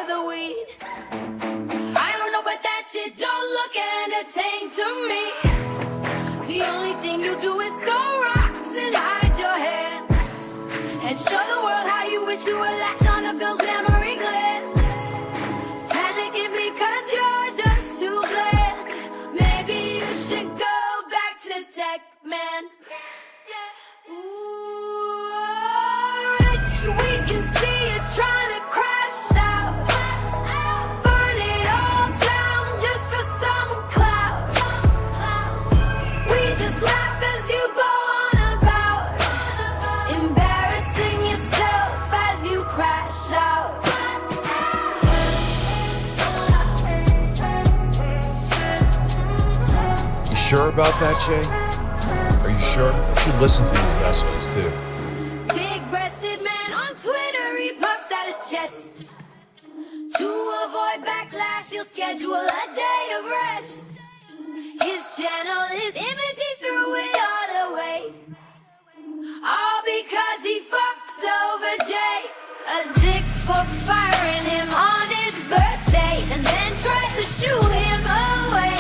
for the weed. I don't know, but that shit don't look entertaining to me. The only thing you do is throw rocks and hide your hands and show the world how you wish you were latched on to Phil's memory glands. Panicking because you're just too glad. Maybe you should go back to Tech Man. Ooh, Rich, we can see you trying to crash out. Burn it all down just for some clout. We just laugh as you go on about embarrassing yourself as you crash out. You sure about that, Jay? Are you sure? You should listen to these messages too. Big-breasted man on Twitter, he puffs at his chest. To avoid backlash, he'll schedule a day of rest. His channel is image, he threw it all away. All because he fucked over Jay. A dick for firing him on his birthday, and then tries to shoot him away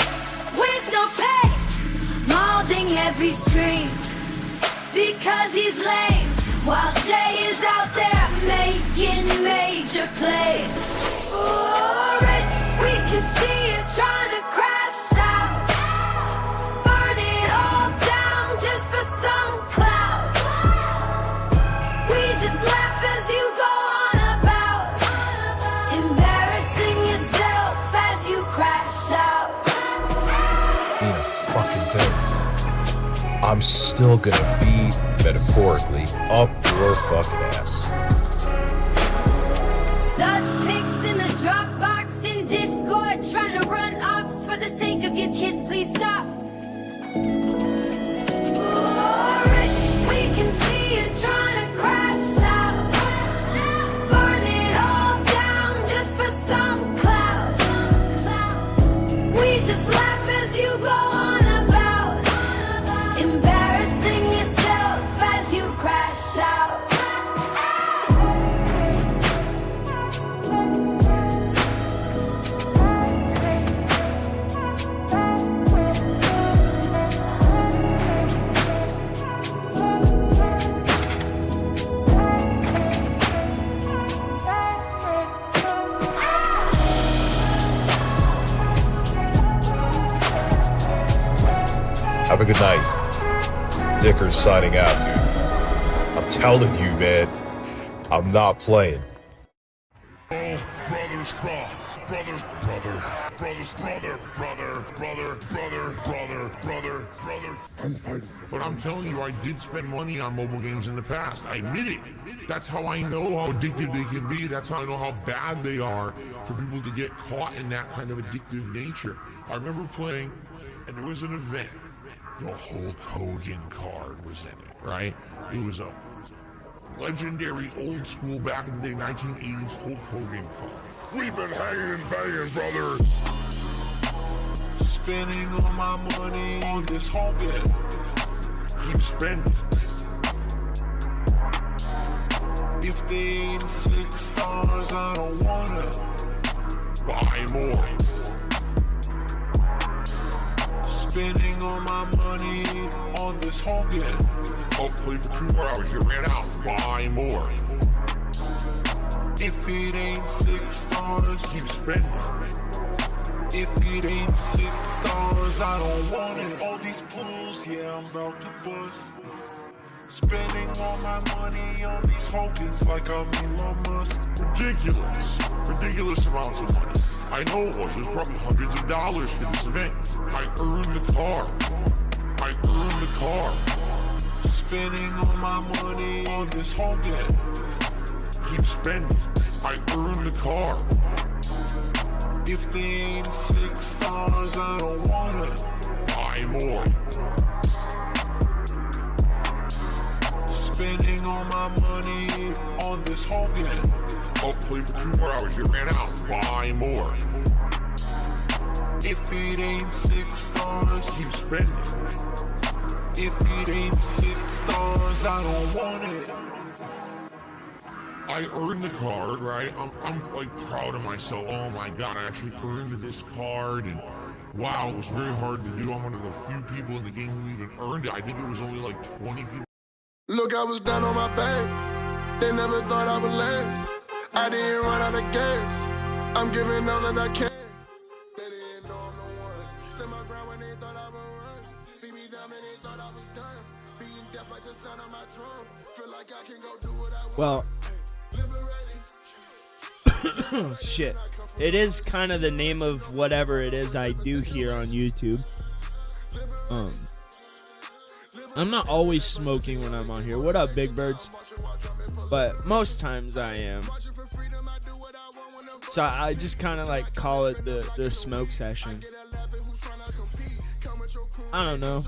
with no pay. Molding every stream because he's lame, while Jay is out there making major plays. Ooh, Rich, we can see you trying to crash out. Burn it all down just for some clout. We just laugh as you go on about embarrassing yourself as you crash out. Ain't a fucking thing. I'm still gonna be, metaphorically, up your fucking ass. Sus pics in the Dropbox in Discord, trying to run ops for the sake of your kids, please stop. Ooh, Rich, we can see you trying to crash out. Burn it all down just for some clout. We just laugh as you go on about embarrassing yourself as you crash out. Have a good night. Dicker's signing out, dude. I'm telling you, man, I'm not playing. Brothers, brothers, brother, brothers, brother, brother. But I'm telling you, I did spend money on mobile games in the past. I admit it. That's how I know how addictive they can be. That's how I know how bad they are for people to get caught in that kind of addictive nature. I remember playing, and there was an event. The Hulk Hogan card was in it, right? It was a legendary old school back in the day 1980s Hulk Hogan card. We've been hanging and banging, brother. Spending all my money on this Hogan. Keep spending. If they ain't 6 stars, I don't wanna Buy more. spending all my money on this Hogan. Oh, play for 2 more hours, you ran out. Buy more. If it ain't 6 stars, Keep spending. if it ain't 6 stars, I don't want it. All these pools, yeah, I'm about to bust. Spending all my money on these Hogans like I'm Elon Musk. Ridiculous amounts of money. I know it was probably hundreds of dollars for this event. I earned the car. Spending all my money on this Hogan. Keep spending. I earned the car. If they ain't 6 stars, I don't wanna Buy more. spending all my money on this Hogan. Oh, play for 2 more hours, you ran out. Buy more. If it ain't 6 stars, Keep spending. if it ain't 6 stars, I don't want it. I earned the card, right? I'm like proud of myself. Oh my god, I actually earned this card, and wow, it was very hard to do. I'm one of the few people in the game who even earned it. I think it was only like 20 people. Look, I was down on my back. They never thought I would last. I didn't run out of gas. I'm giving all that I can. They didn't know I'm the one. Stood my ground when they thought I would run. Beat me down when they thought I was done. Being deaf like the sound of my drum. Feel like I can go do what I want. Well, shit. It is kind of the name of whatever it is I do here on YouTube. I'm not always smoking when I'm on here. What up, big birds? But most times I am. So I just kind of like call it the smoke session. I don't know.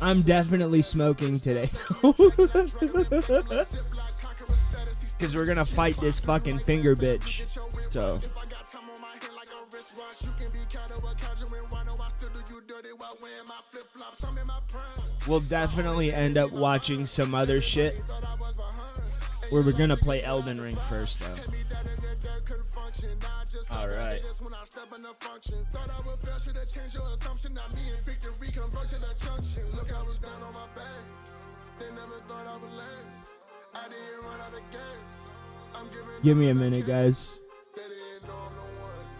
I'm definitely smoking today. Because we're gonna fight this fucking finger bitch. So. We'll definitely end up watching some other shit. Where we're gonna play Elden Ring first, though. Alright. Give me a minute, guys.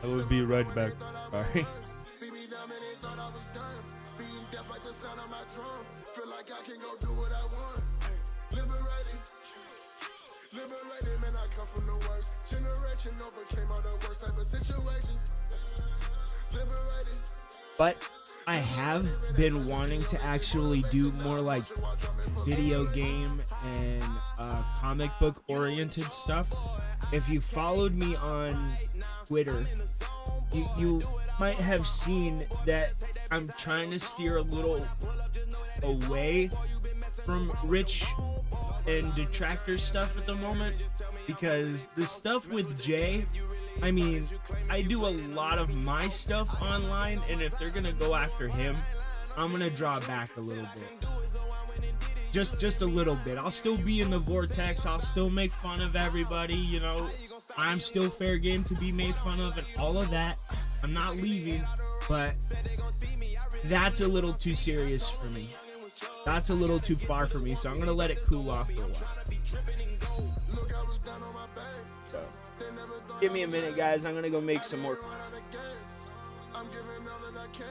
I will be right back. Sorry. Liberated, man, I come from the worst generation, overcame all the worst type of situations. Liberated. But I have been wanting to actually do more like video game and comic book oriented stuff. If you followed me on Twitter, you might have seen that I'm trying to steer a little away from rich and detractor stuff at the moment, because the stuff with Jay, I mean, I do a lot of my stuff online, and if they're gonna go after him, I'm gonna draw back a little bit. Just a little bit. I'll still be in the vortex, I'll still make fun of everybody, you know, I'm still fair game to be made fun of and all of that. I'm not leaving, but that's a little too serious for me. That's a little too far for me, so I'm gonna let it cool off for a while. So, give me a minute, guys. I'm gonna go make some more. I'm giving all that I can.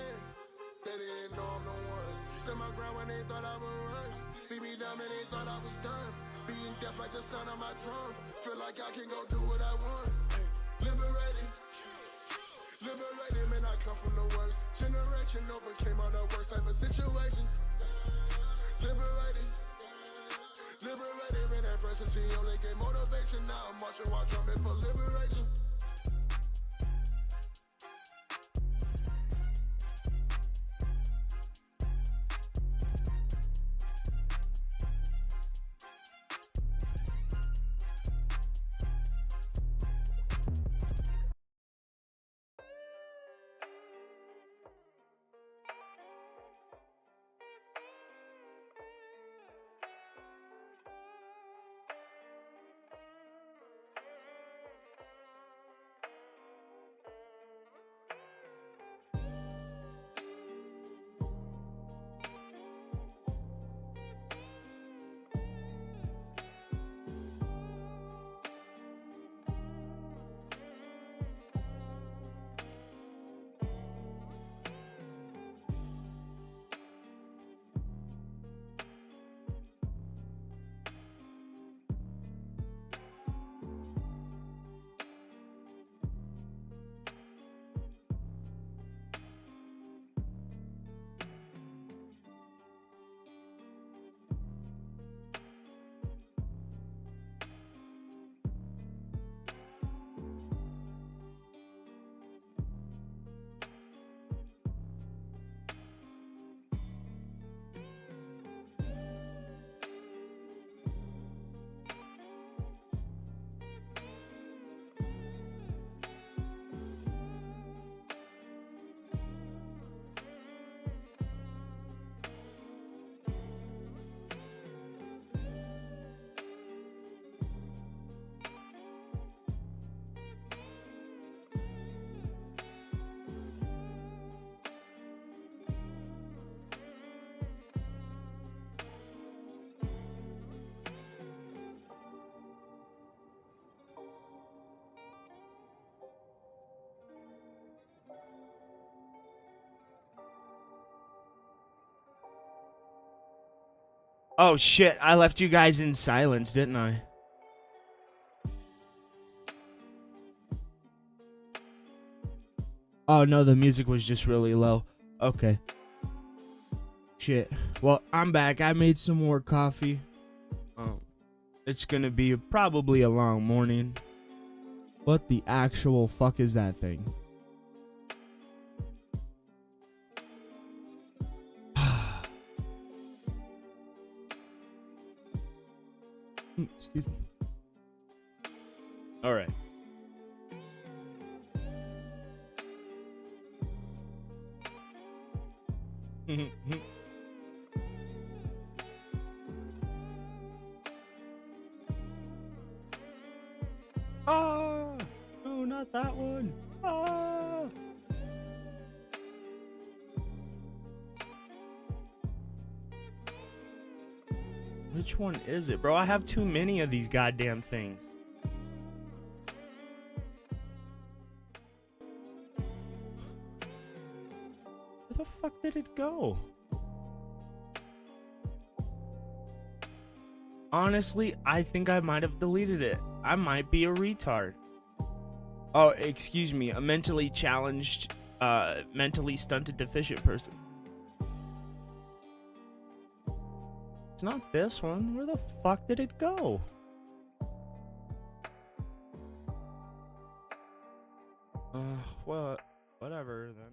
They didn't know I'm the one. Stood my ground when they thought I would run. Beat me down when they thought I was done. Being deaf like the sound of my drum. Feel like I can go do what I want. Liberated. Liberated, man, I come from the worst generation, overcame all the worst type of situations. Liberated. Liberated, man, adversity only gave motivation. Now I'm marching while drumming for liberation. Oh shit, I left you guys in silence, didn't I? Oh no, the music was just really low. Okay. Shit. Well, I'm back. I made some more coffee. It's gonna be probably a long morning. What the actual fuck is that thing? Excuse me. All right. Ah! No, not that one. Ah! Which one is it, bro? I have too many of these goddamn things. Where the fuck did it go? Honestly, I think I might have deleted it. I might be a retard. Oh, excuse me, a mentally challenged, mentally stunted deficient person. It's not this one. Where the fuck did it go? Well, whatever then.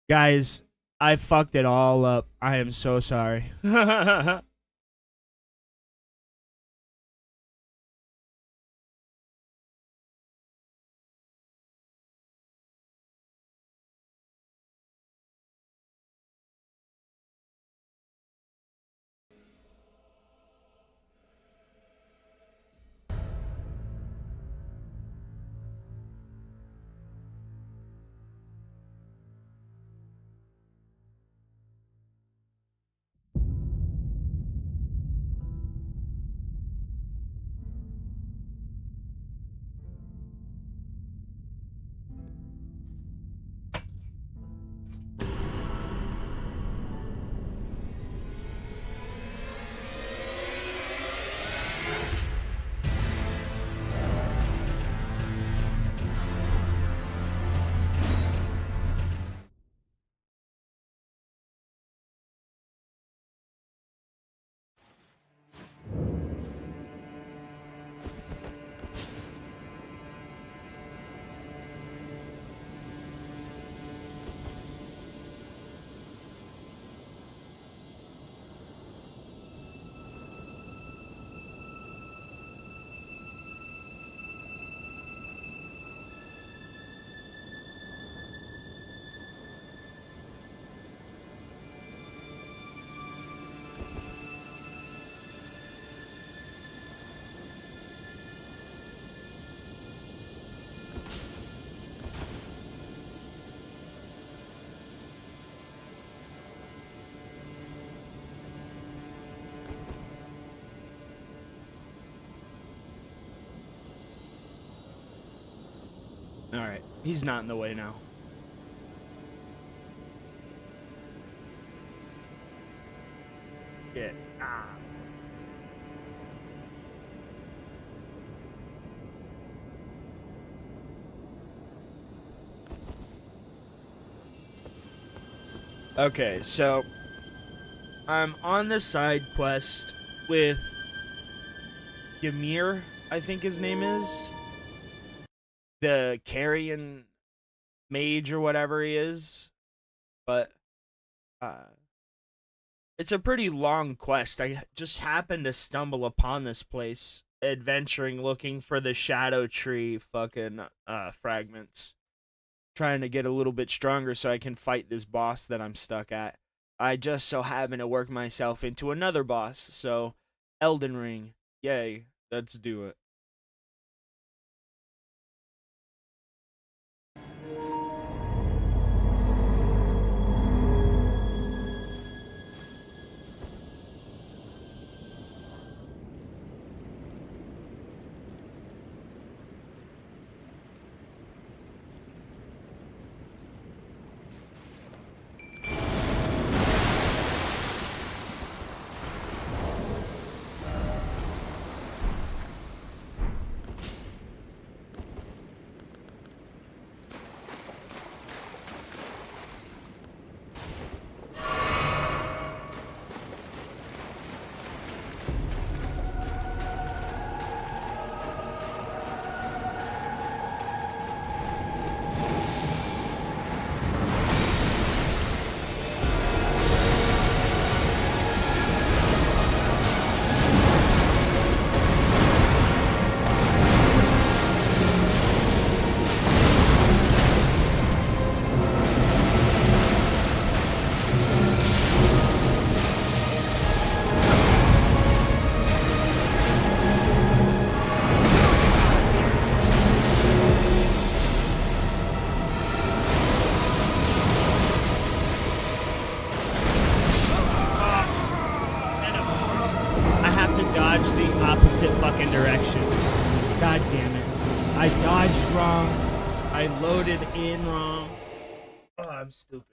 Guys, I fucked it all up. I am so sorry. Alright, he's not in the way now. Shit. Ah. Okay, so I'm on the side quest with Ymir, I think his name is. The carrion mage or whatever he is. But it's a pretty long quest. I just happened to stumble upon this place, adventuring, looking for the shadow tree fucking fragments. Trying to get a little bit stronger so I can fight this boss that I'm stuck at. I just so happen to work myself into another boss, so Elden Ring. Yay, let's do it. Fucking direction. God damn it. I dodged wrong. I loaded in wrong. Oh, I'm stupid.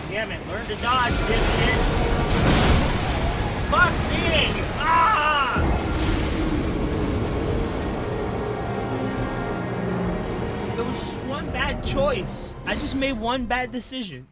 Damn it, learn to dodge, dipshit. Fuck me! Ah! It was just one bad choice. I just made one bad decision.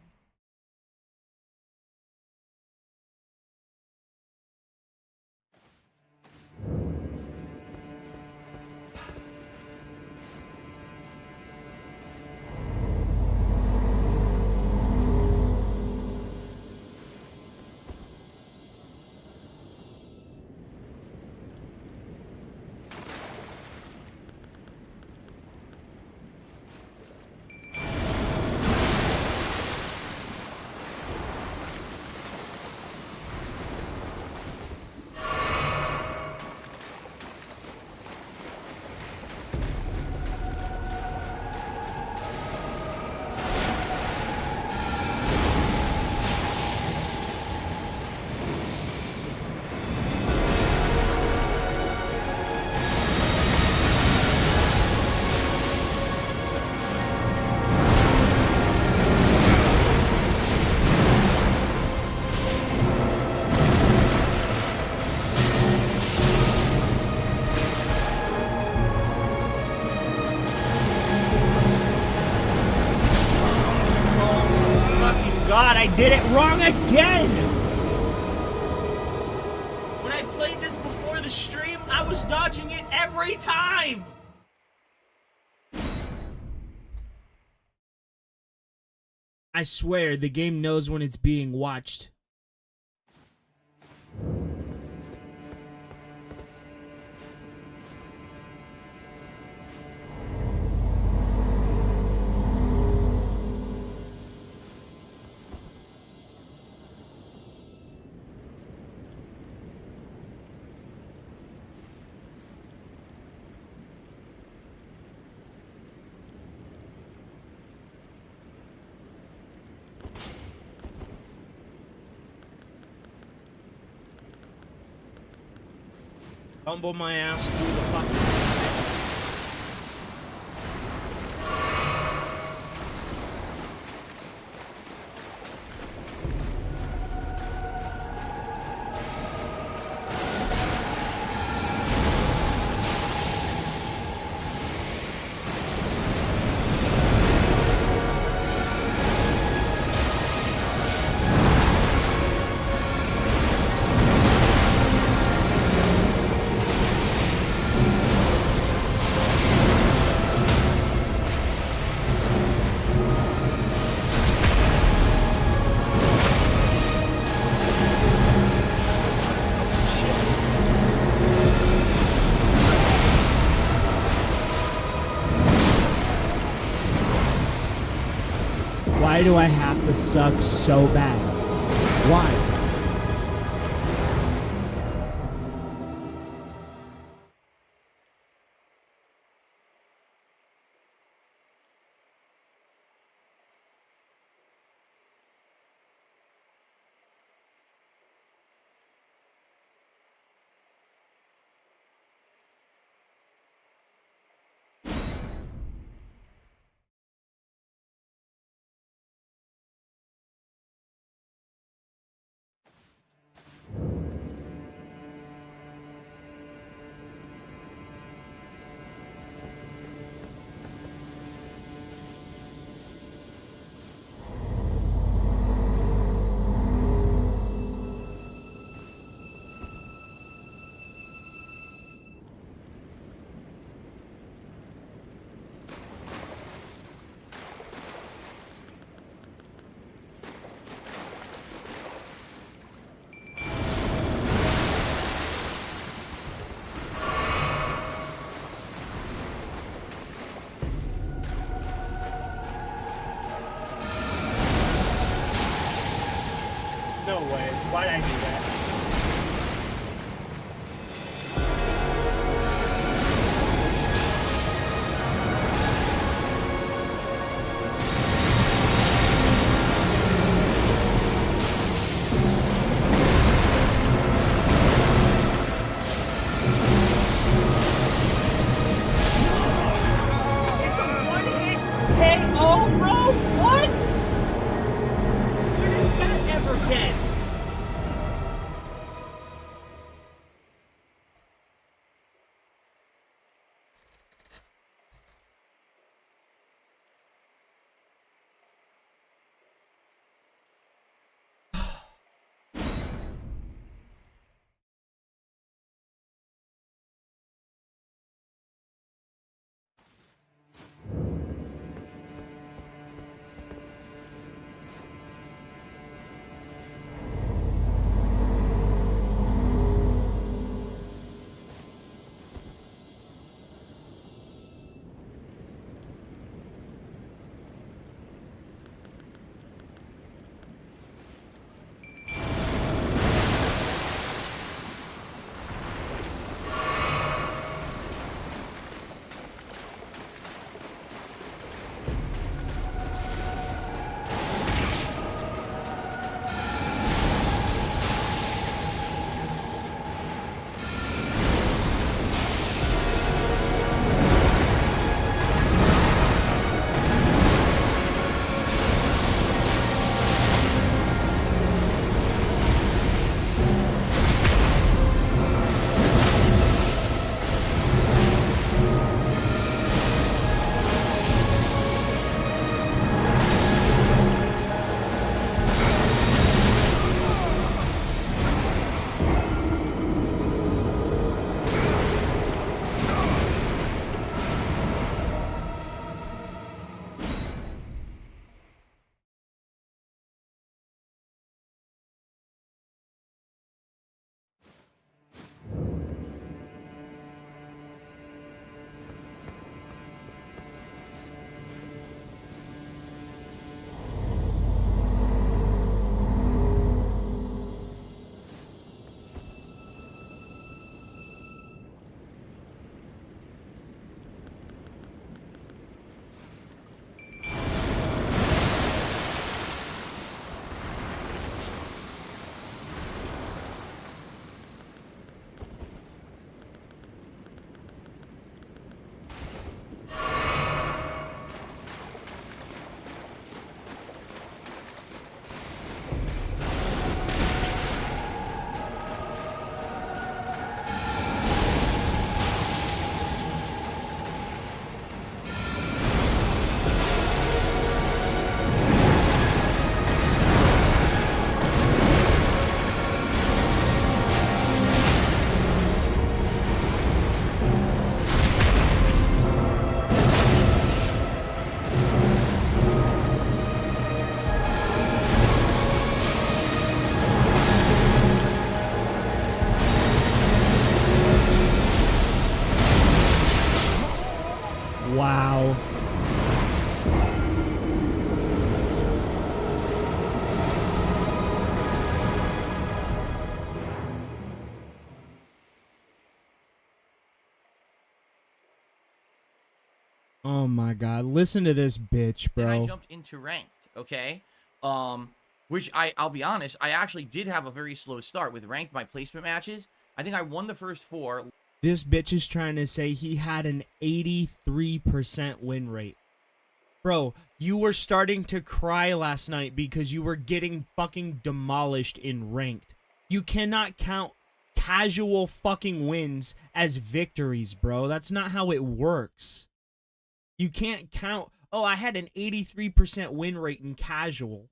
I did it wrong again! When I played this before the stream, I was dodging it every time! I swear, the game knows when it's being watched. Fumble my ass through the fucking... Why do I have to suck so bad? Why? No way. Why'd I do that? It's a one-hit KO, bro? What? Where does that ever get? Oh my god, listen to this bitch, Then I bro. jumped into ranked, okay? Which I'll be honest, I actually did have a very slow start with ranked. My placement matches, I think I won the first 4. This bitch is trying to say he had an 83% win rate. Bro, you were starting to cry last night because you were getting fucking demolished in ranked. You cannot count casual fucking wins as victories, bro. That's not how it works. You can't count, oh, I had an 83% win rate in casual.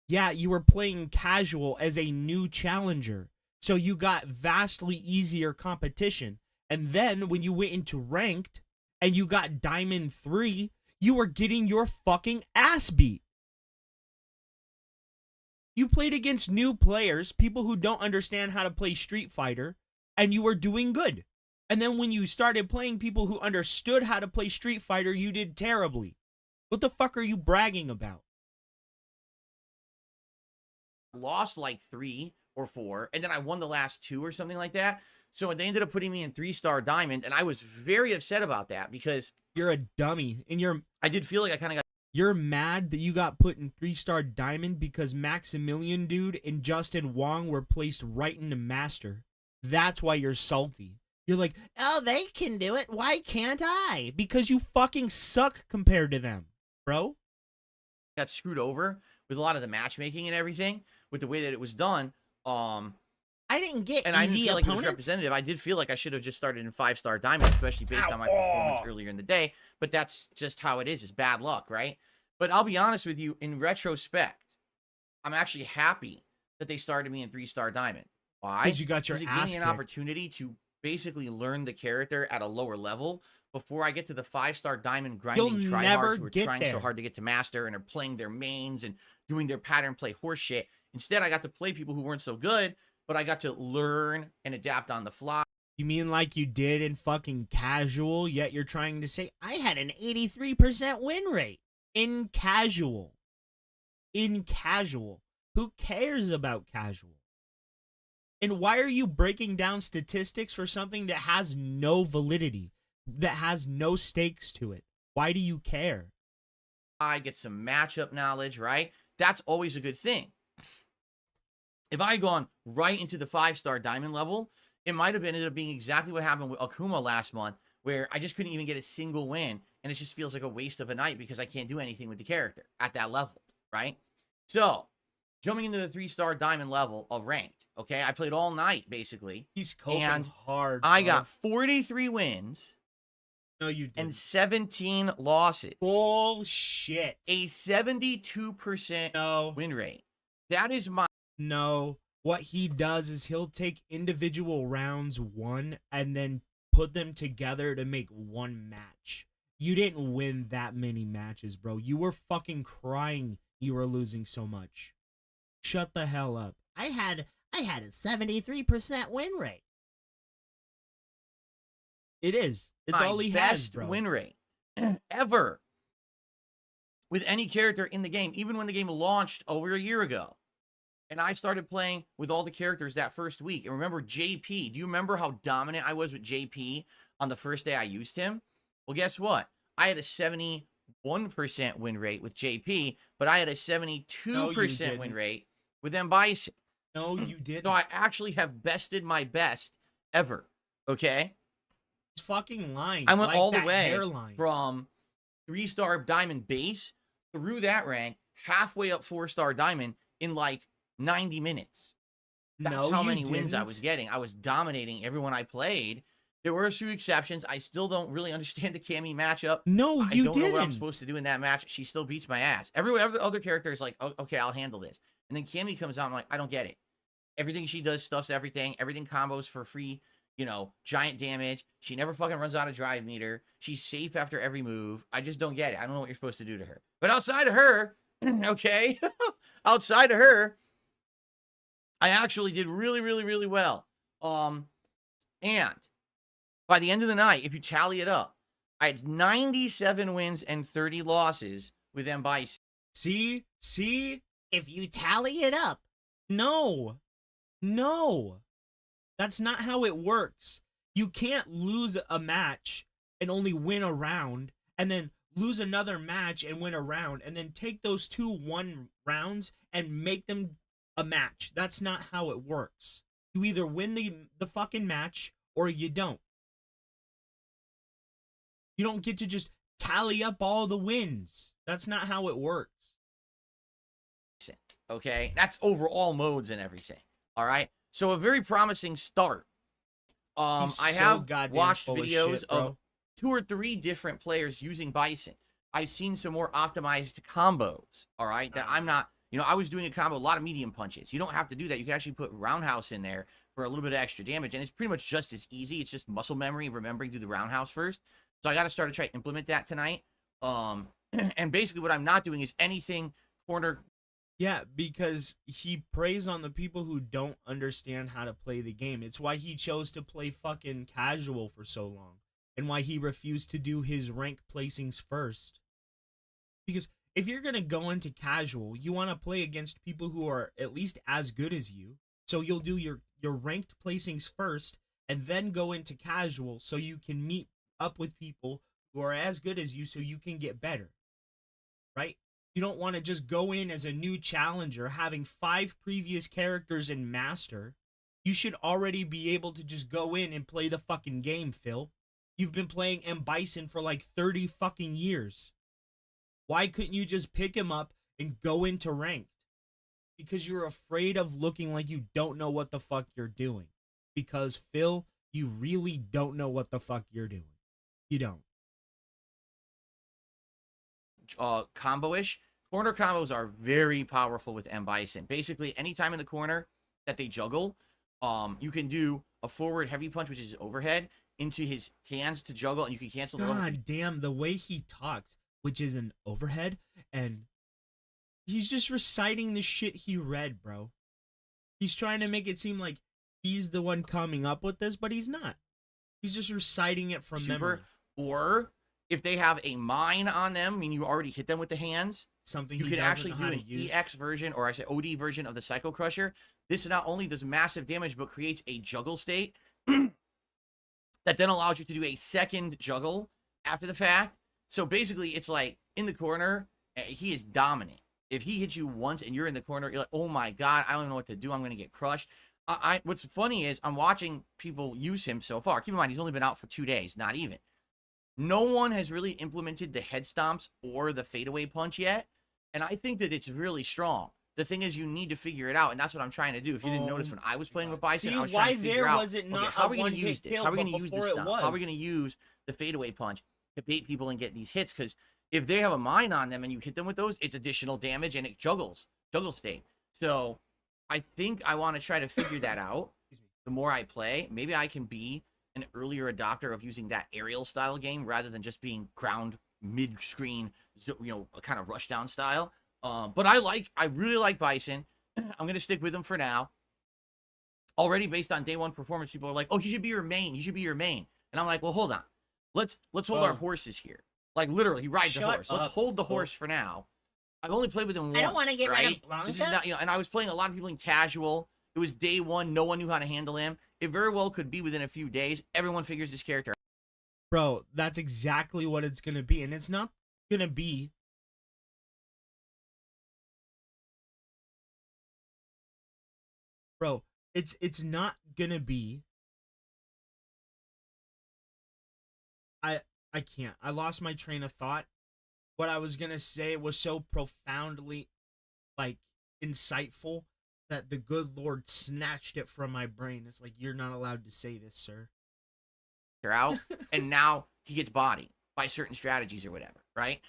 Yeah, you were playing casual as a new challenger. So you got vastly easier competition. And then when you went into ranked and you got Diamond 3, you were getting your fucking ass beat. You played against new players, people who don't understand how to play Street Fighter, and you were doing good. And then when you started playing people who understood how to play Street Fighter, you did terribly. What the fuck are you bragging about? Lost like 3 or 4, and then I won the last 2 or something like that. So they ended up putting me in 3-star diamond, and I was very upset about that because you're a dummy, and I did feel like I kind of got. You're mad that you got put in 3-star diamond because Maximilian dude and Justin Wong were placed right into master. That's why you're salty. You're like, oh, they can do it. Why can't I? Because you fucking suck compared to them, bro. Got screwed over with a lot of the matchmaking and everything with the way that it was done. I didn't get and easy I didn't feel like it was opponents. representative. I did feel like I should have just started in 5-star diamond, especially based on my performance earlier in the day. But that's just how it is. It's bad luck, right? But I'll be honest with you, in retrospect, I'm actually happy that they started me in 3-star diamond. Why? Because you got your Because it ass gave me an kicked. opportunity to basically learn the character at a lower level before I get to the 5-star diamond grinding You'll never tryhards who are get trying so there. hard to get to master and are playing their mains and doing their pattern play horseshit. Instead, I got to play people who weren't so good, but I got to learn and adapt on the fly. You mean like you did in fucking casual, yet you're trying to say, I had an 83% win rate in casual. In casual. Who cares about casual? And why are you breaking down statistics for something that has no validity, that has no stakes to it? Why do you care? I get some matchup knowledge, right? That's always a good thing. If I had gone right into the 5-star diamond level, it might have ended up being exactly what happened with Akuma last month, where I just couldn't even get a single win, and it just feels like a waste of a night because I can't do anything with the character at that level, right? So, jumping into the 3-star diamond level of ranked, okay? I played all night, basically. He's coping and hard. I bro. got 43 wins No, you didn't. and 17 losses. Bullshit. A 72% No. win rate. That is my... No. What he does is he'll take individual rounds won and then put them together to make one match. You didn't win that many matches, bro. You were fucking crying you were losing so much. Shut the hell up. I had a 73% win rate. It is. It's my all he best has, bro. win rate ever with any character in the game, even when the game launched over a year ago. And I started playing with all the characters that first week. And remember JP. Do you remember how dominant I was with JP on the first day I used him? Well, guess what? I had a 71% win rate with JP, but I had a 72% win rate with M. Bison. No, you didn't. So I actually have bested my best ever. Okay? It's fucking lying. I went like all the that way hairline. from 3-star diamond base through that rank, halfway up 4-star diamond in like 90 minutes. That's No, how you many wins I didn't. was getting. I was dominating everyone I played. There were a few exceptions. I still don't really understand the Cammy matchup. No, I you don't know what I'm didn't. supposed to do in that match. She still beats my ass. Every other character is like, oh, okay, I'll handle this. And then Cammy comes out, I'm like, I don't get it. Everything she does stuffs everything. Everything combos for free, giant damage. She never fucking runs out of drive meter. She's safe after every move. I just don't get it. I don't know what you're supposed to do to her. But outside of her, okay, outside of her, I actually did really, really, really well. And by the end of the night, if you tally it up, I had 97 wins and 30 losses with M. Bison. See? If you tally it up. No. That's not how it works. You can't lose a match and only win a round and then lose another match and win a round, and then take those 2-1 rounds and make them a match. That's not how it works. You either win the fucking match or you don't. You don't get to just tally up all the wins. That's not how it works. Okay, that's overall modes and everything. All right, so a very promising start. I have watched videos of 2 or 3 different players using Bison. I've seen some more optimized combos. All right, that I'm not. You know, I was doing a combo, a lot of medium punches. You don't have to do that. You can actually put roundhouse in there for a little bit of extra damage, and it's pretty much just as easy. It's just muscle memory, remembering to do the roundhouse first. So I got to start to try to implement that tonight. And basically what I'm not doing is anything corner. Yeah, because he preys on the people who don't understand how to play the game. It's why he chose to play fucking casual for so long, and why he refused to do his rank placings first. Because if you're going to go into casual, you want to play against people who are at least as good as you. So you'll do your ranked placings first, and then go into casual so you can meet up with people who are as good as you so you can get better. Right? You don't want to just go in as a new challenger having 5 previous characters in Master. You should already be able to just go in and play the fucking game, Phil. You've been playing M. Bison for like 30 fucking years. Why couldn't you just pick him up and go into ranked? Because you're afraid of looking like you don't know what the fuck you're doing. Because, Phil, you really don't know what the fuck you're doing. You don't. Combo-ish. Corner combos are very powerful with M. Bison. Basically, anytime in the corner that they juggle, you can do a forward heavy punch, which is overhead, into his hands to juggle, and you can cancel the God damn, the way he talks, which is an overhead, and he's just reciting the shit he read, bro. He's trying to make it seem like he's the one coming up with this, but he's not. He's just reciting it from memory. Or if they have a mine on them, I mean, you already hit them with the hands. Something you he can actually do an use. EX version, or I say OD version of the Psycho Crusher. This not only does massive damage, but creates a juggle state that then allows you to do a second juggle after the fact. So basically, it's like in the corner, he is dominant. If he hits you once and you're in the corner, you're like, oh my god, I don't know what to do. I'm going to get crushed. What's funny is I'm watching people use him so far. Keep in mind, he's only been out for 2 days, not even. No one has really implemented the head stomps or the fadeaway punch yet. And I think that it's really strong. The thing is, you need to figure it out, and that's what I'm trying to do. If you didn't notice when I was playing with Bison, I was trying to figure out, okay, how are we going to use this? How are we going to use this stuff? How are we going to use the fadeaway punch to bait people and get these hits? Because if they have a mine on them and you hit them with those, it's additional damage and it juggle state. So I think I want to try to figure that out. The more I play, maybe I can be an earlier adopter of using that aerial style game rather than just being ground mid-screen, you know, kind of rush down style. But I really like Bison. I'm gonna stick with him for now. Already based on day one performance, people are like, "Oh, he should be your main. He should be your main." And I'm like, "Well, hold on. Let's hold our horses here. Like literally, he rides the horse. Let's hold the horse for now. I've only played with him once. I don't want to get rid of Blanca. This is not, you know. And I was playing a lot of people in casual. It was day one. No one knew how to handle him. It very well could be within a few days. Everyone figures this character out. Bro, that's exactly what it's gonna be, and it's not gonna be. Bro, it's not gonna be. I can't. I lost my train of thought. What I was gonna say was so profoundly, like, insightful that the good Lord snatched it from my brain. It's like, you're not allowed to say this, sir. Out, and now he gets bodied by certain strategies or whatever, right?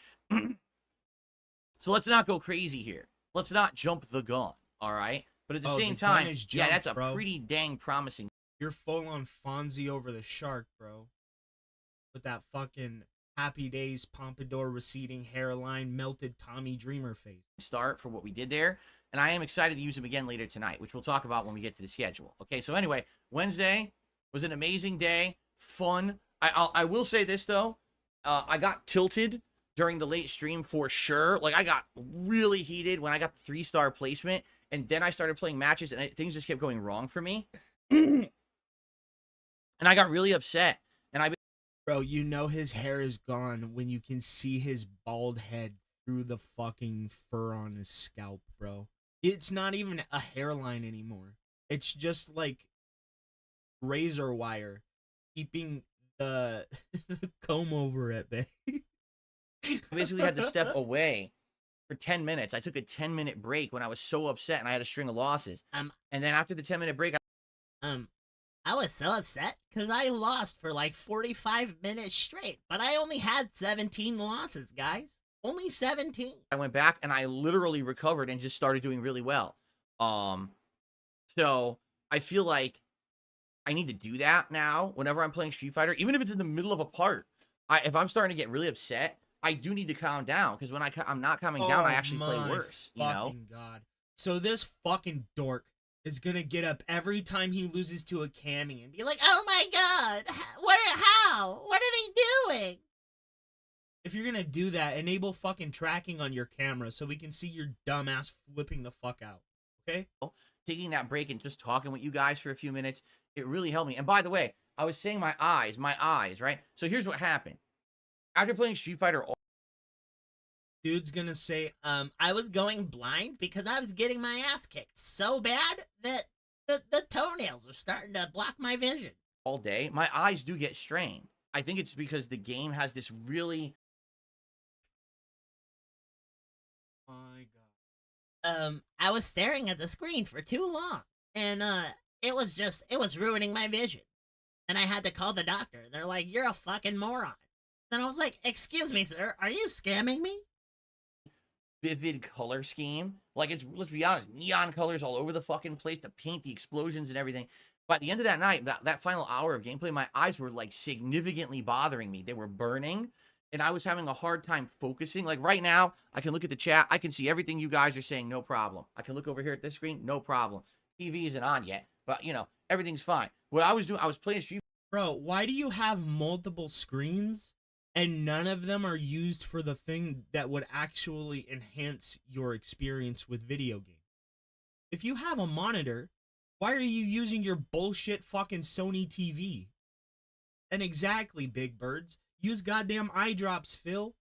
So let's not go crazy here. Let's not jump the gun, all right? But at the same time, yeah, that's a pretty dang promising. You're full on Fonzie over the shark, bro. With that fucking Happy Days pompadour receding hairline, melted Tommy Dreamer face. Start for what we did there, and I am excited to use him again later tonight, which we'll talk about when we get to the schedule. Okay, so anyway, Wednesday was an amazing day, fun. I will say this though, I got tilted during the late stream for sure. Like I got really heated when I got the 3-star placement. And then I started playing matches, and things just kept going wrong for me. And I got really upset. And Bro, you know his hair is gone when you can see his bald head through the fucking fur on his scalp, bro. It's not even a hairline anymore. It's just like razor wire keeping the comb over it, babe. I basically had to step away for 10 minutes. I took a 10-minute break when I was so upset and I had a string of losses. And then after the 10-minute break, I was so upset because I lost for like 45 minutes straight, but I only had 17 losses, guys. Only 17. I went back and I literally recovered and just started doing really well. So I feel like I need to do that now whenever I'm playing Street Fighter, even if it's in the middle of a part. If I'm starting to get really upset, I do need to calm down, because when I'm not calming down, I actually play worse, you know? God. So this fucking dork is gonna get up every time he loses to a Cammy and be like, Oh my god! How? What are they doing? if you're gonna do that, enable fucking tracking on your camera so we can see your dumb ass flipping the fuck out, okay? Taking that break and just talking with you guys for a few minutes, it really helped me. And by the way, I was saying my eyes, right? So here's what happened. After playing Street Fighter, Dude's gonna say, I was going blind because I was getting my ass kicked so bad that the toenails are starting to block my vision. all day, my eyes do get strained. I think it's because the game has this really... my god. I was staring at the screen for too long, and it was ruining my vision. And I had to call the doctor. They're like, "You're a fucking moron." Then I was like, "Excuse me, sir, are you scamming me?" vivid color scheme. Like, it's, let's be honest, neon colors all over the fucking place, the paint, the explosions and everything. But at the end of that night, that final hour of gameplay, my eyes were like significantly bothering me. They were burning, and I was having a hard time focusing. Like right now, I can look at the chat, I can see everything you guys are saying, no problem. I can look over here at this screen, no problem. TV isn't on yet, but you know, everything's fine. What I was doing, I was playing Street. Bro, why do you have multiple screens and none of them are used for the thing that would actually enhance your experience with video games? If you have a monitor, why are you using your bullshit fucking Sony TV? And exactly, Big Birds, use goddamn eye drops, Phil.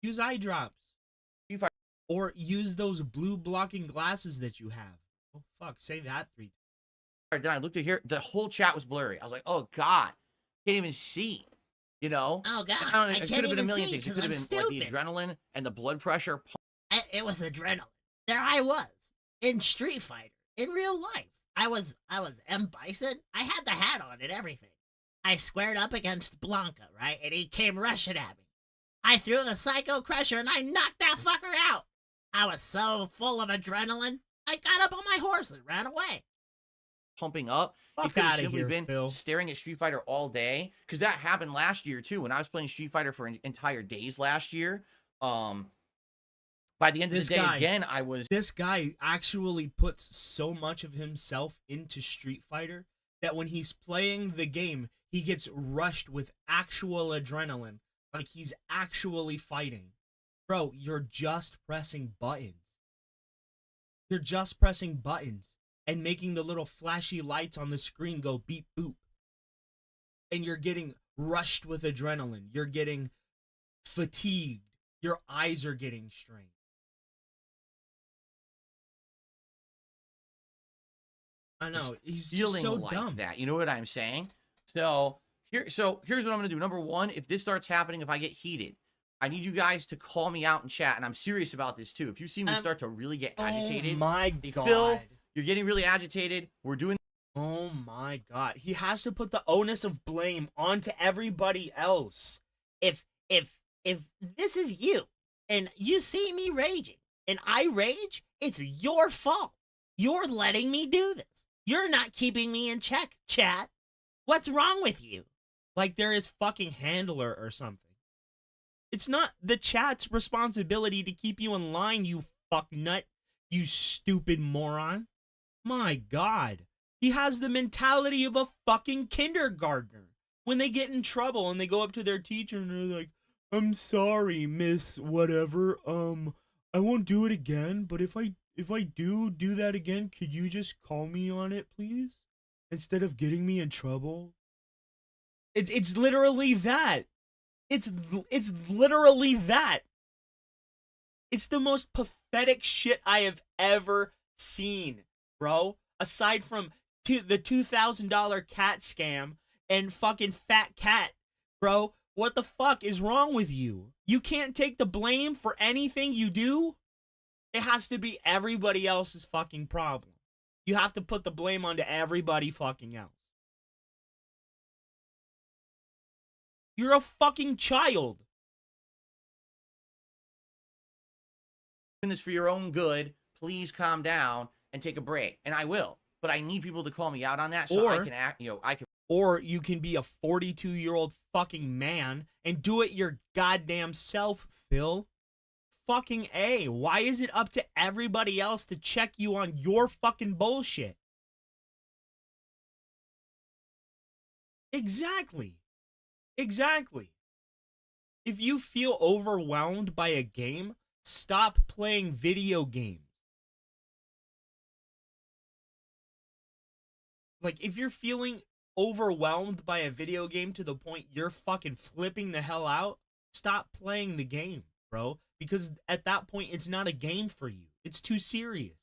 Use eye drops. Or use those blue blocking glasses that you have. Oh, fuck, say that 3 times. Then I looked at here, the whole chat was blurry. I was like, oh God, can't even see. You know? Oh God, It could have been a million things. It could have been like the adrenaline and the blood pressure. It was adrenaline. There I was in Street Fighter in real life. I was M. Bison. I had the hat on and everything. I squared up against Blanca, right? And he came rushing at me. I threw the Psycho Crusher and I knocked that fucker out. I was so full of adrenaline. I got up on my horse and ran away. Pumping up. Fuck it could have outta simply here, been Phil. staring at Street Fighter all day, because that happened last year too when I was playing Street Fighter for entire days last year. By the end of the day, again, I was... This guy actually puts so much of himself into Street Fighter that when he's playing the game, he gets rushed with actual adrenaline, like he's actually fighting. Bro, you're just pressing buttons. You're just pressing buttons and making the little flashy lights on the screen go beep boop. And you're getting rushed with adrenaline. You're getting fatigued. Your eyes are getting strained. I know, he's feeling so like dumb. that. You know what I'm saying? So here's what I'm gonna do. Number one, if this starts happening, if I get heated, I need you guys to call me out in chat, and I'm serious about this too. If you see me start to really get agitated, oh my hey, god, Phil, you're getting really agitated. We're doing. Oh my god, he has to put the onus of blame onto everybody else. If this is you and you see me raging and I rage, it's your fault. You're letting me do this. You're not keeping me in check, chat. What's wrong with you? Like they're his fucking handler or something. It's not the chat's responsibility to keep you in line, you fuck nut, you stupid moron. My god. He has the mentality of a fucking kindergartner. When they get in trouble and they go up to their teacher and they're like, I'm sorry, miss whatever, I won't do it again, but if I do that again, could you just call me on it, please? Instead of getting me in trouble? It's literally that. It's literally that. It's the most pathetic shit I have ever seen, bro. Aside from the $2,000 cat scam and fucking fat cat, bro. What the fuck is wrong with you? You can't take the blame for anything you do? It has to be everybody else's fucking problem. You have to put the blame onto everybody fucking else. You're a fucking child. Doing this for your own good. Please calm down and take a break. And I will. But I need people to call me out on that so I can act, I can. Or you can be a 42-year-old fucking man and do it your goddamn self, Phil. Fucking A. Why is it up to everybody else to check you on your fucking bullshit? Exactly. Exactly. If you feel overwhelmed by a game, stop playing video games. Like, if you're feeling overwhelmed by a video game to the point you're fucking flipping the hell out, stop playing the game, bro. Because at that point, it's not a game for you. It's too serious.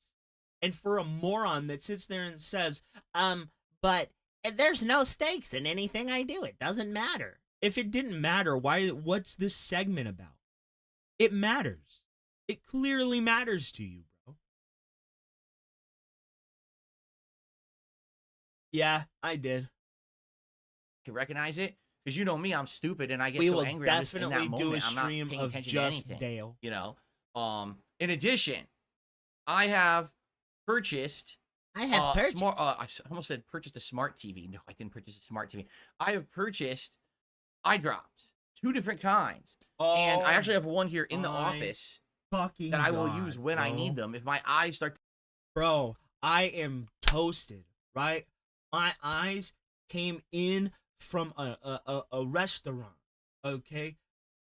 And for a moron that sits there and says, but there's no stakes in anything I do. It doesn't matter. If it didn't matter, what's this segment about? It matters. It clearly matters to you, bro. Yeah, I did. Can recognize it, because you know me, I'm stupid and I get We so will angry. I'm just in definitely that do a moment. I'm not stream paying of attention just to anything, Dale. you know. In addition, I have purchased. I have purchased. I almost said purchased a smart TV. No, I didn't purchase a smart TV. I have purchased eye drops, 2 different kinds, and I actually have one here in the office fucking that I will use when I bro. need them. If my eyes start. Bro, I am toasted, right? My eyes came in from a restaurant, okay?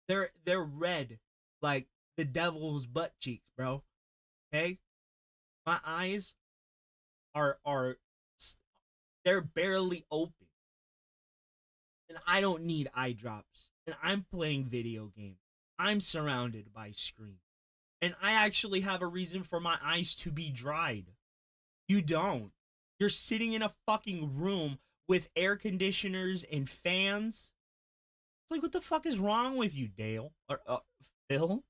They're red like the devil's butt cheeks, bro. Okay? My eyes are they're barely open. And I don't need eye drops. And I'm playing video games. I'm surrounded by screens. And I actually have a reason for my eyes to be dried. You don't. You're sitting in a fucking room with air conditioners and fans. It's like, what the fuck is wrong with you, Dale? Or Phil?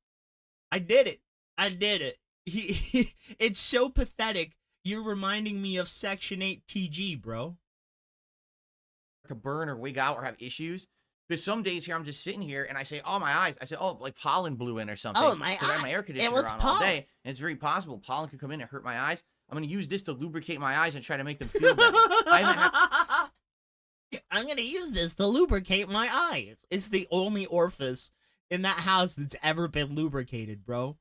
I did it. I did it. It's so pathetic. You're reminding me of Section 8 TG, bro. To burn or wig out or have issues. Because some days here I'm just sitting here and I say, oh, my eyes. I say, oh, like pollen blew in or something. Oh, my I have my eye. air It conditioner was on all pollen. day. And it's very possible pollen could come in and hurt my eyes. I'm going to use this to lubricate my eyes and try to make them feel better. I'm gonna use this to lubricate my eyes. It's the only orifice in that house that's ever been lubricated, bro.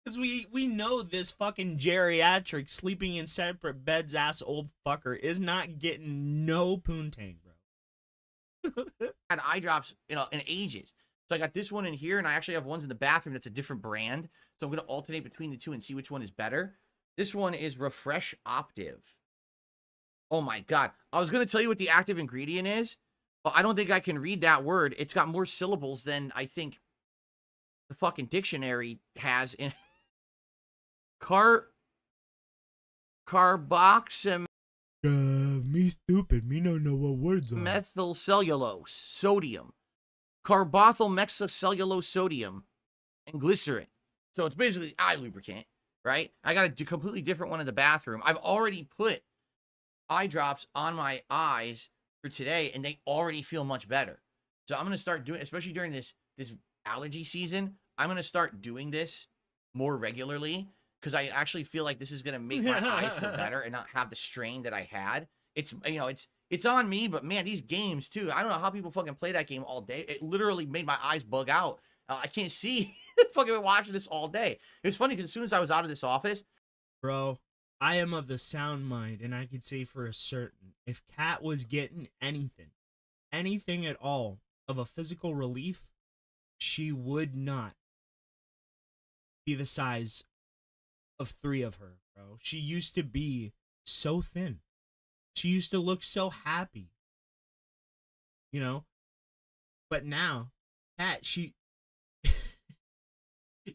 Because we know this fucking geriatric sleeping in separate beds ass old fucker is not getting no poontang, bro. Had eye drops, in ages. So I got this one in here, and I actually have ones in the bathroom that's a different brand. So I'm going to alternate between the two and see which one is better. This one is Refresh Optive. Oh my God. I was going to tell you what the active ingredient is, but I don't think I can read that word. It's got more syllables than I think the fucking dictionary has in carboxym. Me stupid. Me don't know what words are. Methyl cellulose, sodium, carbethylmethylcellulose sodium, and glycerin. So it's basically eye lubricant, right? I got a completely different one in the bathroom. I've already put eye drops on my eyes for today, and they already feel much better. So I'm gonna start doing, especially during this allergy season, I'm gonna start doing this more regularly because I actually feel like this is gonna make my eyes feel better and not have the strain that I had. It's it's on me, but man, these games too. I don't know how people fucking play that game all day. It literally made my eyes bug out. I can't see. Fucking watching this all day. It was funny because as soon as I was out of this office, bro, I am of the sound mind, and I could say for a certain, if Kat was getting anything at all of a physical relief, she would not be the size of 3 of her, bro. She used to be so thin. She used to look so happy. You know? But now, Kat, she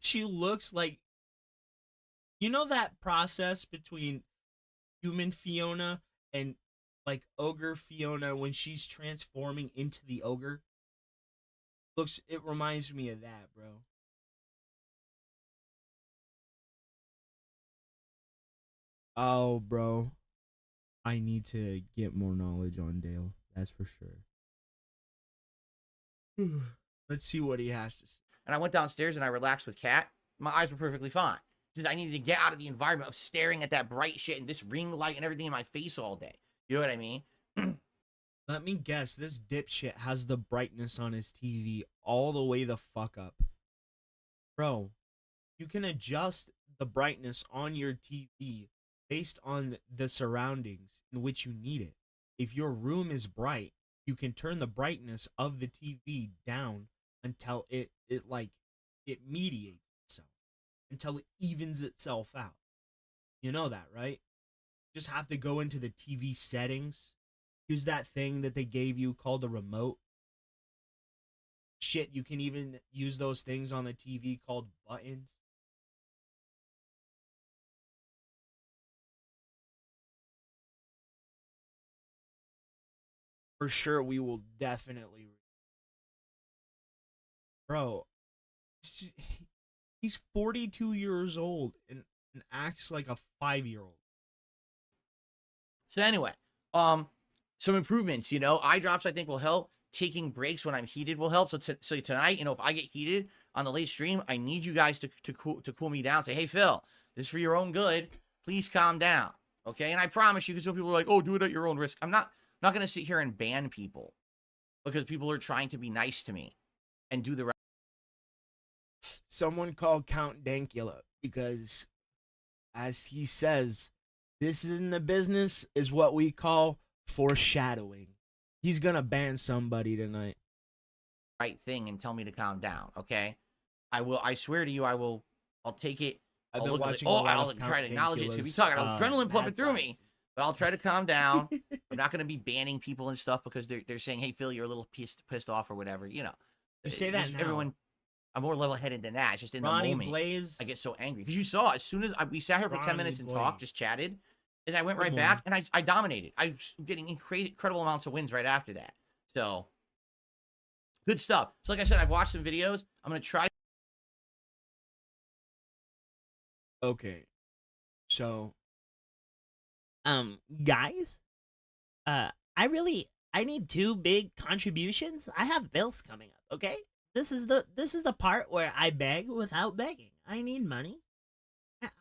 she looks like, you know, that process between human Fiona and like ogre Fiona when she's transforming into the ogre? It reminds me of that, bro. Oh, bro. I need to get more knowledge on Dale. That's for sure. Let's see what he has to say. And I went downstairs and I relaxed with Kat. My eyes were perfectly fine. Just I needed to get out of the environment of staring at that bright shit and this ring light and everything in my face all day. You know what I mean? Let me guess, this dipshit has the brightness on his TV all the way the fuck up. Bro, you can adjust the brightness on your TV based on the surroundings in which you need it. If your room is bright, you can turn the brightness of the TV down until it mediates itself, until it evens itself out. You know that, right? You just have to go into the TV settings, use that thing that they gave you called a remote. Shit, you can even use those things on the TV called buttons. For sure, we will definitely. Bro, he's 42 years old and acts like a 5-year-old. So anyway, some improvements, you know, eye drops I think will help. Taking breaks when I'm heated will help. So tonight, you know, if I get heated on the late stream, I need you guys to cool me down. Say, hey Phil, this is for your own good. Please calm down, okay? And I promise you, because some people are like, oh, do it at your own risk. I'm not going to sit here and ban people because people are trying to be nice to me and do the right. Someone called Count Dankula because, as he says, this in the business is what we call foreshadowing. He's gonna ban somebody tonight. Right thing and tell me to calm down, okay? I will. I swear to you, I will. I'll take it. I've I'll been look at it. watching. Oh, I'll try to acknowledge it. It's gonna be talking. Adrenaline pumping through me. But I'll try to calm down. I'm not gonna be banning people and stuff because they're saying, hey Phil, you're a little pissed off or whatever. You know. You say that now. Everyone. I'm more level-headed than that. It's just in Ronnie the moment, Blaze. I get so angry because you saw as soon as we sat here for 10 minutes and Blaze. talked, just chatted, and I went Good right back and I dominated. I was getting incredible amounts of wins right after that. So good stuff. So like I said, I've watched some videos. I'm gonna try. Okay, so guys, I need 2 big contributions. I have bills coming up. Okay. This is the part where I beg without begging. I need money.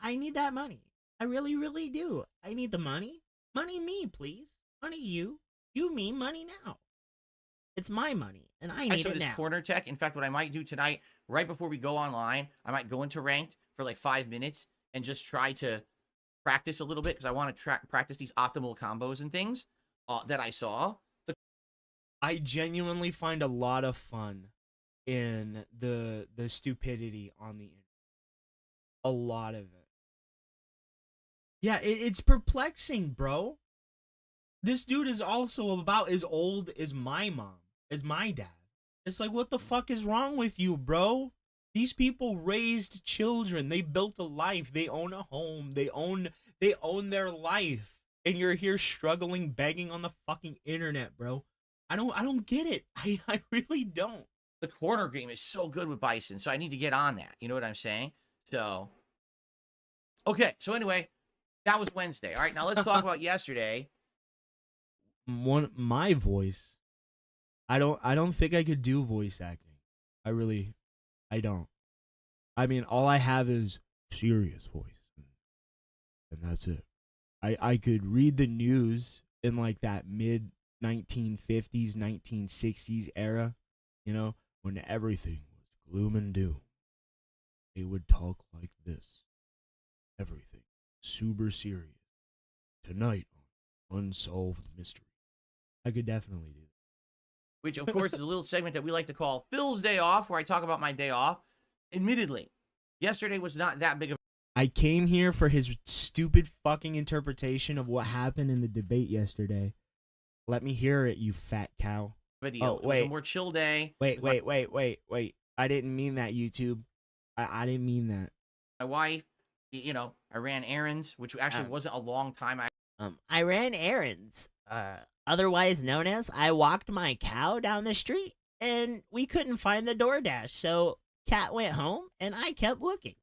I need that money. I really, really do. I need the money. Money me, please. Money you. You me, money now. It's my money, and I need saw it this now. corner tech. In fact, what I might do tonight, right before we go online, I might go into ranked for like 5 minutes and just try to practice a little bit because I want to practice these optimal combos and things that I saw. I genuinely find a lot of fun in the stupidity on the internet. A lot of it. Yeah, it's perplexing, bro. This dude is also about as old as my mom, as my dad. It's like, what the fuck is wrong with you, bro? These people raised children. They built a life. They own a home. They own their life. And you're here struggling, begging on the fucking internet, bro. I don't get it. I really don't. The corner game is so good with Bison, so I need to get on that. You know what I'm saying? So, okay. So anyway, that was Wednesday. All right, now let's talk about yesterday. My voice. I don't think I could do voice acting. I don't. I mean, all I have is serious voice, and that's it. I could read the news in like that mid 1950s, 1960s era, you know, when everything was gloom and doom. They would talk like this. Everything super serious. Tonight on Unsolved Mystery. I could definitely do that. Which, of course, is a little segment that we like to call Phil's Day Off, where I talk about my day off. Admittedly, yesterday was not that big of I came here for his stupid fucking interpretation of what happened in the debate yesterday. Let me hear it, you fat cow. Video. Oh, It was wait. a more chill day. Wait. I didn't mean that, YouTube. I didn't mean that. My wife, you know, I ran errands, which actually wasn't a long time. I ran errands, otherwise known as I walked my cow down the street, and we couldn't find the DoorDash, so Cat went home, and I kept looking.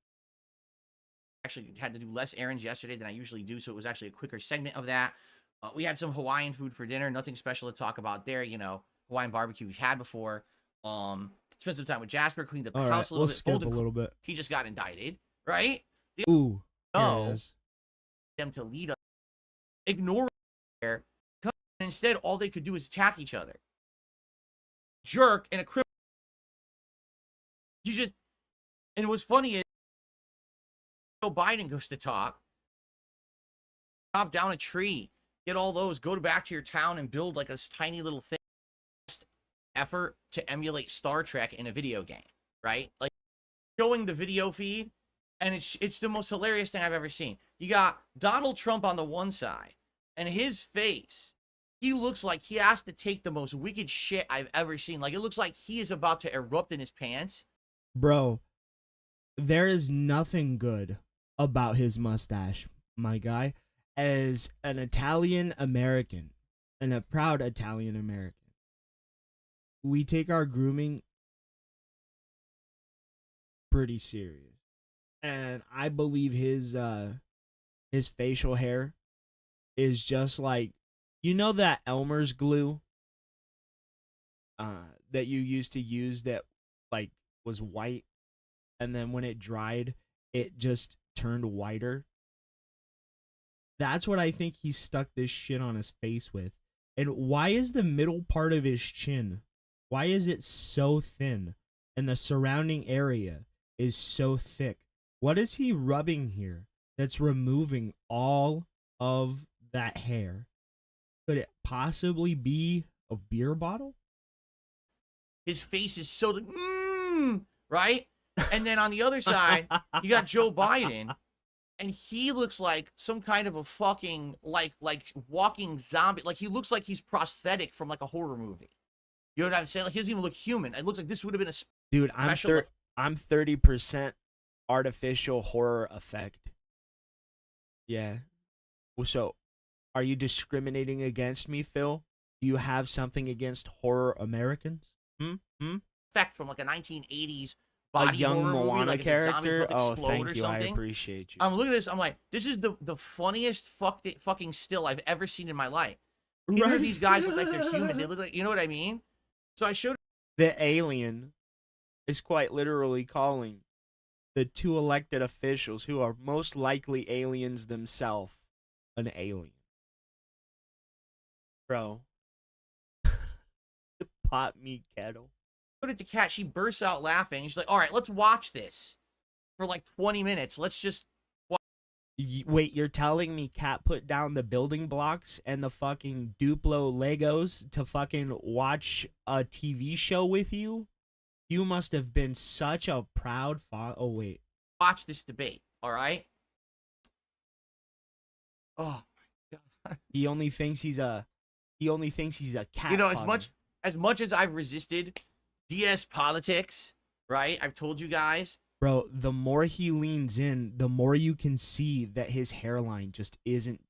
Actually had to do less errands yesterday than I usually do, so it was actually a quicker segment of that. We had some Hawaiian food for dinner, nothing special to talk about there. You know, Hawaiian barbecue we've had before. Spent some time with Jasper, cleaned up the house a little bit. Skip a little bit. He just got indicted, right? Ooh, No, here it is. them to lead us, ignore there. Instead, all they could do is attack each other. Jerk and a criminal. You just, and what's funny is Joe Biden goes to talk, chop down a tree, get all those, go back to your town and build like this tiny little thing. Effort to emulate Star Trek in a video game, right? Like showing the video feed, and it's the most hilarious thing I've ever seen. You got Donald Trump on the one side, and his face, he looks like he has to take the most wicked shit I've ever seen. Like it looks like he is about to erupt in his pants. Bro, there is nothing good about his mustache, my guy. As an Italian American, and a proud Italian American, we take our grooming pretty serious. And I believe his facial hair is just like, you know that Elmer's glue that you used to use that like was white, and then when it dried it just turned whiter? That's what I think he stuck this shit on his face with. And why is the middle part of his chin, why is it so thin and the surrounding area is so thick? What is he rubbing here that's removing all of that hair? Could it possibly be a beer bottle? His face is so, right? And then on the other side, you got Joe Biden, and he looks like some kind of a fucking, like walking zombie. Like he looks like he's prosthetic from like a horror movie. You know what I'm saying? Like he doesn't even look human. It looks like this would have been a dude. I'm 30% artificial horror effect. Yeah. So, are you discriminating against me, Phil? Do you have something against horror Americans? Effect from like a 1980s body a young horror movie, Moana like character. Oh, thank or you. something. I appreciate you. I'm looking at this. I'm like, this is the funniest fucking still I've ever seen in my life. Neither of these guys look like they're human. They look like, you know what I mean? So I showed the alien is quite literally calling the two elected officials, who are most likely aliens themselves, an alien. Bro. Pot me kettle. Put it to Kat. She bursts out laughing. She's like, all right, let's watch this for like 20 minutes. Let's just watch. Wait, you're telling me Kat put down the building blocks and the fucking Duplo Legos to fucking watch a TV show with you? You must have been such a proud father. Oh, wait. Watch this debate, all right? Oh, my God. He only thinks he's a cat. You know, father. as much as I've resisted DS politics, right? I've told you guys. Bro, the more he leans in, the more you can see that his hairline just isn't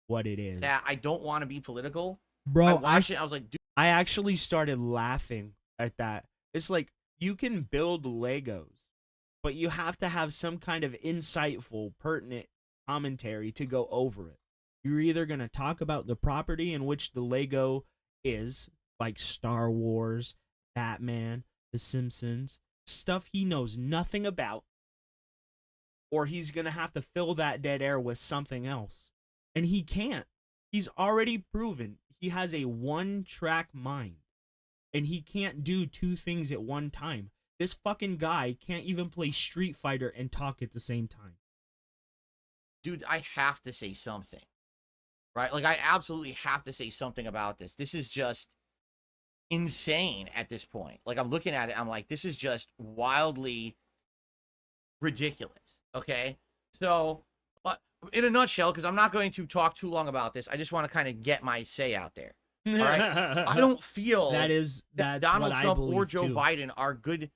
what it is. Yeah, I don't want to be political. Bro, I watched it. I was like, dude. I actually started laughing at that. It's like, you can build Legos, but you have to have some kind of insightful, pertinent commentary to go over it. You're either going to talk about the property in which the Lego is, like Star Wars, Batman, The Simpsons, stuff he knows nothing about, or he's going to have to fill that dead air with something else. And he can't. He's already proven he has a one-track mind, and he can't do two things at one time. This fucking guy can't even play Street Fighter and talk at the same time. Dude, I have to say something. Right? Like, I absolutely have to say something about this. This is just insane at this point. Like, I'm looking at it, I'm like, this is just wildly ridiculous. Okay? So, in a nutshell, because I'm not going to talk too long about this, I just want to kind of get my say out there. All right, I don't feel that's Donald what I Trump or believe, Joe too. Biden are good.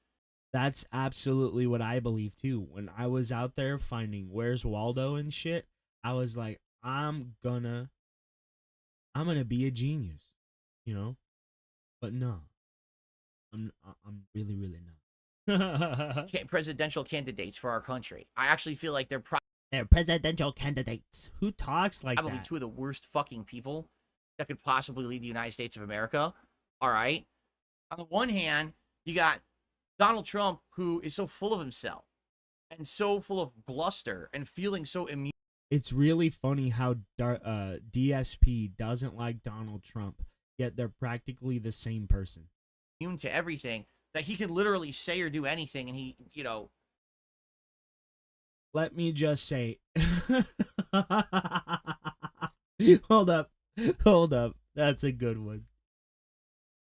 That's absolutely what I believe too. When I was out there finding Where's Waldo and shit, I was like, I'm gonna be a genius, you know? But no. I'm really not. Presidential candidates for our country. I actually feel like they're They're presidential candidates. Who talks like probably that? two of the worst fucking people that could possibly lead the United States of America. All right. On the one hand, you got Donald Trump, who is so full of himself and so full of bluster and feeling so immune It's really funny how DSP doesn't like Donald Trump, yet they're practically the same person. to everything that he can literally say or do anything, and he, you know. Let me just say. Hold up. That's a good one.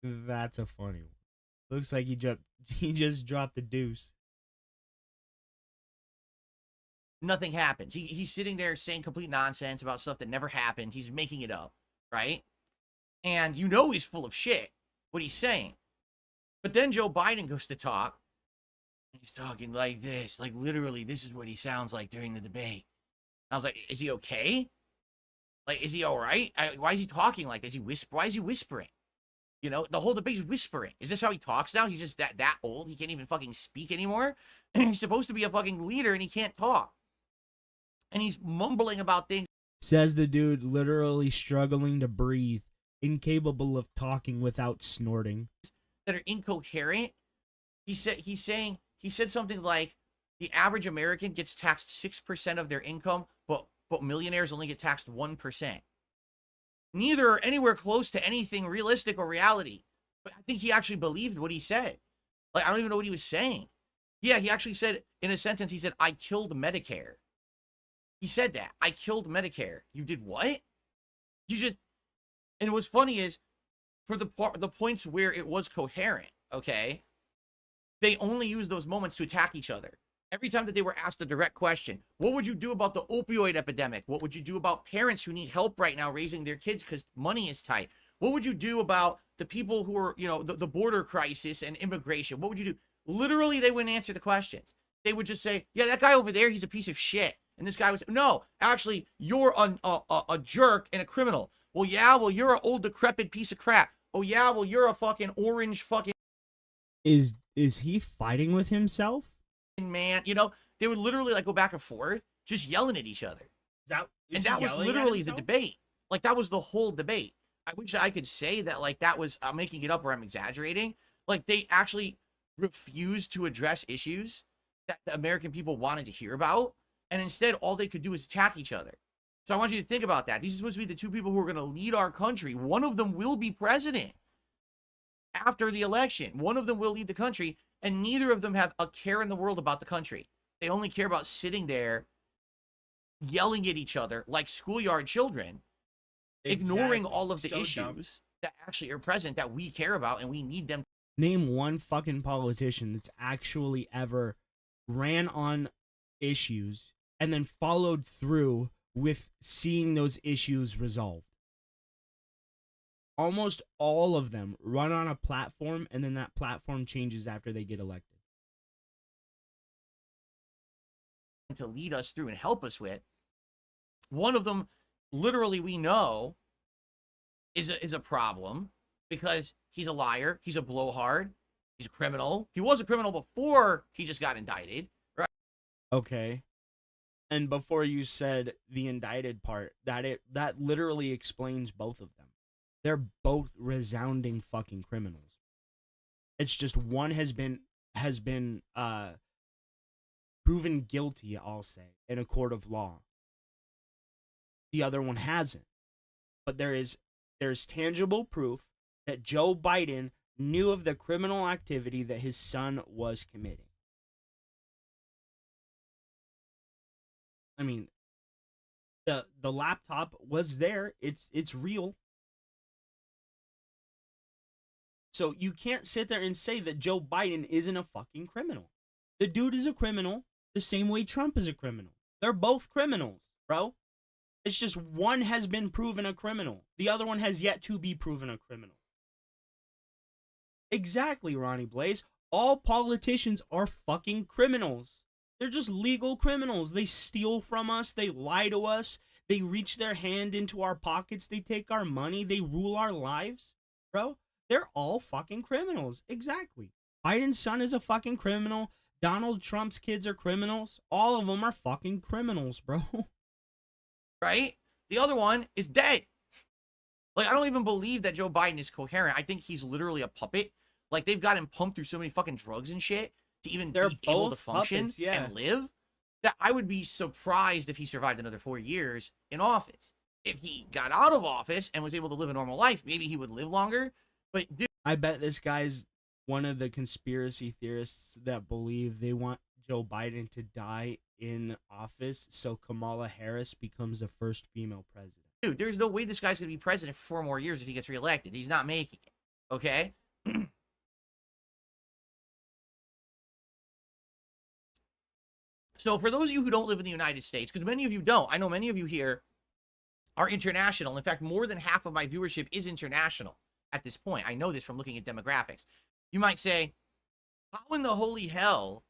That's a funny one. Looks like he just dropped the deuce. Nothing happens. He's sitting there saying complete nonsense about stuff that never happened. He's making it up, right? And you know he's full of shit, what he's saying. But then Joe Biden goes to talk. He's talking like this. Like, literally, this is what he sounds like during the debate. I was like, is he okay? Like, is he all right? Why is he talking like this? Why is he whispering? You know, the whole debate's whispering. Is this how he talks now? He's just that old? He can't even fucking speak anymore? He's supposed to be a fucking leader, and he can't talk. And he's mumbling about things. Says the dude literally struggling to breathe, incapable of talking without snorting. That are incoherent. He said something like the average American gets taxed 6% of their income, but millionaires only get taxed 1%. Neither are anywhere close to anything realistic or reality. But I think he actually believed what he said. Like, I don't even know what he was saying. Yeah, he actually said in a sentence, he said, I killed Medicare. He said that. I killed Medicare. You did what? And what's funny is, for the points where it was coherent, okay, they only used those moments to attack each other. Every time that they were asked a direct question, what would you do about the opioid epidemic? What would you do about parents who need help right now raising their kids because money is tight? What would you do about the people who are, you know, the border crisis and immigration? What would you do? Literally, they wouldn't answer the questions. They would just say, yeah, that guy over there, he's a piece of shit. And this guy was, no, actually, you're a jerk and a criminal. Well, yeah, well, you're an old decrepit piece of crap. Oh, yeah, well, you're a fucking orange fucking... Is he fighting with himself? Man, you know, they would literally like go back and forth, just yelling at each other. That was literally the debate. Like, that was the whole debate. I wish I could say that, like, that was, I'm making it up or I'm exaggerating. Like, they actually refused to address issues that the American people wanted to hear about. And instead, all they could do is attack each other. So I want you to think about that. These are supposed to be the two people who are going to lead our country. One of them will be president after the election. One of them will lead the country, and neither of them have a care in the world about the country. They only care about sitting there yelling at each other like schoolyard children, ignoring all of the issues that actually are present that we care about and we need them. Name one fucking politician that's actually ever ran on issues and then followed through with seeing those issues resolved. Almost all of them run on a platform, and then that platform changes after they get elected. To lead us through and help us with. One of them, literally, we know is a problem because he's a liar, he's a blowhard, he's a criminal. He was a criminal before he just got indicted, right? Okay. And before you said the indicted part, that literally explains both of them. They're both resounding fucking criminals. It's just one has been proven guilty, I'll say, in a court of law. The other one hasn't. But there's tangible proof that Joe Biden knew of the criminal activity that his son was committing. I mean, the laptop was there. It's real. So you can't sit there and say that Joe Biden isn't a fucking criminal. The dude is a criminal the same way Trump is a criminal. They're both criminals, bro. It's just one has been proven a criminal. The other one has yet to be proven a criminal. Exactly, Ronnie Blaze. All politicians are fucking criminals. They're just legal criminals. They steal from us. They lie to us. They reach their hand into our pockets. They take our money. They rule our lives. Bro, they're all fucking criminals. Exactly. Biden's son is a fucking criminal. Donald Trump's kids are criminals. All of them are fucking criminals, bro. Right? The other one is dead. Like, I don't even believe that Joe Biden is coherent. I think he's literally a puppet. Like, they've got him pumped through so many fucking drugs and shit to even be able to function puppets, yeah. and live, that I would be surprised if he survived another 4 years in office. If he got out of office and was able to live a normal life, maybe he would live longer. But dude, I bet this guy's one of the conspiracy theorists that believe they want Joe Biden to die in office so Kamala Harris becomes the first female president. dude, there's no way this guy's going to be president for 4 more years if he gets reelected. He's not making it. Okay? So for those of you who don't live in the United States, because many of you don't, I know many of you here are international. In fact, more than half of my viewership is international at this point. I know this from looking at demographics. You might say, how in the holy hell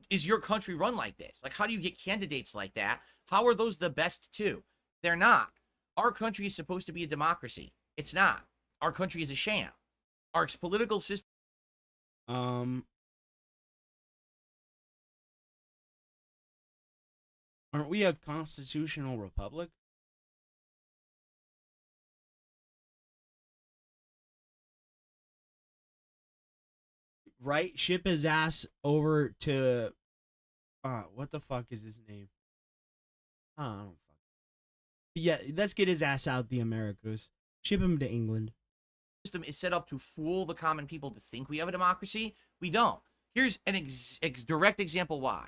is your country run like this? Like, how do you get candidates like that? How are those the best too? They're not. Our country is supposed to be a democracy. It's not. Our country is a sham. Our political system. Aren't we a constitutional republic? Right? Ship his ass over to what the fuck is his name? I don't fuck. Yeah, let's get his ass out the Americas. Ship him to England. System is set up to fool the common people to think we have a democracy. We don't. Here's an direct example why.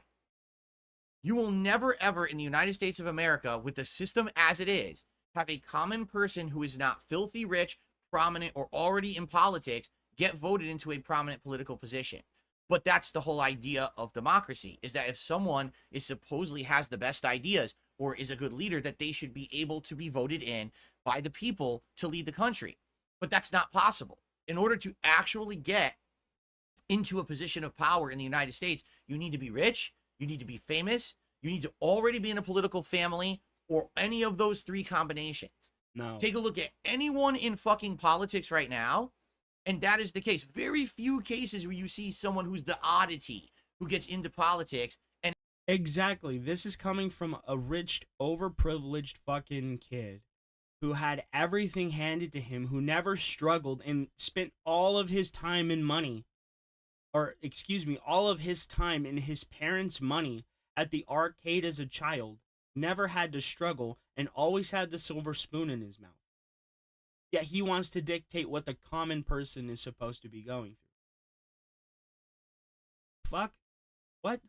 You will never, ever in the United States of America, with the system as it is, have a common person who is not filthy rich, prominent, or already in politics get voted into a prominent political position. But that's the whole idea of democracy, is that if someone is supposedly has the best ideas or is a good leader, that they should be able to be voted in by the people to lead the country. But that's not possible. In order to actually get into a position of power in the United States, you need to be rich, you need to be famous, you need to already be in a political family, or any of those three combinations. No. Take a look at anyone in fucking politics right now, and that is the case. Very few cases where you see someone who's the oddity who gets into politics. And exactly. This is coming from a rich, overprivileged fucking kid who had everything handed to him, who never struggled and spent all of his time and money, or excuse me, all of his time and his parents' money at the arcade as a child, never had to struggle, and always had the silver spoon in his mouth. Yet he wants to dictate what the common person is supposed to be going through. Fuck. What?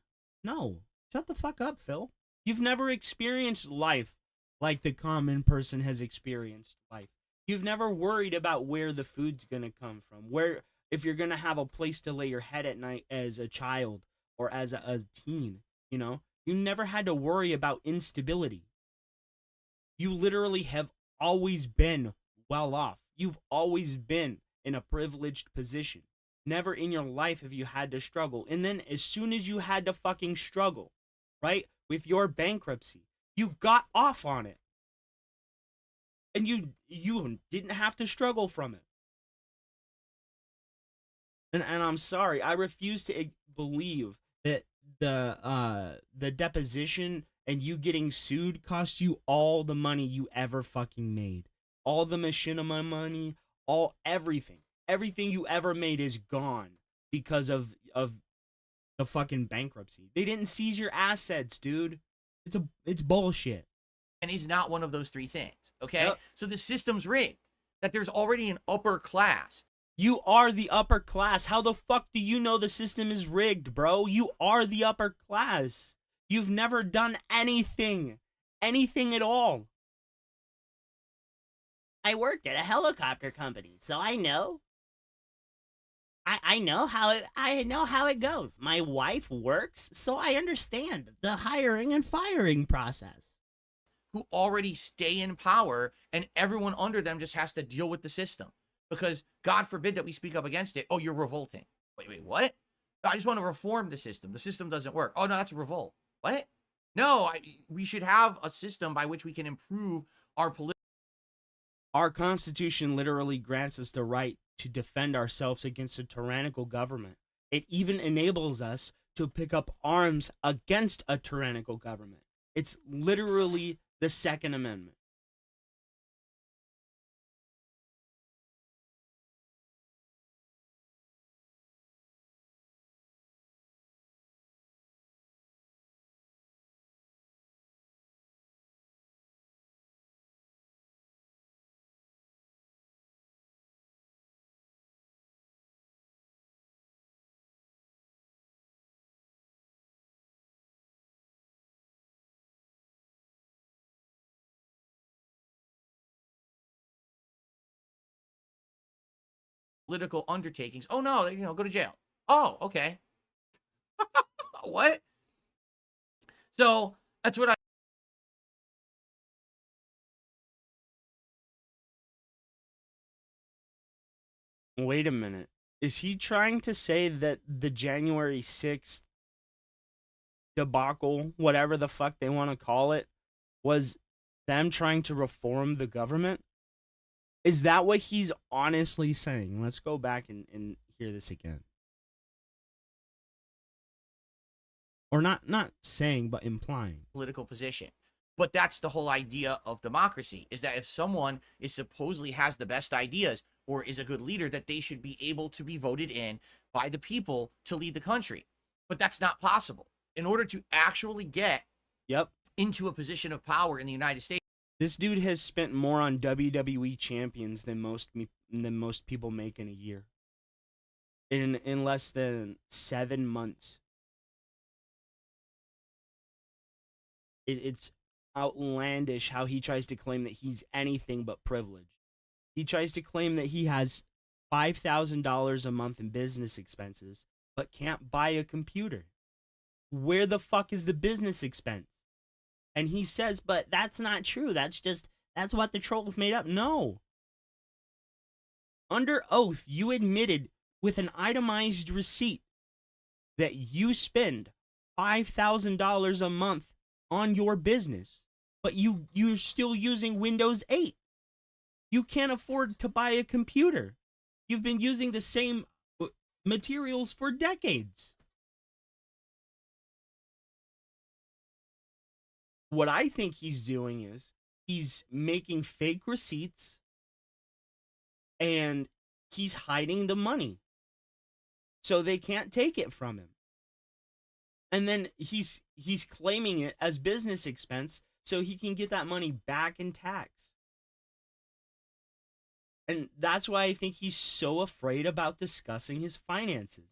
No. Shut the fuck up, Phil. You've never experienced life like the common person has experienced life. You've never worried about where the food's gonna come from, where if you're gonna have a place to lay your head at night as a child or as a teen, you know? You never had to worry about instability. You literally have always been well off. You've always been in a privileged position. Never in your life have you had to struggle. And then as soon as you had to fucking struggle, right, with your bankruptcy, you got off on it. And you didn't have to struggle from it. And I'm sorry, I refuse to believe that the deposition and you getting sued cost you all the money you ever fucking made. All the machinima money, everything you ever made is gone because of the fucking bankruptcy. They didn't seize your assets, dude. It's bullshit. And he's not one of those three things, okay? Yep. So the system's rigged. That there's already an upper class. You are the upper class. How the fuck do you know the system is rigged, bro? You are the upper class. You've never done anything. Anything at all. I worked at a helicopter company, so I know. I know how it goes. My wife works, so I understand the hiring and firing process. Who already stay in power, and everyone under them just has to deal with the system. Because God forbid that we speak up against it. Oh, you're revolting. Wait, what? I just want to reform the system. The system doesn't work. Oh, no, that's a revolt. What? No, we should have a system by which we can improve our political. Our Constitution literally grants us the right to defend ourselves against a tyrannical government. It even enables us to pick up arms against a tyrannical government. It's literally the Second Amendment. Political undertakings. Oh no, go to jail. Oh, okay. What? So that's what I. Wait a minute. Is he trying to say that the January 6th debacle, whatever the fuck they want to call it, was them trying to reform the government? Is that what he's honestly saying? Let's go back and hear this again. Or not saying, but implying. Political position. But that's the whole idea of democracy, is that if someone is supposedly has the best ideas or is a good leader, that they should be able to be voted in by the people to lead the country. But that's not possible. In order to actually get into a position of power in the United States. This dude has spent more on WWE champions than most people make in a year. In less than 7 months. It's outlandish how he tries to claim that he's anything but privileged. He tries to claim that he has $5,000 a month in business expenses, but can't buy a computer. Where the fuck is the business expense? And he says, but that's not true. That's what the trolls made up. No. Under oath, you admitted with an itemized receipt that you spend $5,000 a month on your business, but you're still using Windows 8. You can't afford to buy a computer. You've been using the same materials for decades. What I think he's doing is he's making fake receipts and he's hiding the money so they can't take it from him. And then he's claiming it as business expense so he can get that money back in tax. And that's why I think he's so afraid about discussing his finances.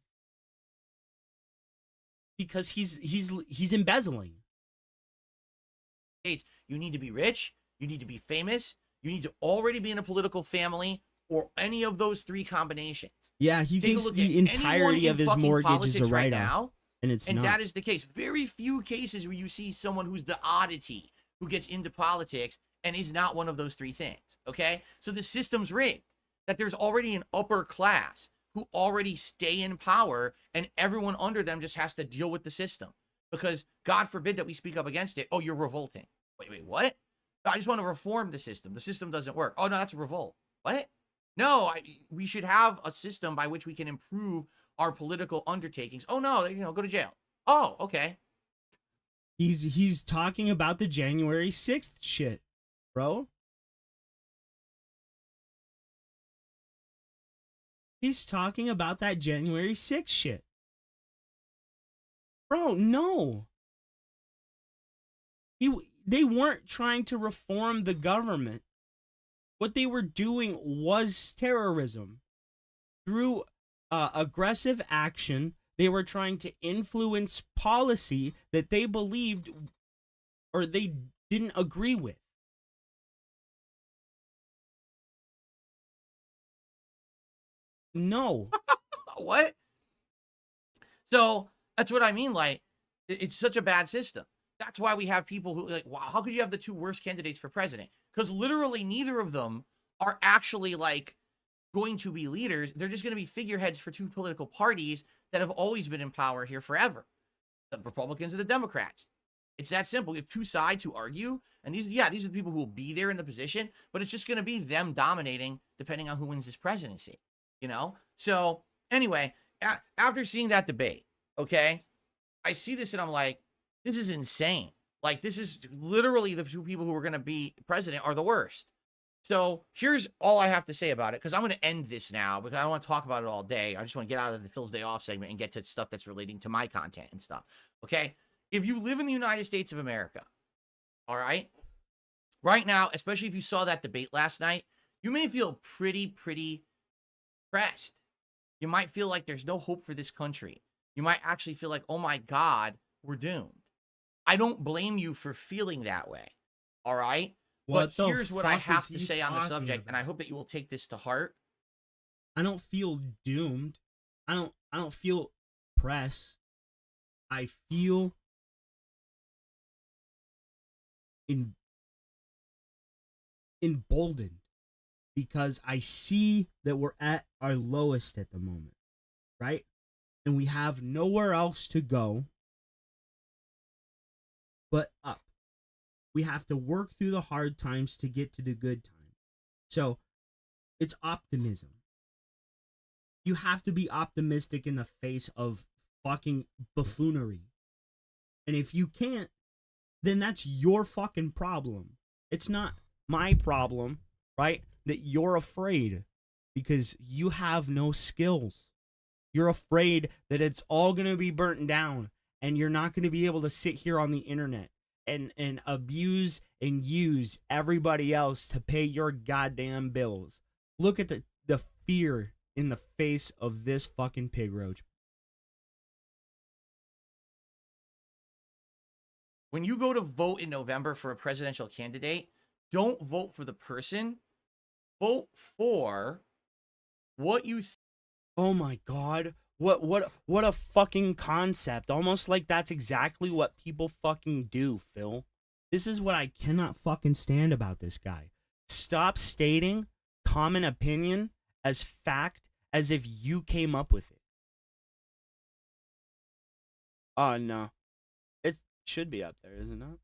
Because he's embezzling. You need to be rich, you need to be famous, you need to already be in a political family, or any of those three combinations. Yeah, he thinks the entirety of his mortgage is a write-off. Now, and it's not. That is the case. Very few cases where you see someone who's the oddity who gets into politics and is not one of those three things. Okay? So the system's rigged. That there's already an upper class who already stay in power, and everyone under them just has to deal with the system. Because God forbid that we speak up against it. Oh, you're revolting. Wait, what? I just want to reform the system. The system doesn't work. Oh, no, that's a revolt. What? No, we should have a system by which we can improve our political undertakings. Oh no, go to jail. Oh, okay. He's talking about the January 6th shit, bro. He's talking about that January 6th shit. Bro, no. They weren't trying to reform the government. What they were doing was terrorism. Through aggressive action, they were trying to influence policy that they believed or they didn't agree with. No. What? So that's what I mean. Like, it's such a bad system. That's why we have people who like, wow, how could you have the two worst candidates for president? Because literally neither of them are actually like going to be leaders. They're just going to be figureheads for two political parties that have always been in power here forever. The Republicans and the Democrats. It's that simple. We have two sides who argue, and these are the people who will be there in the position, but it's just going to be them dominating depending on who wins this presidency, you know? So anyway, after seeing that debate, okay, I see this and I'm like, this is insane. Like, this is literally the two people who are going to be president are the worst. So here's all I have to say about it, because I'm going to end this now because I don't want to talk about it all day. I just want to get out of the Phil's Day Off segment and get to stuff that's relating to my content and stuff. Okay? If you live in the United States of America, all right, right now, especially if you saw that debate last night, you may feel pretty depressed. You might feel like there's no hope for this country. You might actually feel like, oh my God, we're doomed. I don't blame you for feeling that way, all right? But here's what I have to say on the subject, and I hope that you will take this to heart. I don't feel doomed. I don't feel depressed. I feel emboldened because I see that we're at our lowest at the moment, right? And we have nowhere else to go but up. We have to work through the hard times to get to the good times. So it's optimism. You have to be optimistic in the face of fucking buffoonery. And if you can't, then that's your fucking problem. It's not my problem, right? That you're afraid because you have no skills. You're afraid that it's all going to be burnt down and you're not going to be able to sit here on the internet and abuse and use everybody else to pay your goddamn bills. Look at the fear in the face of this fucking pig roach. When you go to vote in November for a presidential candidate, don't vote for the person. Vote for what you Oh my God. What a fucking concept. Almost like that's exactly what people fucking do, Phil. This is what I cannot fucking stand about this guy. Stop stating common opinion as fact as if you came up with it. Oh, no. It should be up there, is it not?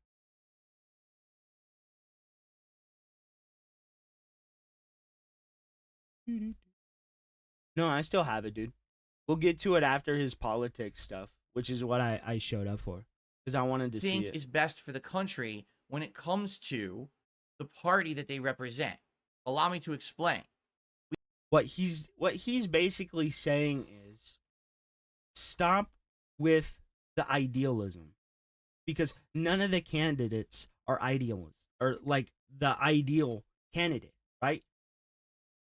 No, I still have it, dude. We'll get to it after his politics stuff, which is what I showed up for. Because I wanted to see it. Is best for the country when it comes to the party that they represent. Allow me to explain. What he's basically saying is stop with the idealism. Because none of the candidates are idealists or like the ideal candidate, right?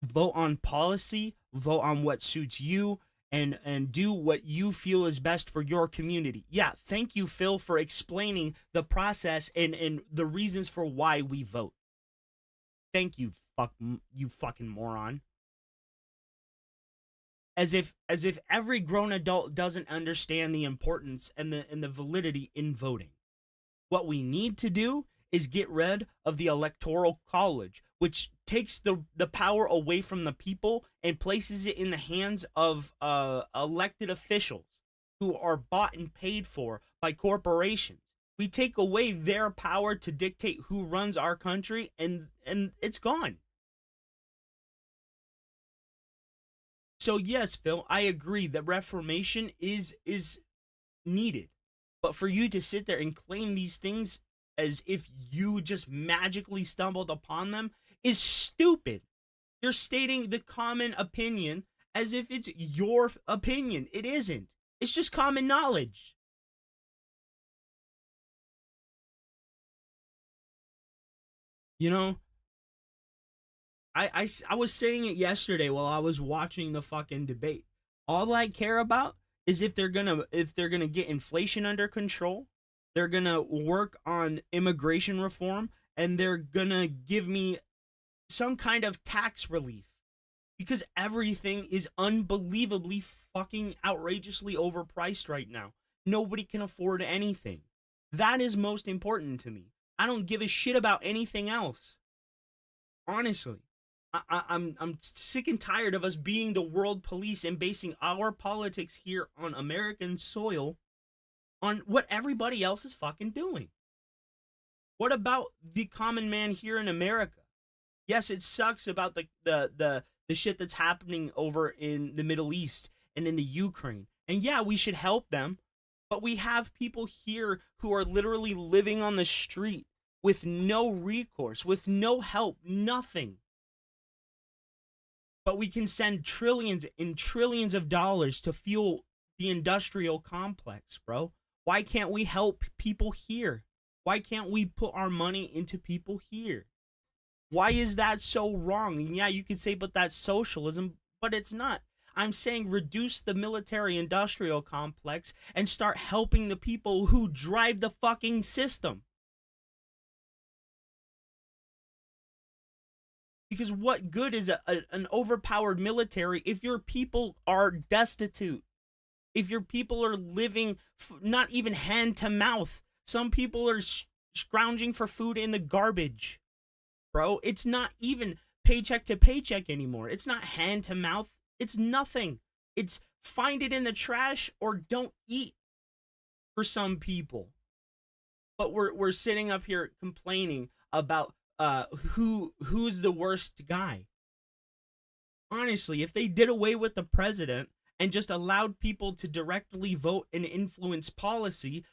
Vote on policy, vote on what suits you, and do what you feel is best for your community. Yeah, thank you, Phil, for explaining the process and the reasons for why we vote. Thank you, you fucking moron. As if every grown adult doesn't understand the importance and the validity in voting. What we need to do is get rid of the electoral college, which takes the power away from the people and places it in the hands of elected officials who are bought and paid for by corporations. We take away their power to dictate who runs our country, and it's gone. So yes, Phil, I agree that reformation is needed. But for you to sit there and claim these things as if you just magically stumbled upon them is stupid. You're stating the common opinion as if it's your opinion. It isn't. It's just common knowledge. You know, I was saying it yesterday while I was watching the fucking debate. All I care about is if they're gonna get inflation under control, they're gonna work on immigration reform, and they're gonna give me some kind of tax relief. because everything is unbelievably fucking outrageously overpriced right now. Nobody can afford anything. That is most important to me. I don't give a shit about anything else. Honestly, I'm sick and tired of us being the world police and basing our politics here on American soil on what everybody else is fucking doing. What about the common man here in America? Yes, it sucks about the shit that's happening over in the Middle East and in the Ukraine. And yeah, we should help them. But we have people here who are literally living on the street with no recourse, with no help, nothing. But we can send trillions and trillions of dollars to fuel the industrial complex, bro. Why can't we help people here? Why can't we put our money into people here? Why is that so wrong? And yeah, you could say, but that's socialism, but it's not. I'm saying reduce the military-industrial complex and start helping the people who drive the fucking system. Because what good is an overpowered military if your people are destitute? If your people are living not even hand to mouth? Some people are scrounging for food in the garbage. Bro, it's not even paycheck to paycheck anymore. It's not hand to mouth. It's nothing. It's find it in the trash or don't eat for some people. But we're sitting up here complaining about who's the worst guy. Honestly, if they did away with the president and just allowed people to directly vote and influence policy,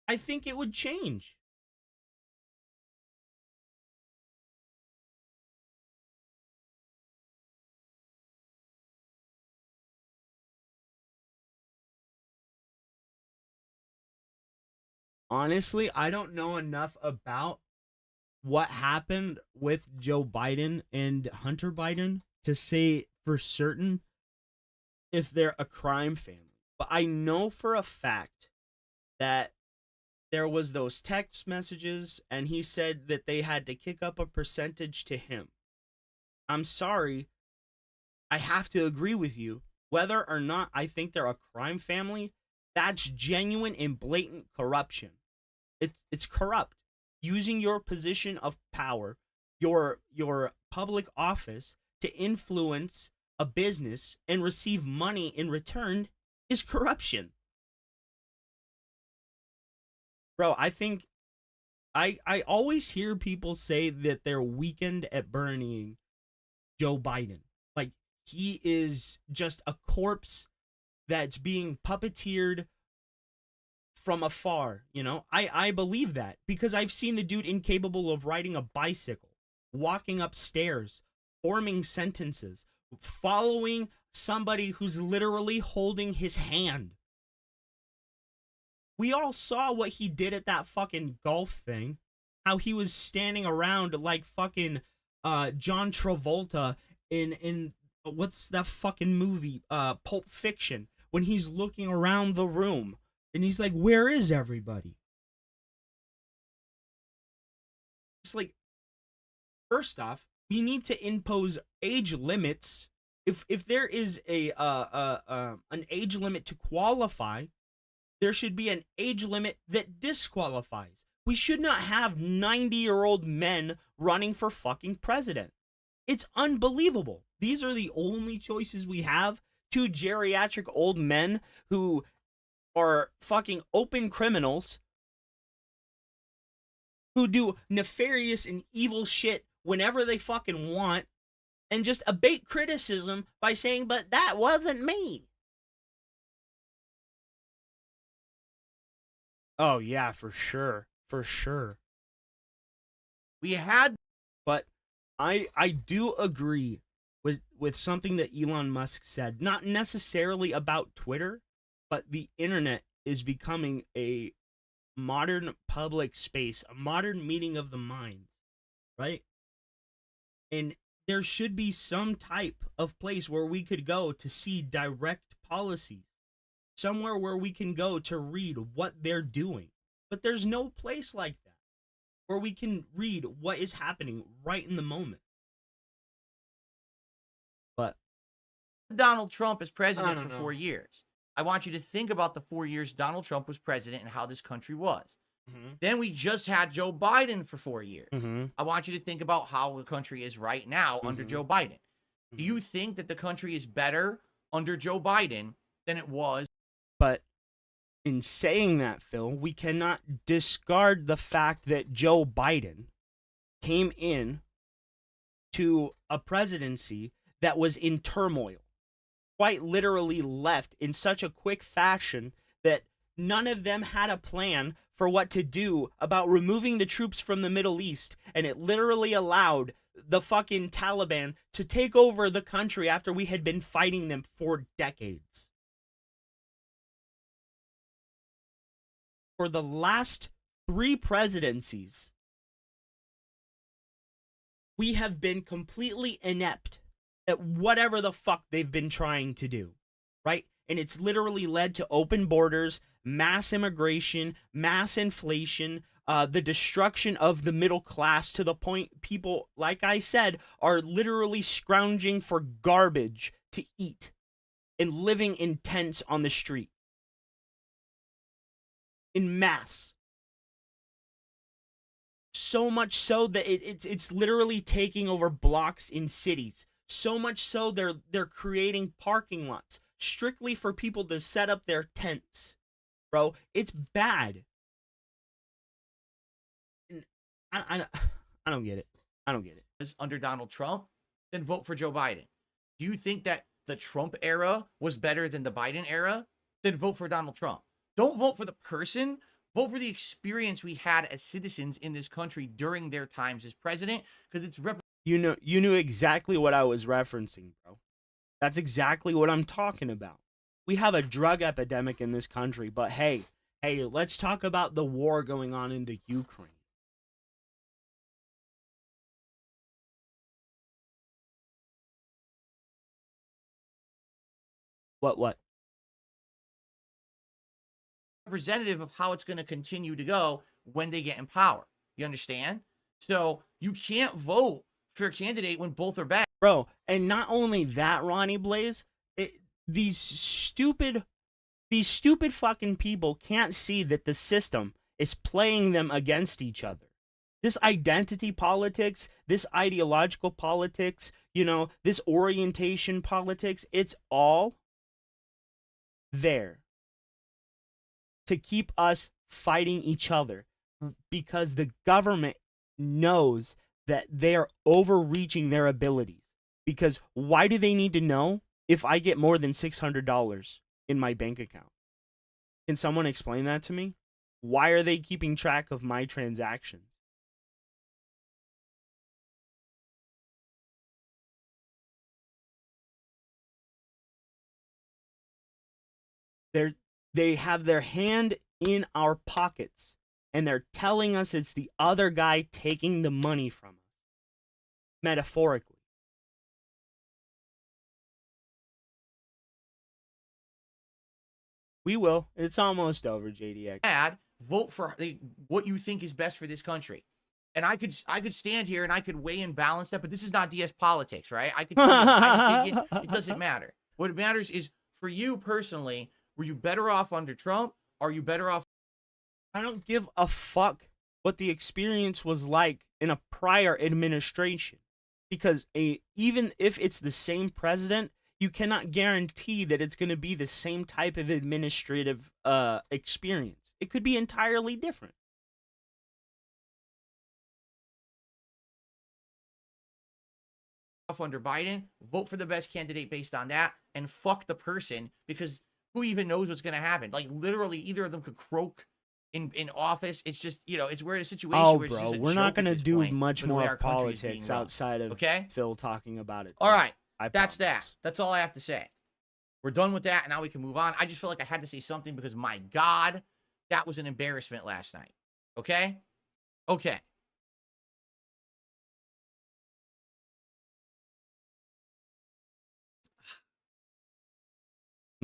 I think it would change. Honestly, I don't know enough about what happened with Joe Biden and Hunter Biden to say for certain if they're a crime family. But I know for a fact that there was those text messages and he said that they had to kick up a percentage to him. I'm sorry, I have to agree with you. Whether or not I think they're a crime family, that's genuine and blatant corruption. It's corrupt. Using your position of power, your public office to influence a business and receive money in return is corruption. Bro, I think I always hear people say that they're weakened at burying Joe Biden. Like he is just a corpse that's being puppeteered from afar, you know? I believe that because I've seen the dude incapable of riding a bicycle, walking upstairs, forming sentences, following somebody who's literally holding his hand. We all saw what he did at that fucking golf thing. How he was standing around like fucking John Travolta in what's that fucking movie? Pulp Fiction. When he's looking around the room. And he's like, where is everybody? It's like, first off, we need to impose age limits. If there is an age limit to qualify, there should be an age limit that disqualifies. We should not have 90-year-old men running for fucking president. It's unbelievable. These are the only choices we have. Two geriatric old men who are fucking open criminals who do nefarious and evil shit whenever they fucking want and just abate criticism by saying, but that wasn't me. Oh, yeah, for sure. For sure. We had... But I do agree with something that Elon Musk said. Not necessarily about Twitter, but the internet is becoming a modern public space, a modern meeting of the minds, right? And there should be some type of place where we could go to see direct policies, somewhere where we can go to read what they're doing. But there's no place like that where we can read what is happening right in the moment. Donald Trump as I president don't for know. 4 years. I want you to think about the 4 years Donald Trump was president and how this country was. Then we just had Joe Biden for 4 years. I want you to think about how the country is right now under Joe Biden. Do you think that the country is better under Joe Biden than it was? But in saying that, Phil, we cannot discard the fact that Joe Biden came in to a presidency that was in turmoil, quite literally left in such a quick fashion that none of them had a plan for what to do about removing the troops from the Middle East, and it literally allowed the fucking Taliban to take over the country after we had been fighting them for decades. For the last 3 presidencies, we have been completely inept at whatever the fuck they've been trying to do, right? And it's literally led to open borders, mass immigration, mass inflation, the destruction of the middle class, to the point people, like I said, are literally scrounging for garbage to eat and living in tents on the street. In mass. So much so that it's literally taking over blocks in cities. So much so they're creating parking lots strictly for people to set up their tents. Bro, it's bad. I don't get it. I don't get it. Under Donald Trump, then vote for Joe Biden. Do you think that the Trump era was better than the Biden era? Then vote for Donald Trump. Don't vote for the person. Vote for the experience we had as citizens in this country during their times as president, because it's you knew exactly what I was referencing, bro. That's exactly what I'm talking about. We have a drug epidemic in this country, but hey, let's talk about the war going on in the Ukraine. What? representative of how it's going to continue to go when they get in power. You understand? So you can't vote for a candidate when both are bad. Bro, and not only that, Ronnie Blaze, these stupid fucking people can't see that the system is playing them against each other. This identity politics, this ideological politics, this orientation politics, it's all there to keep us fighting each other, because the government knows that they're overreaching their abilities. Because why do they need to know if I get more than $600 in my bank account? Can someone explain that to me? Why are they keeping track of my transactions? They have their hand in our pockets, and they're telling us it's the other guy taking the money from us. Metaphorically. We will. It's almost over, JDX. Vote for what you think is best for this country. And I could stand here and I could weigh and balance that, but this is not DS politics, right? I could tell you my opinion. It doesn't matter. What matters is, for you personally, were you better off under Trump? Are you better off? I don't give a fuck what the experience was like in a prior administration. Because even if it's the same president, you cannot guarantee that it's going to be the same type of administrative experience. It could be entirely different. Under Biden, vote for the best candidate based on that, and fuck the person, because who even knows what's going to happen? Like, literally, either of them could croak in office. It's just, it's we're in a situation where it's just a we're not going to do much more politics outside of Phil talking about it. All right, that's that. That's all I have to say. We're done with that, and now we can move on. I just feel like I had to say something because, my God, that was an embarrassment last night. Okay? Okay.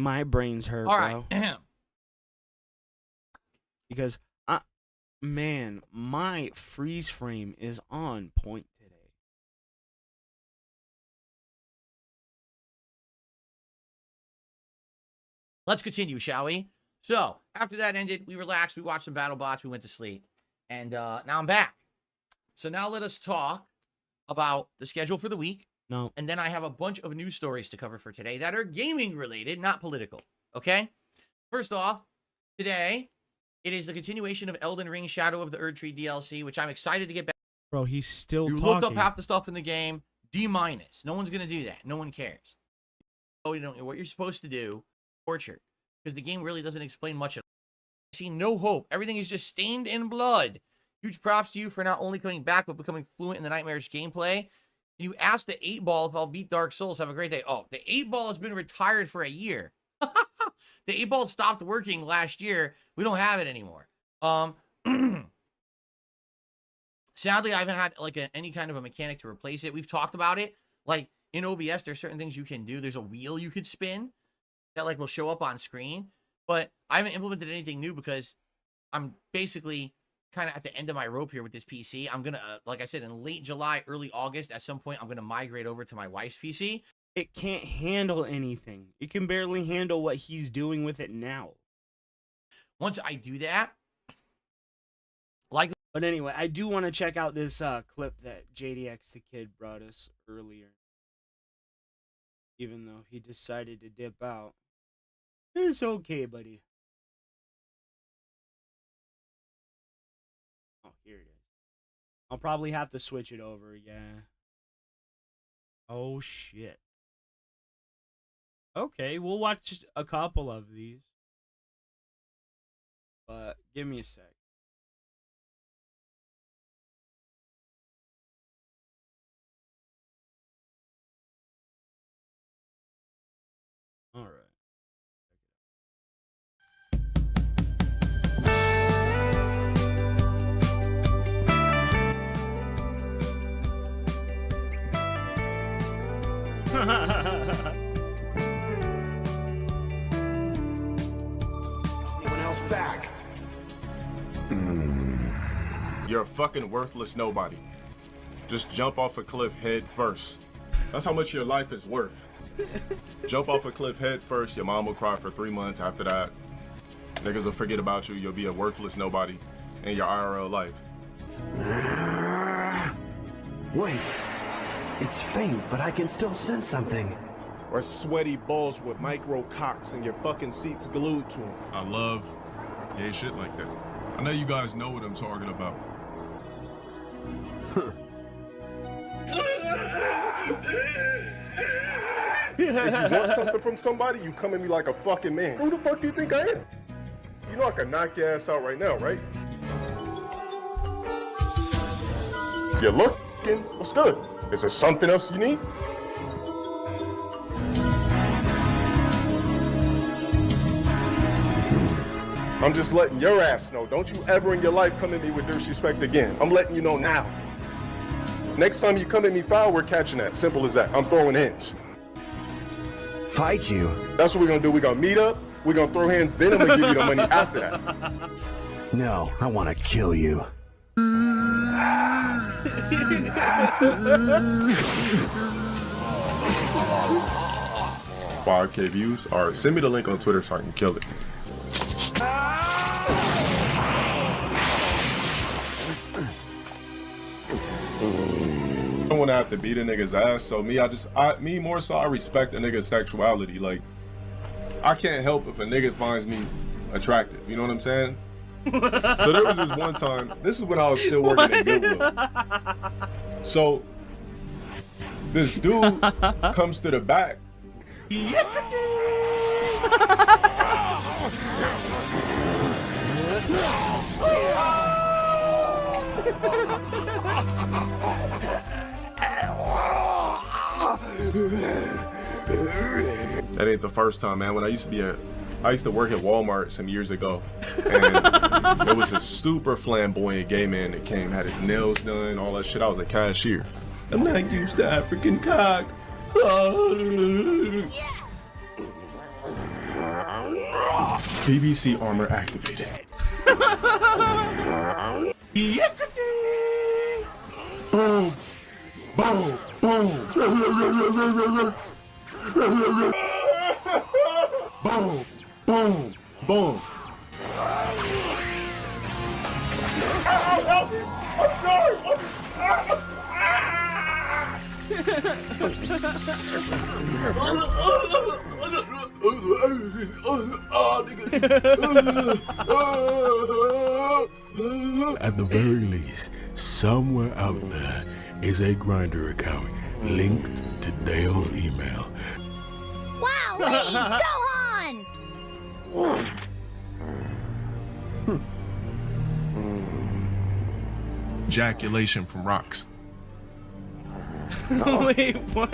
My brain's hurt, all right. Bro. Because, man, my freeze frame is on point. let's continue, shall we? So, after that ended, we relaxed, we watched some battle bots, we went to sleep. And now I'm back. So now let us talk about the schedule for the week. No. And then I have a bunch of news stories to cover for today that are gaming related, not political. Okay? First off, today, it is the continuation of Elden Ring Shadow of the Erdtree DLC, which I'm excited to get back. Bro, he's still You talking. looked up half the stuff in the game, D-. No one's going to do that. No one cares. Oh, you don't know what you're supposed to do. Torture. Because the game really doesn't explain much at all. I see no hope. Everything is just stained in blood. Huge props to you for not only coming back, but becoming fluent in the nightmarish gameplay. You asked the 8-Ball if I'll beat Dark Souls. Have a great day. Oh, the 8-Ball has been retired for a year. The 8-Ball stopped working last year. We don't have it anymore. Sadly, I haven't had like any kind of a mechanic to replace it. We've talked about it. Like in OBS, there's certain things you can do. There's a wheel you could spin that like will show up on screen. But I haven't implemented anything new because I'm basically kind of at the end of my rope here with this PC. I'm going to, like I said, in late July, early August, at some point, I'm going to migrate over to my wife's PC. It can't handle anything. It can barely handle what he's doing with it now. Once I do that, like... But anyway, I do want to check out this clip that JDX the Kid brought us earlier. Even though he decided to dip out. It's okay, buddy. Oh, here it is. I'll probably have to switch it over, yeah. Oh, shit. Okay, we'll watch a couple of these. But give me a sec. All right. Anyone else back? You're a fucking worthless nobody. Just jump off a cliff head first. That's how much your life is worth. Jump off a cliff head first, your mom will cry for 3 months after that. Niggas will forget about you, you'll be a worthless nobody in your IRL life. Wait. It's faint, but I can still sense something. Or sweaty balls with micro cocks and your fucking seats glued to them. I love gay shit like that. I know you guys know what I'm talking about. If you want something from somebody, you come at me like a fucking man. Who the fuck do you think I am? You know I can knock your ass out right now, right? You're looking. What's good? Is there something else you need? I'm just letting your ass know. Don't you ever in your life come at me with disrespect again. I'm letting you know now. Next time you come at me foul, we're catching that. Simple as that. I'm throwing hands. Fight you? That's what we're gonna do. We're gonna meet up. We're gonna throw hands. Then I'm gonna give you the money after that. No, I want to kill you. 5K views, or send me the link on Twitter so I can kill it. I don't want to have to beat a nigga's ass, so me more so I respect a nigga's sexuality. Like, I can't help if a nigga finds me attractive, you know what I'm saying? So there was this one time, this is when I was still working at Goodwill. So this dude comes to the back. That ain't the first time, man. When I used to work at Walmart some years ago, and there was a super flamboyant gay man that came, had his nails done, all that shit. I was a cashier. I'm not used to African cock. PVC armor activated. Boom, boom, boom. Boom, Boom. Boom. Help me! I'm sorry! At the very least, somewhere out there is a Grindr account linked to Dale's email. Wow, Lee, go on! Ejaculation from rocks. Wait, what?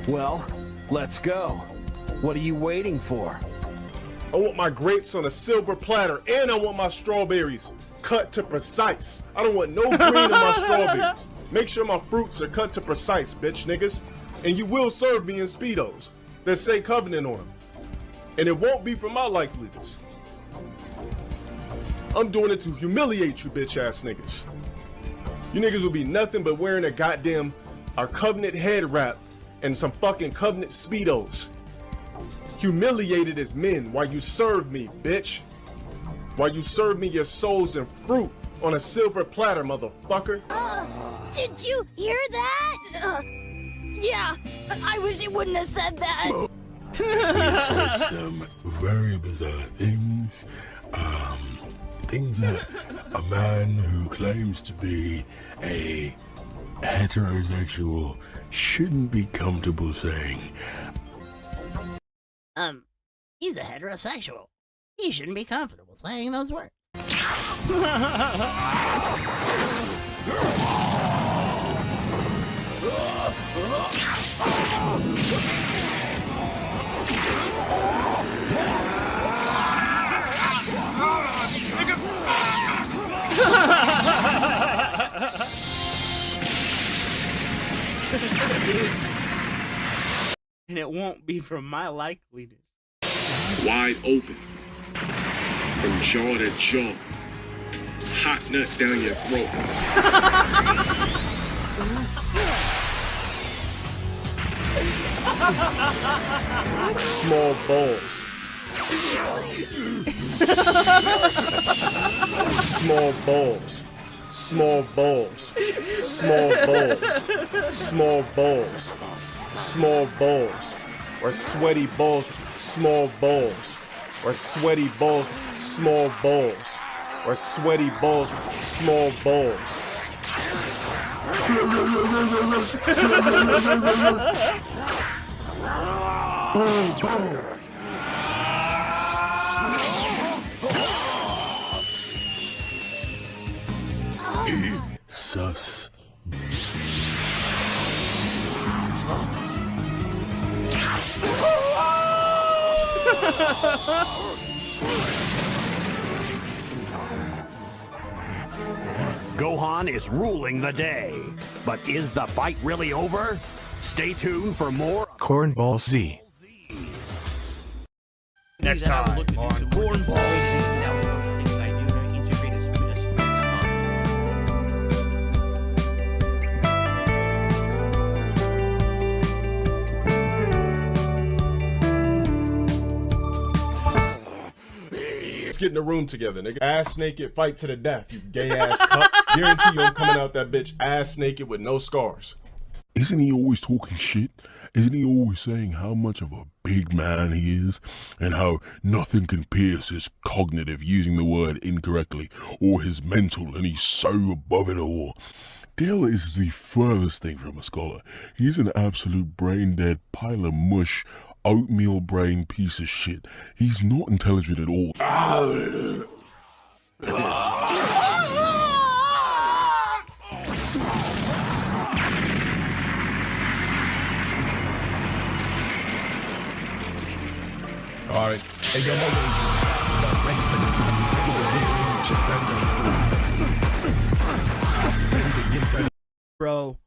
Well, let's go. What are you waiting for? I want my grapes on a silver platter, and I want my strawberries cut to precise. I don't want no green in my strawberries. Make sure my fruits are cut to precise, bitch niggas. And you will serve me in Speedos that say Covenant on them. And it won't be for my likeliness. I'm doing it to humiliate you bitch ass niggas. You niggas will be nothing but wearing our Covenant head wrap and some fucking Covenant Speedos. Humiliated as men while you serve me, bitch. While you serve me your souls and fruit on a silver platter, motherfucker. Did you hear that? Yeah, I wish he wouldn't have said that. He said some very bizarre things. Things that a man who claims to be a heterosexual shouldn't be comfortable saying. He's a heterosexual. He shouldn't be comfortable saying those words. And it won't be from my likeliness. Wide open, from jaw to jaw, hot nut down your throat. Small balls. Small balls. Small balls. Small balls. Small balls. Small balls. Or sweaty balls. Small balls. Or sweaty balls. Small balls. Or sweaty balls. Small balls. Boom, boom. Sus. Gohan is ruling the day. But is the fight really over? Stay tuned for more Cornball Z. Next time on Cornball Z. Let's get in the room together, nigga. Ass naked, fight to the death, you gay ass cunt. Guarantee you I'm coming out that bitch ass naked with no scars. Isn't he always talking shit? Isn't he always saying how much of a big man he is? And how nothing can pierce his cognitive, using the word incorrectly, or his mental, and he's so above it all. Dale is the furthest thing from a scholar. He's an absolute brain-dead pile of mush, oatmeal brain piece of shit. He's not intelligent at all. All right. Hey, yo, my wings is stop ready for the Bro,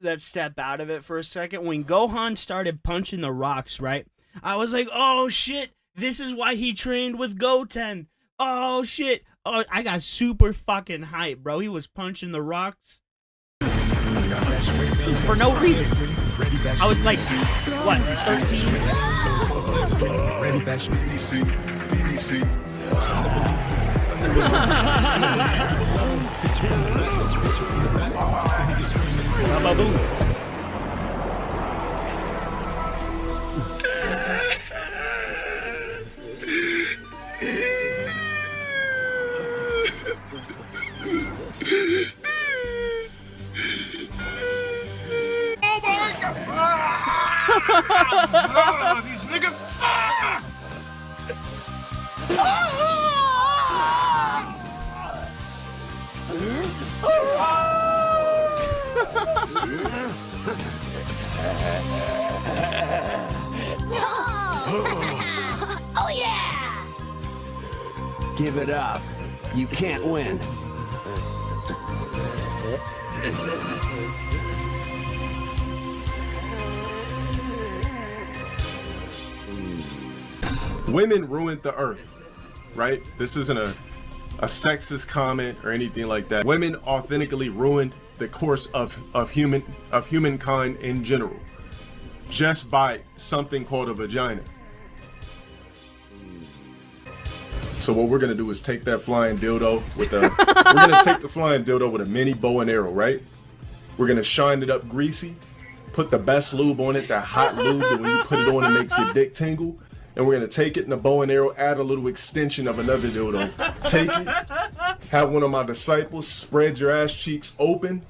let's step out of it for a second. When Gohan started punching the rocks, right? I was like, oh shit, this is why he trained with Goten. Oh shit. Oh, I got super fucking hype, bro. He was punching the rocks for no reason. I was like, what, 13? Ready, bash, BBC, BBC. These niggas. Oh yeah! Give it up. You can't win. Women ruined the earth, right? This isn't a sexist comment or anything like that. Women authentically ruined the course of humankind in general, just by something called a vagina. So what we're gonna do is take that flying dildo with a we're gonna take the flying dildo with a mini bow and arrow, right? We're gonna shine it up greasy, put the best lube on it, that hot lube that when you put it on it makes your dick tingle. And we're gonna take it in the bow and arrow, add a little extension of another dildo. Take it, have one of my disciples spread your ass cheeks open,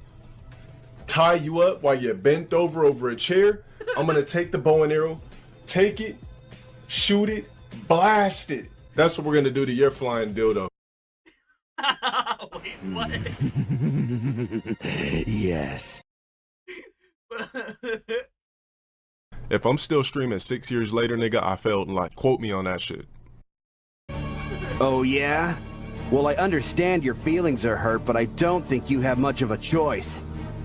tie you up while you're bent over a chair. I'm gonna take the bow and arrow, take it, shoot it, blast it. That's what we're gonna do to your flying dildo. Wait, what? Yes. If I'm still streaming 6 years later, nigga, I failed in life. Quote me on that shit. Oh yeah? Well, I understand your feelings are hurt, but I don't think you have much of a choice.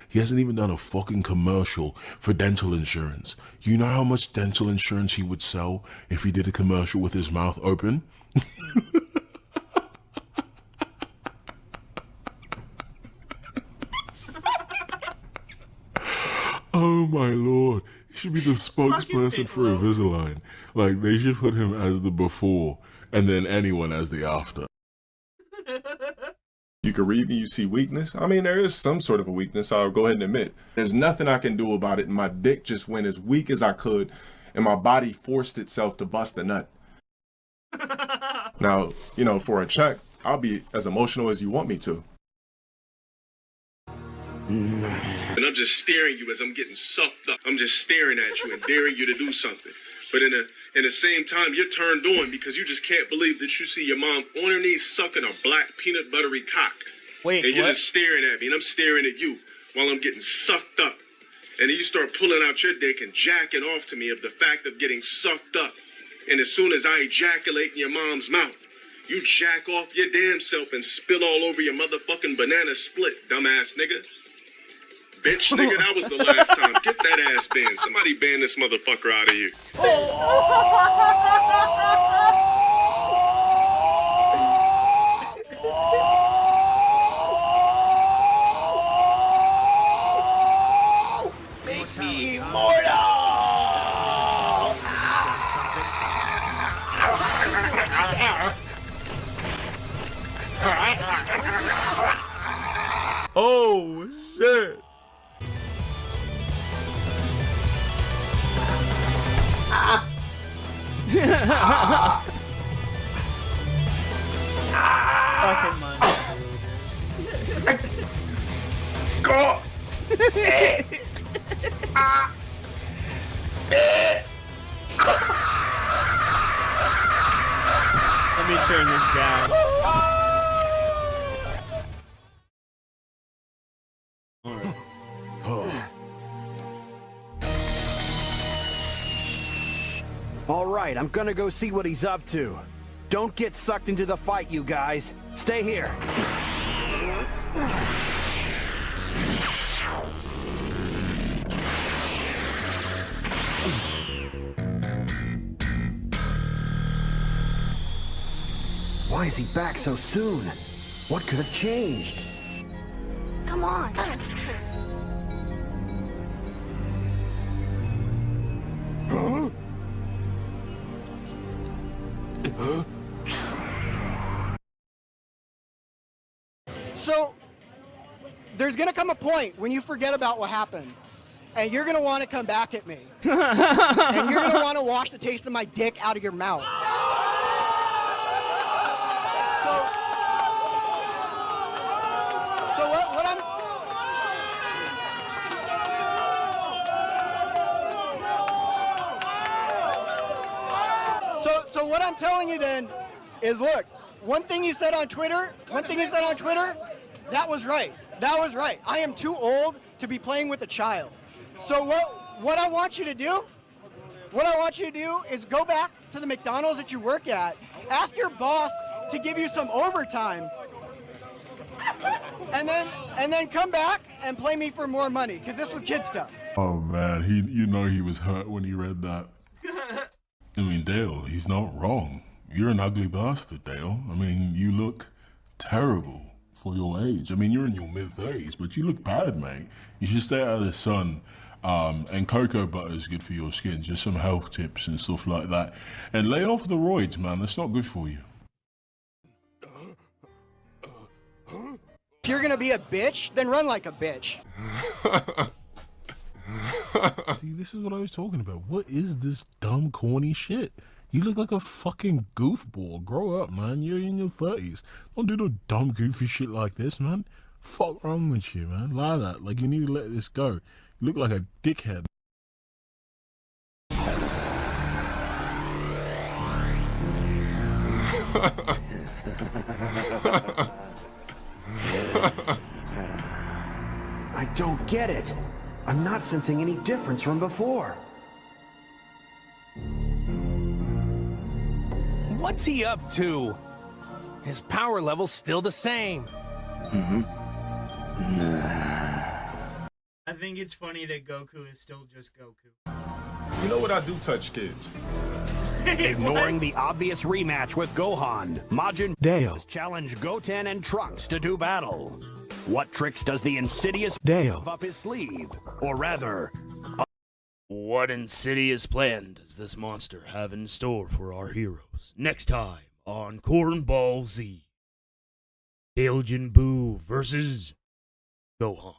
He hasn't even done a fucking commercial for dental insurance. You know how much dental insurance he would sell if he did a commercial with his mouth open? Oh my lord. He should be the spokesperson for Invisalign. Like, they should put him as the before and then anyone as the after. You can read me, you see weakness. I mean, there is some sort of a weakness, I'll go ahead and admit. There's nothing I can do about it. My dick just went as weak as I could, and my body forced itself to bust a nut. Now, you know, for a check, I'll be as emotional as you want me to. And I'm just staring at you as I'm getting sucked up. I'm just staring at you and daring you to do something. But in the same time, you're turned on because you just can't believe that you see your mom on her knees sucking a black peanut buttery cock. Wait, and you're what? just staring at me, and I'm staring at you while I'm getting sucked up. And then you start pulling out your dick and jacking off to me of the fact of getting sucked up. And as soon as I ejaculate in your mom's mouth, you jack off your damn self and spill all over your motherfucking banana split, dumbass nigga. Bitch, nigga, that was the last time. Get that ass banned. Somebody ban this motherfucker out of here. Make me immortal! Oh, shit. Fucking money. Go! Let me turn this down. All right, I'm gonna go see what he's up to. Don't get sucked into the fight, you guys. Stay here. Why is he back so soon? What could have changed? Come on. So, there's gonna come a point when you forget about what happened, and you're gonna want to come back at me, and you're gonna want to wash the taste of my dick out of your mouth. So what I'm. So what I'm telling you then is, look, one thing you said on Twitter, that was right. That was right. I am too old to be playing with a child. So what I want you to do is go back to the McDonald's that you work at, ask your boss to give you some overtime, and then come back and play me for more money, because this was kid stuff. Oh man, he was hurt when he read that. I mean, Dale, he's not wrong. You're an ugly bastard, Dale. I mean, you look terrible for your age. I mean, you're in your mid-30s, but you look bad, mate. You should stay out of the sun. And cocoa butter is good for your skin. Just some health tips and stuff like that. And lay off the roids, man. That's not good for you. If you're gonna be a bitch, then run like a bitch. See, this is what I was talking about. What is this dumb, corny shit? You look like a fucking goofball. Grow up, man. You're in your 30s. Don't do no dumb, goofy shit like this, man. Fuck wrong with you, man? Like that. Like, you need to let this go. You look like a dickhead. I don't get it. I'm not sensing any difference from before. What's he up to? His power level's still the same. I think it's funny that Goku is still just Goku. You know what I do touch kids? Ignoring the obvious rematch with Gohan, Majin Dale challenge Goten and Trunks to do battle. What tricks does the insidious Dale have up his sleeve? Or rather, what insidious plan does this monster have in store for our heroes? Next time on Cornball Z. Dale Boo versus Gohan.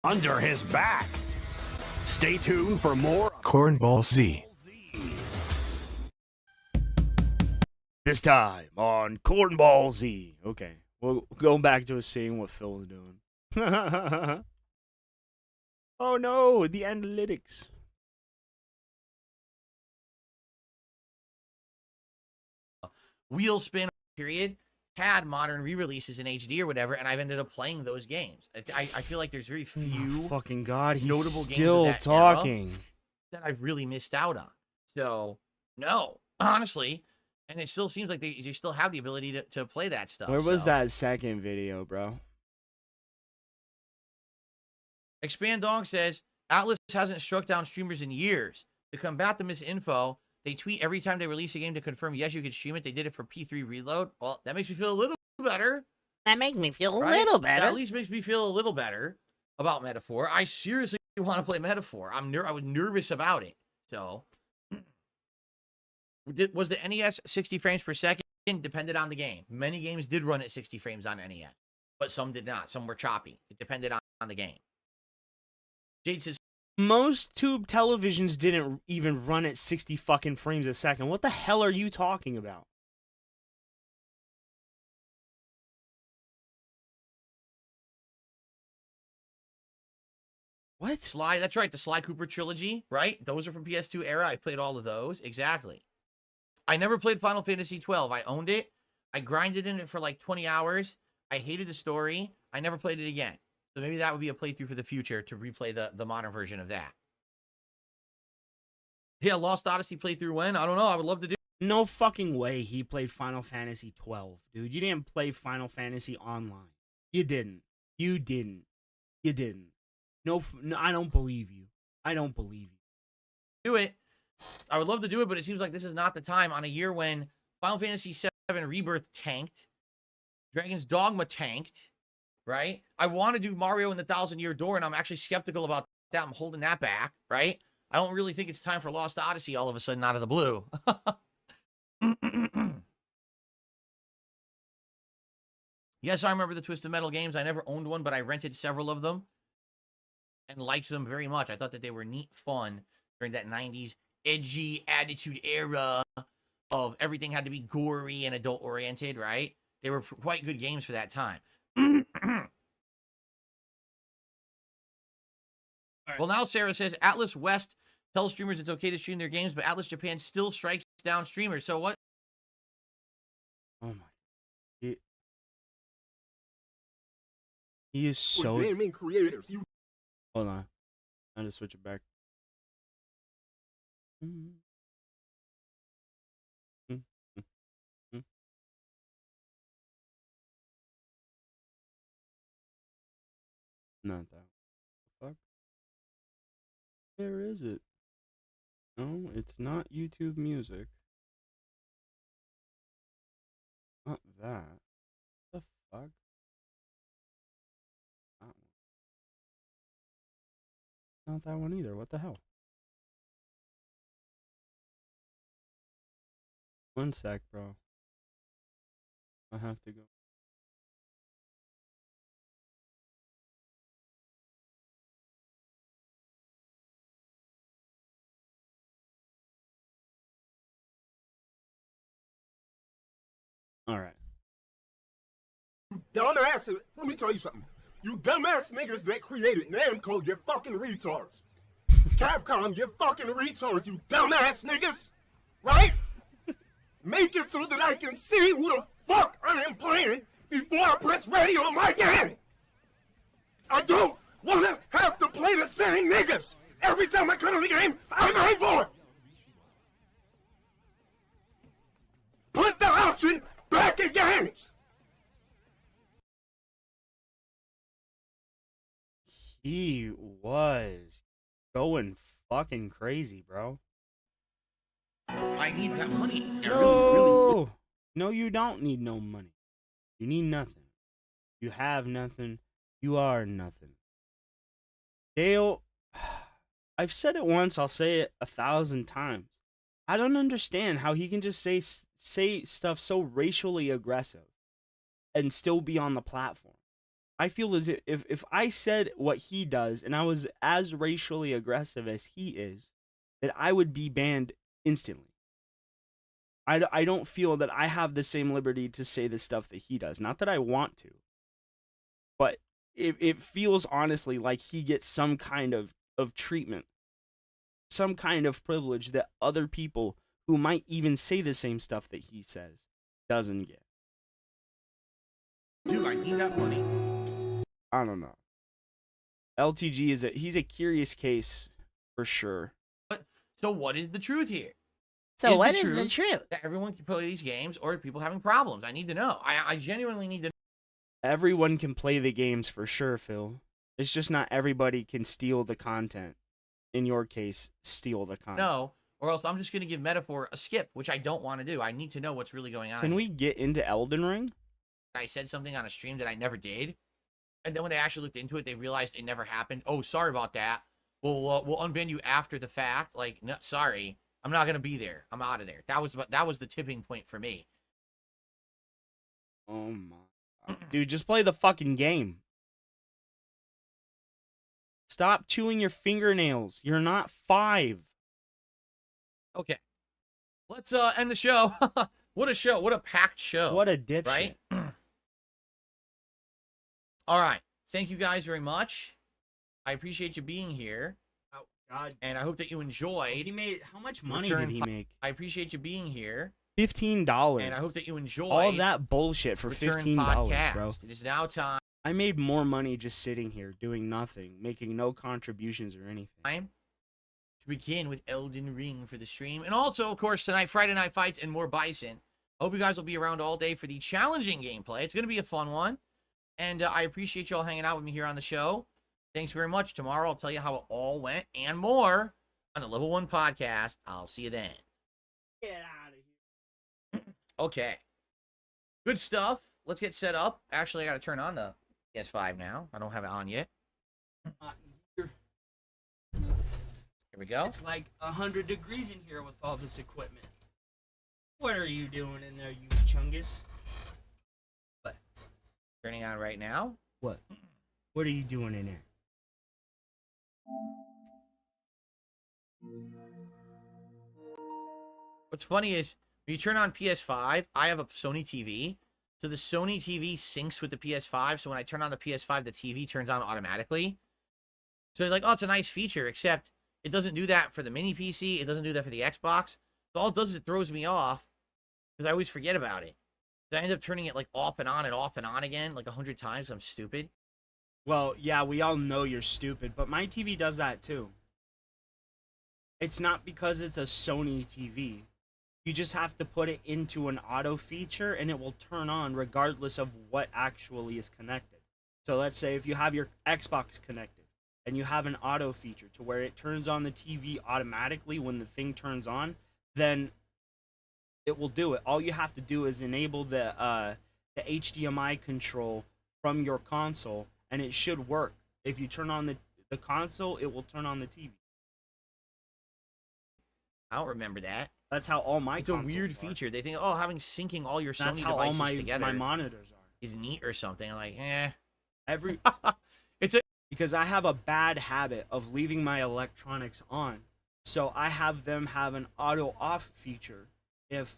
Under his back. Stay tuned for more Cornball Z. This time on Cornball Z. Okay, we'll go back to seeing what Phil's doing. Oh no, the analytics. Wheel spin period had modern re-releases in HD or whatever, and I've ended up playing those games. I feel like there's very few fucking God, he's notable still games of that talking era that I've really missed out on. So no, honestly, and it still seems like they still have the ability to play that stuff. Where was that second video, bro? Expand Dong says Atlas hasn't struck down streamers in years. To combat the misinfo, they tweet every time they release a game to confirm, yes, you can stream it. They did it for P3 Reload. Well, that makes me feel a little better. That makes me feel a Right? little That better. at least makes me feel a little better about Metaphor. I seriously want to play Metaphor. I was nervous about it. So, was the NES 60 frames per second? Depended on the game. Many games did run at 60 frames on NES, but some did not. Some were choppy. It depended on the game. Jade says, most tube televisions didn't even run at 60 fucking frames a second. What the hell are you talking about? What? Sly, that's right. The Sly Cooper trilogy, right? Those are from PS2 era. I played all of those. Exactly. I never played Final Fantasy 12. I owned it. I grinded in it for like 20 hours. I hated the story. I never played it again. So maybe that would be a playthrough for the future to replay the modern version of that. Yeah, Lost Odyssey playthrough when? I don't know. I would love to do. No fucking way he played Final Fantasy 12, dude. You didn't play Final Fantasy Online. You didn't. You didn't. You didn't. No, I don't believe you. I don't believe you. Do it. I would love to do it, but it seems like this is not the time on a year when Final Fantasy VII Rebirth tanked, Dragon's Dogma tanked, right? I want to do Mario and the Thousand Year Door, and I'm actually skeptical about that. I'm holding that back, right? I don't really think it's time for Lost Odyssey all of a sudden out of the blue. Yes, I remember the Twisted Metal games. I never owned one, but I rented several of them and liked them very much. I thought that they were neat fun during that 90s edgy attitude era of everything had to be gory and adult-oriented, right? They were quite good games for that time. Well, now Sarah says, Atlas West tells streamers it's okay to stream their games, but Atlas Japan still strikes down streamers. So what? Oh my. He is so... Gaming creators, you... Hold on. I'll just switch it back. Not that. Fuck. Where is it? No, it's not YouTube Music. Not that. The fuck? That one. Not that one either. What the hell? One sec, bro. I have to go. All right. Dumbass, let me tell you something. You dumbass niggas that created Namco, you're fucking retards. Capcom, you're fucking retards, you dumbass niggas. Right? Make it so that I can see who the fuck I am playing before I press ready on my game. I don't want to have to play the same niggas every time I cut on the game I pay for. Put the option back in games. He was going fucking crazy, bro. I need that money. No, no, you don't need no money. You need nothing. You have nothing. You are nothing. Dale, I've said it once. I'll say it 1,000 times. I don't understand how he can just say stuff so racially aggressive and still be on the platform. I feel as if I said what he does and I was as racially aggressive as he is, that I would be banned instantly. I don't feel that I have the same liberty to say the stuff that he does. Not that I want to, but it feels honestly like he gets some kind of treatment, some kind of privilege that other people who might even say the same stuff that he says doesn't get. Dude, I need that money. I don't know. LTG he's a curious case for sure. So what is the truth here? So what is the truth? That everyone can play these games, or people having problems? I need to know. I genuinely need to know. Everyone can play the games for sure, Phil. It's just not everybody can steal the content. In your case, steal the content. No, or else I'm just going to give Metaphor a skip, which I don't want to do. I need to know what's really going on. Can we get into Elden Ring? I said something on a stream that I never did. And then when they actually looked into it, they realized it never happened. Oh, sorry about that. We'll unban you after the fact. Like, no, sorry, I'm not gonna be there. I'm out of there. That was the tipping point for me. Oh my God. Dude, just play the fucking game. Stop chewing your fingernails. You're not 5. Okay, let's end the show. What a show! What a packed show! What a dipshit! Right? All right. Thank you guys very much. I appreciate you being here. Oh God! And I hope that you enjoyed. He made how much money did he make? I appreciate you being here. $15. And I hope that you enjoyed all that bullshit for $15, bro. It is now time. I made more money just sitting here doing nothing, making no contributions or anything. Time to begin with Elden Ring for the stream, and also, of course, tonight Friday Night Fights and more Bison. I hope you guys will be around all day for the challenging gameplay. It's going to be a fun one. And I appreciate you all hanging out with me here on the show. Thanks very much. Tomorrow I'll tell you how it all went and more on the Level 1 podcast. I'll see you then. Get out of here. Okay. Good stuff. Let's get set up. Actually, I got to turn on the PS5 now. I don't have it on yet. Here we go. It's like 100 degrees in here with all this equipment. What are you doing in there, you chungus? Turning on right now. What? What are you doing in there? What's funny is when you turn on PS5, I have a Sony TV. So the Sony TV syncs with the PS5. So when I turn on the PS5, the TV turns on automatically. So it's like, oh, it's a nice feature, except it doesn't do that for the mini PC. It doesn't do that for the Xbox. So all it does is it throws me off because I always forget about it. So I end up turning it like off and on again like 100 times. I'm stupid. Well, yeah, we all know you're stupid, but my TV does that too. It's not because it's a Sony TV. You just have to put it into an auto feature and it will turn on regardless of what actually is connected. So let's say if you have your Xbox connected and you have an auto feature to where it turns on the TV automatically when the thing turns on, then it will do it. All you have to do is enable the HDMI control from your console and it should work. If you turn on the console, it will turn on the TV. I don't remember that. That's how all my It's a weird feature. They think, oh, having syncing all your That's Sony how all devices together my monitors are. is neat or something. I'm like, eh. Every it's a because I have a bad habit of leaving my electronics on. So I have them have an auto off feature. If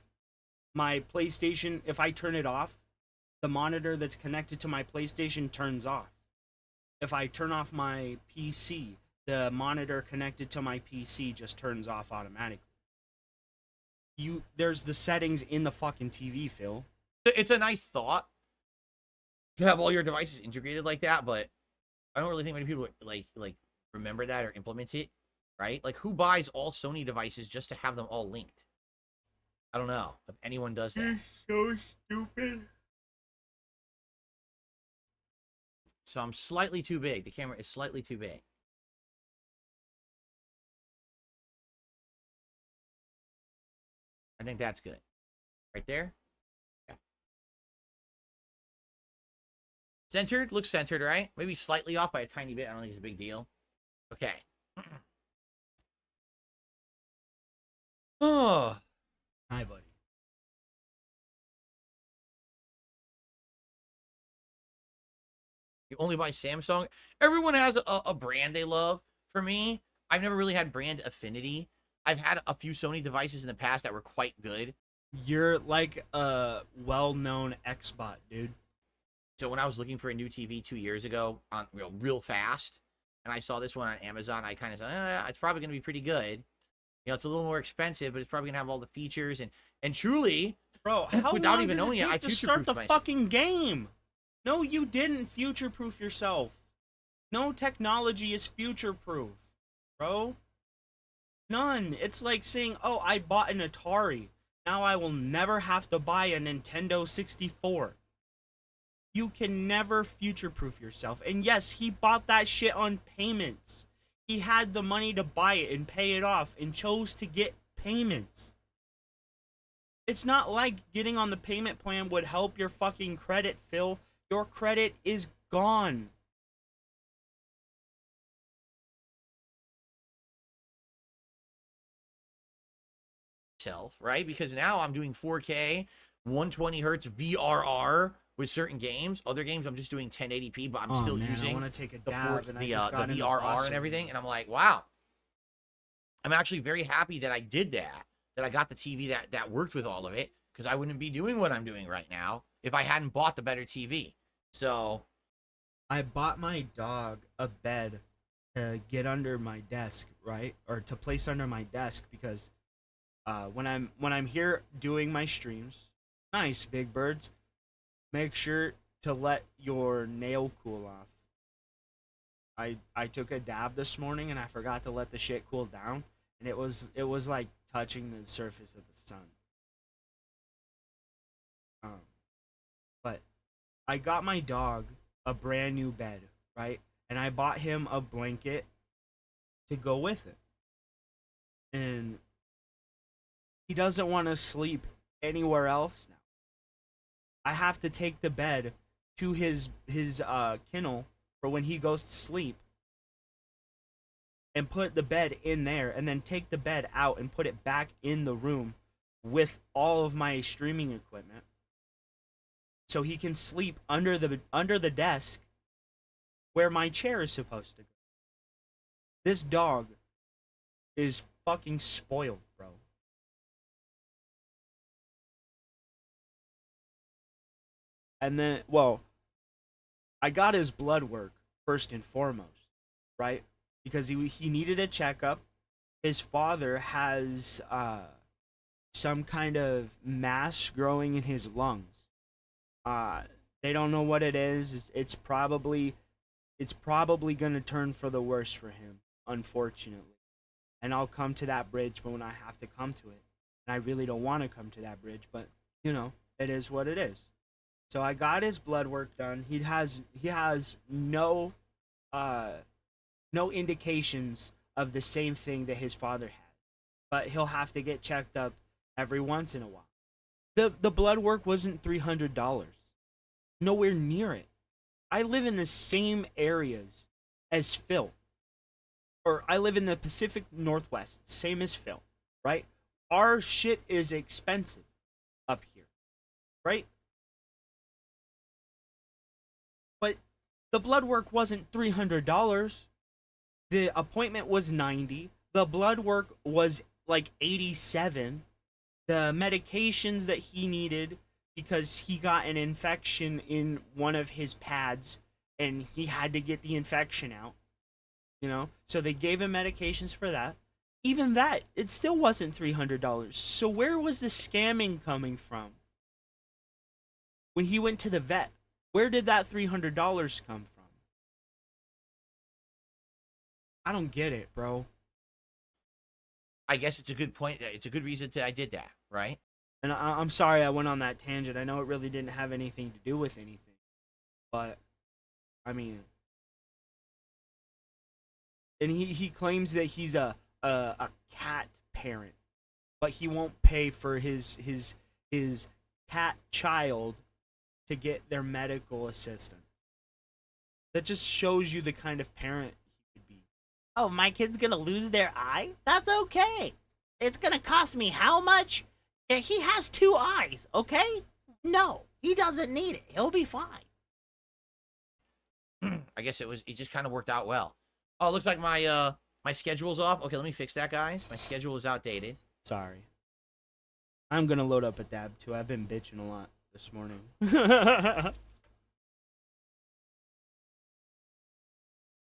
my PlayStation, if I turn it off, the monitor that's connected to my PlayStation turns off. If I turn off my PC, the monitor connected to my PC just turns off automatically. There's the settings in the fucking TV, Phil. It's a nice thought to have all your devices integrated like that, but I don't really think many people like remember that or implement it, right? Like, who buys all Sony devices just to have them all linked? I don't know if anyone does that. So stupid. So I'm slightly too big. The camera is slightly too big. I think that's good. Right there? Yeah. Centered? Looks centered, right? Maybe slightly off by a tiny bit. I don't think it's a big deal. Okay. Oh. Hi, buddy. You only buy Samsung? Everyone has a brand they love. For me, I've never really had brand affinity. I've had a few Sony devices in the past that were quite good. You're like a well-known Xbot, dude. So when I was looking for a new TV 2 years ago, on real fast, and I saw this one on Amazon, I kind of said, it's probably going to be pretty good. You know, it's a little more expensive, but it's probably going to have all the features. And truly, bro, how without long even does knowing it it, I take to start the future-proofed myself. fucking game? No, you didn't future-proof yourself. No technology is future-proof, bro. None. It's like saying, oh, I bought an Atari. Now I will never have to buy a Nintendo 64. You can never future-proof yourself. And yes, he bought that shit on payments. He had the money to buy it and pay it off and chose to get payments. It's not like getting on the payment plan would help your fucking credit, Phil. Your credit is gone. Right? Because now I'm doing 4K, 120 hertz VRR with certain games. Other games I'm just doing 1080p, but I'm still using I want to take a dab the and I just got into VRR Awesome. and everything. And I'm like, wow. I'm actually very happy that I did that. That I got the TV that worked with all of it, because I wouldn't be doing what I'm doing right now if I hadn't bought the better TV. So I bought my dog a bed to get under my desk, right? Or to place under my desk because when I'm here doing my streams, nice big birds, make sure to let your nail cool off. I took a dab this morning and I forgot to let the shit cool down, and it was like touching the surface of the sun. But I got my dog a brand new bed, right? And I bought him a blanket to go with it. And he doesn't want to sleep anywhere else now. I have to take the bed to his kennel for when he goes to sleep and put the bed in there and then take the bed out and put it back in the room with all of my streaming equipment. so he can sleep under the desk where my chair is supposed to go. This dog is fucking spoiled, bro. And then, well, I got his blood work first and foremost, right? Because he needed a checkup. His father has some kind of mass growing in his lungs. They don't know what it is. It's probably gonna turn for the worse for him, unfortunately. And I'll come to that bridge when I have to come to it. And I really don't want to come to that bridge, but you know, it is what it is. So I got his blood work done. He has no indications of the same thing that his father had. But he'll have to get checked up every once in a while. The blood work wasn't $300. Nowhere near it. I live in the same areas as Phil. Or I live in the Pacific Northwest, same as Phil, right? Our shit is expensive up here, right? But the blood work wasn't $300. The appointment was $90. The blood work was like $87. The medications that he needed because he got an infection in one of his pads and he had to get the infection out, you know? So they gave him medications for that. Even that, it still wasn't $300. So where was the scamming coming from? When he went to the vet, where did that $300 come from? I don't get it, bro. I guess it's a good point. It's a good reason I did that, right? And I'm sorry I went on that tangent. I know it really didn't have anything to do with anything. But, I mean... And he claims that he's a cat parent. But he won't pay for his cat child to get their medical assistance. That just shows you the kind of parent he could be. Oh, my kid's gonna lose their eye? That's okay. It's gonna cost me how much? He has 2 eyes, okay? No, he doesn't need it. He'll be fine. I guess it just kind of worked out well. Oh, it looks like my my schedule's off. Okay, let me fix that, guys. My schedule is outdated. Sorry. I'm gonna load up a dab too. I've been bitching a lot this morning.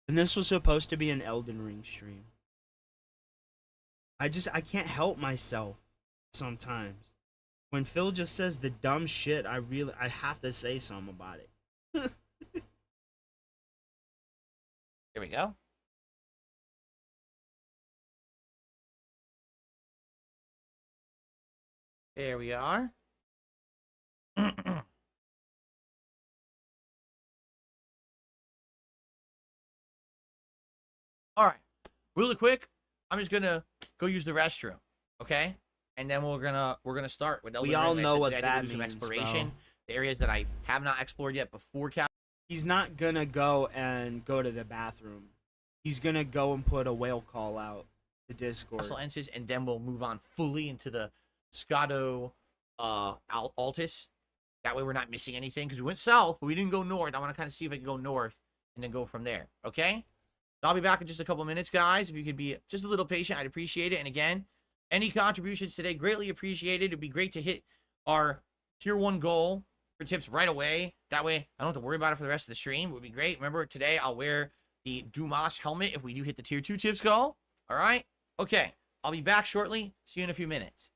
And this was supposed to be an Elden Ring stream. I can't help myself sometimes. When Phil just says the dumb shit, I have to say something about it. Here we go. There we are. All right, really quick, I'm just gonna go use the restroom, okay? And then we're gonna start with Elden We all Ring. know what I that do some means, exploration, bro. the areas that I have not explored yet before. He's not gonna go to the bathroom. He's gonna go and put a whale call out to Discord. Ensis, and then we'll move on fully into the Scotto Altus. That way we're not missing anything, because we went south, but we didn't go north. I want to kind of see if I can go north and then go from there, okay? I'll be back in just a couple minutes, guys. If you could be just a little patient, I'd appreciate it. And again, any contributions today, greatly appreciated. It'd be great to hit our tier 1 goal for tips right away. That way, I don't have to worry about it for the rest of the stream. It would be great. Remember, today I'll wear the Dumas helmet if we do hit the tier 2 tips goal. All right? Okay. I'll be back shortly. See you in a few minutes.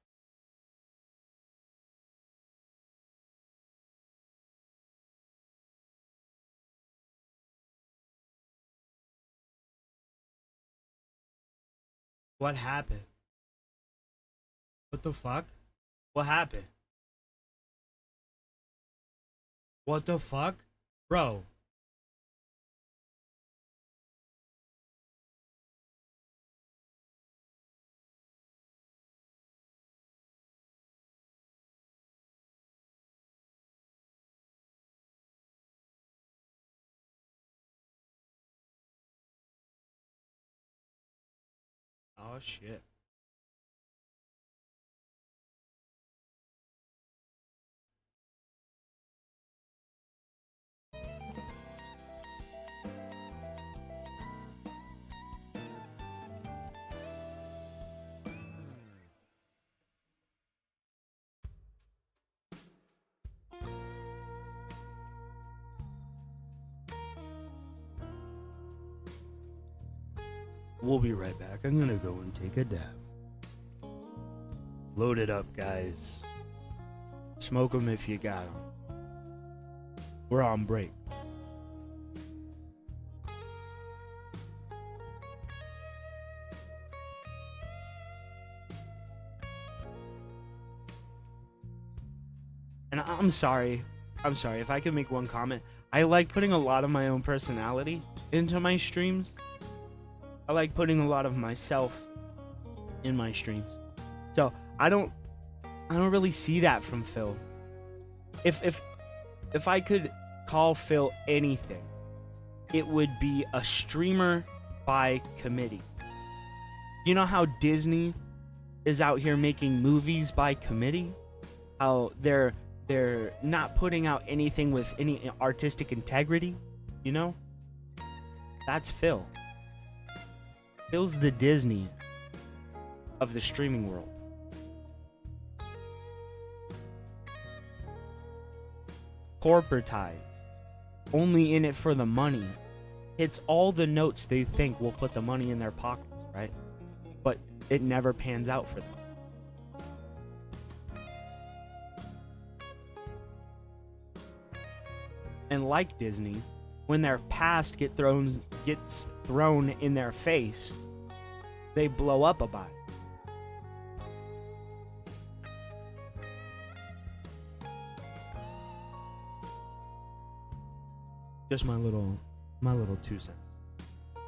What happened? What the fuck? What happened? What the fuck? Bro. Oh shit. We'll be right back. I'm gonna go and take a dab. Load it up, guys. Smoke them if you got them. We're on break. And I'm sorry if I can make one comment. I like putting a lot of my own personality into my streams. I like putting a lot of myself in my streams. So I don't really see that from Phil. If I could call Phil anything, it would be a streamer by committee. You know how Disney is out here making movies by committee? How they're not putting out anything with any artistic integrity, you know? That's Phil. Phil's the Disney of the streaming world. Corporatized, only in it for the money. Hits all the notes they think will put the money in their pockets, right? But it never pans out for them. And like Disney, when their past gets thrown in their face, they blow up about it. Just my little 2 cents,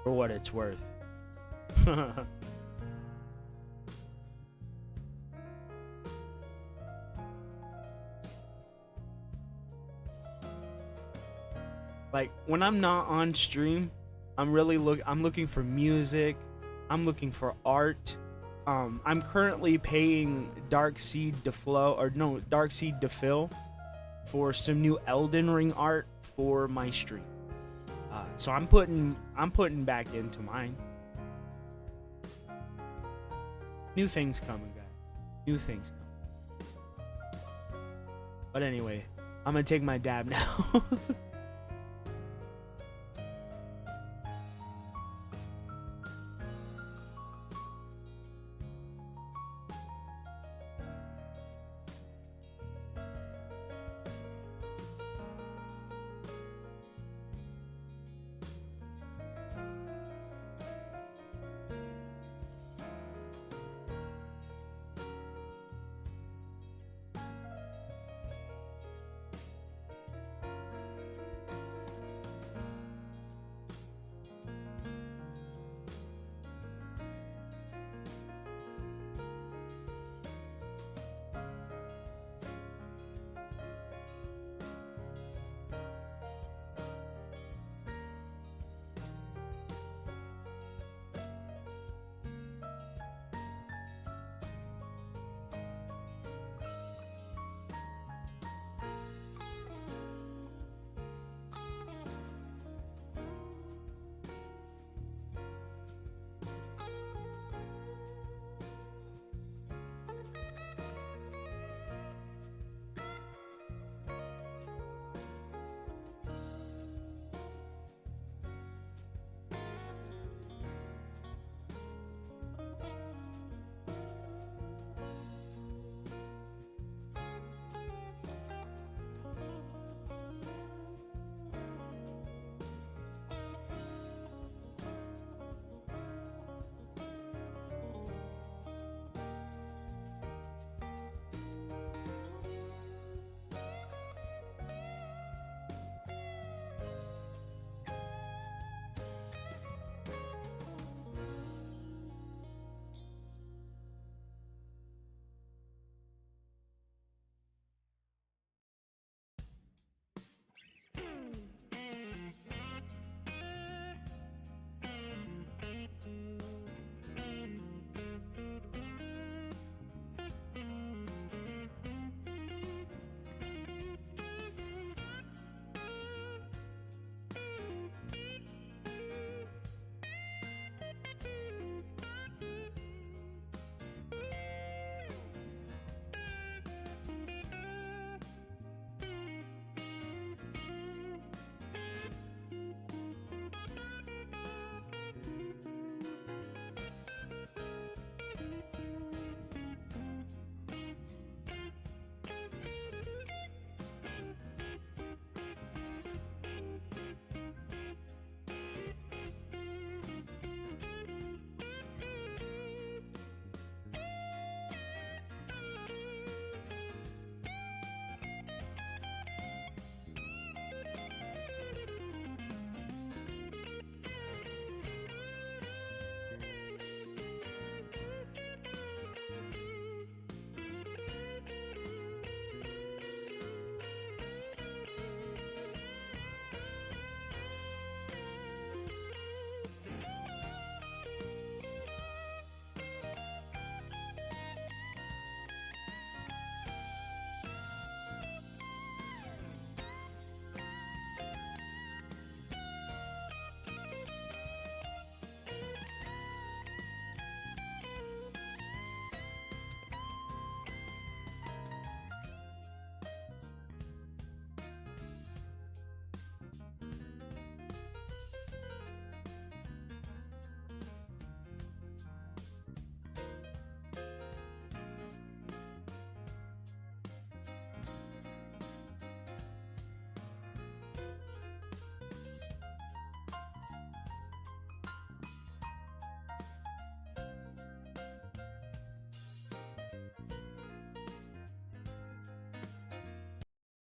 for what it's worth. Like when I'm not on stream, I'm looking for music. I'm looking for art. I'm currently paying DarkSydeDrill for some new Elden Ring art for my stream. So I'm putting back into mine. New things coming, guys. New things coming. But anyway, I'm gonna take my dab now.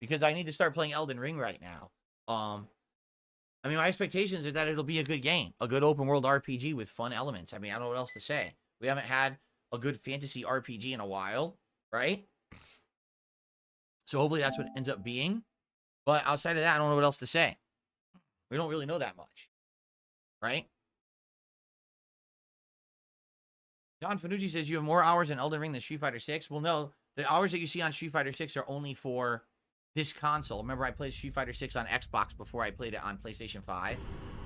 because I need to start playing Elden Ring right now. I mean, my expectations are that it'll be a good game, a good open world RPG with fun elements. I mean, I don't know what else to say. We haven't had a good fantasy RPG in a while, right? So hopefully that's what it ends up being. But outside of that, I don't know what else to say. We don't really know that much, right? Don Fanucci says you have more hours in Elden Ring than Street Fighter 6. Well, no, the hours that you see on Street Fighter 6 are only for this console. Remember, I played Street Fighter 6 on Xbox before I played it on PlayStation 5.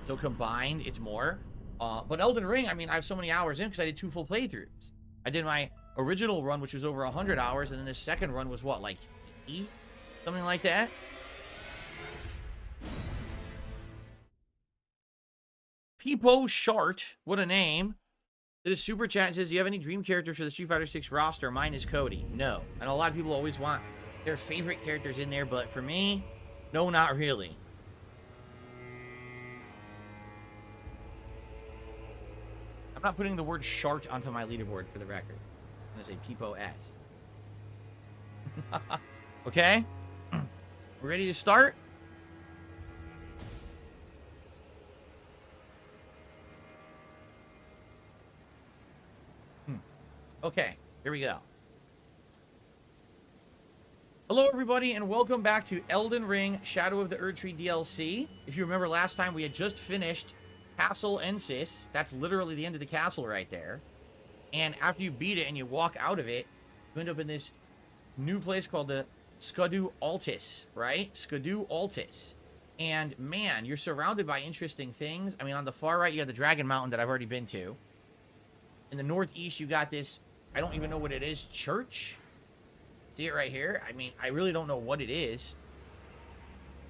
So combined, it's more. But Elden Ring, I mean, I have so many hours in because I did 2 full playthroughs. I did my original run, which was over 100 hours, and then the second run was what, like 80? Something like that? Peepo Shart, what a name. Did a super chat and says, do you have any dream characters for the Street Fighter 6 roster? Mine is Cody. No. And a lot of people always want their favorite characters in there, but for me, no, not really. I'm not putting the word Shart onto my leaderboard for the record. I'm going to say Peepo S. Okay? We're ready to start? Okay, here we go. Hello, everybody, and welcome back to Elden Ring Shadow of the Erdtree DLC. If you remember last time, we had just finished Castle Ensis. That's literally the end of the castle right there. And after you beat it and you walk out of it, you end up in this new place called the Skadu Altis, right? Skadu Altis. And, man, you're surrounded by interesting things. I mean, on the far right, you got the Dragon Mountain that I've already been to. In the northeast, you got this, I don't even know what it is, church? See it right here? I mean, I really don't know what it is.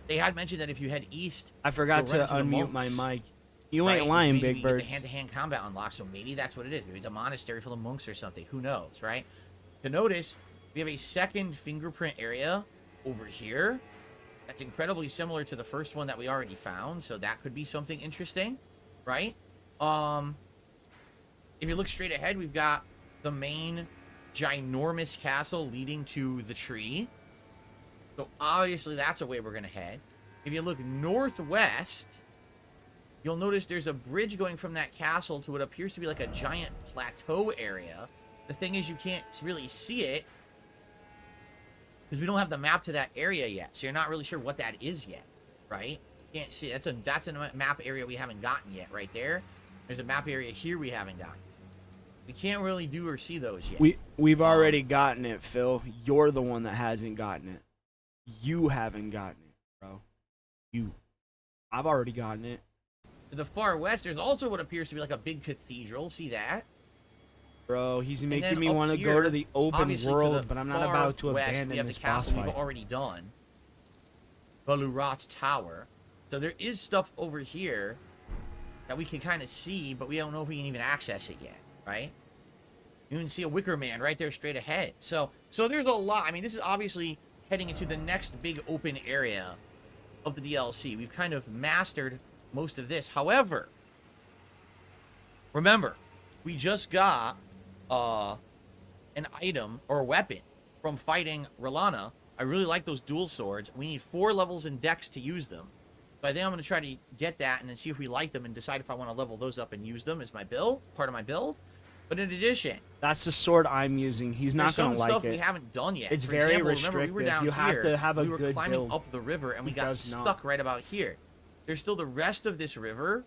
They had mentioned that if you head east... I forgot to unmute my mic. You ain't lying, Big Bird. The hand-to-hand combat unlocked, so maybe that's what it is. Maybe it's a monastery full of monks or something. Who knows, right? To notice, we have a second fingerprint area over here. That's incredibly similar to the first one that we already found, so that could be something interesting, right? If you look straight ahead, we've got the main ginormous castle leading to the tree. So obviously that's a way we're going to head. If you look northwest, you'll notice there's a bridge going from that castle to what appears to be like a giant plateau area. The thing is, you can't really see it because we don't have the map to that area yet. So you're not really sure what that is yet, right? You can't see it. That's a map area we haven't gotten yet right there. There's a map area here we haven't gotten. We can't really do or see those yet. We've already gotten it, Phil. You're the one that hasn't gotten it. You haven't gotten it, bro. I've already gotten it. To the far west, there's also what appears to be like a big cathedral. See that? Bro, he's making me want to go to the open world, but I'm not about to abandon this boss fight. We've already done. Balurat Tower. So there is stuff over here that we can kind of see, but we don't know if we can even access it yet, right? You can see a Wicker Man right there straight ahead. So there's a lot. I mean, this is obviously heading into the next big open area of the DLC. We've kind of mastered most of this. However, remember, we just got an item or a weapon from fighting R'Lana. I really like those dual swords. We need 4 levels in Dex to use them. So I think I'm going to try to get that and then see if we like them and decide if I want to level those up and use them as my build, part of my build. But in addition, that's the sword I'm using. He's not going to like it. There's some stuff we haven't done yet. It's For very example, restrictive. Remember, we were down you here, have to have a we were good climbing build. up the river and we got stuck not. right about here. There's still the rest of this river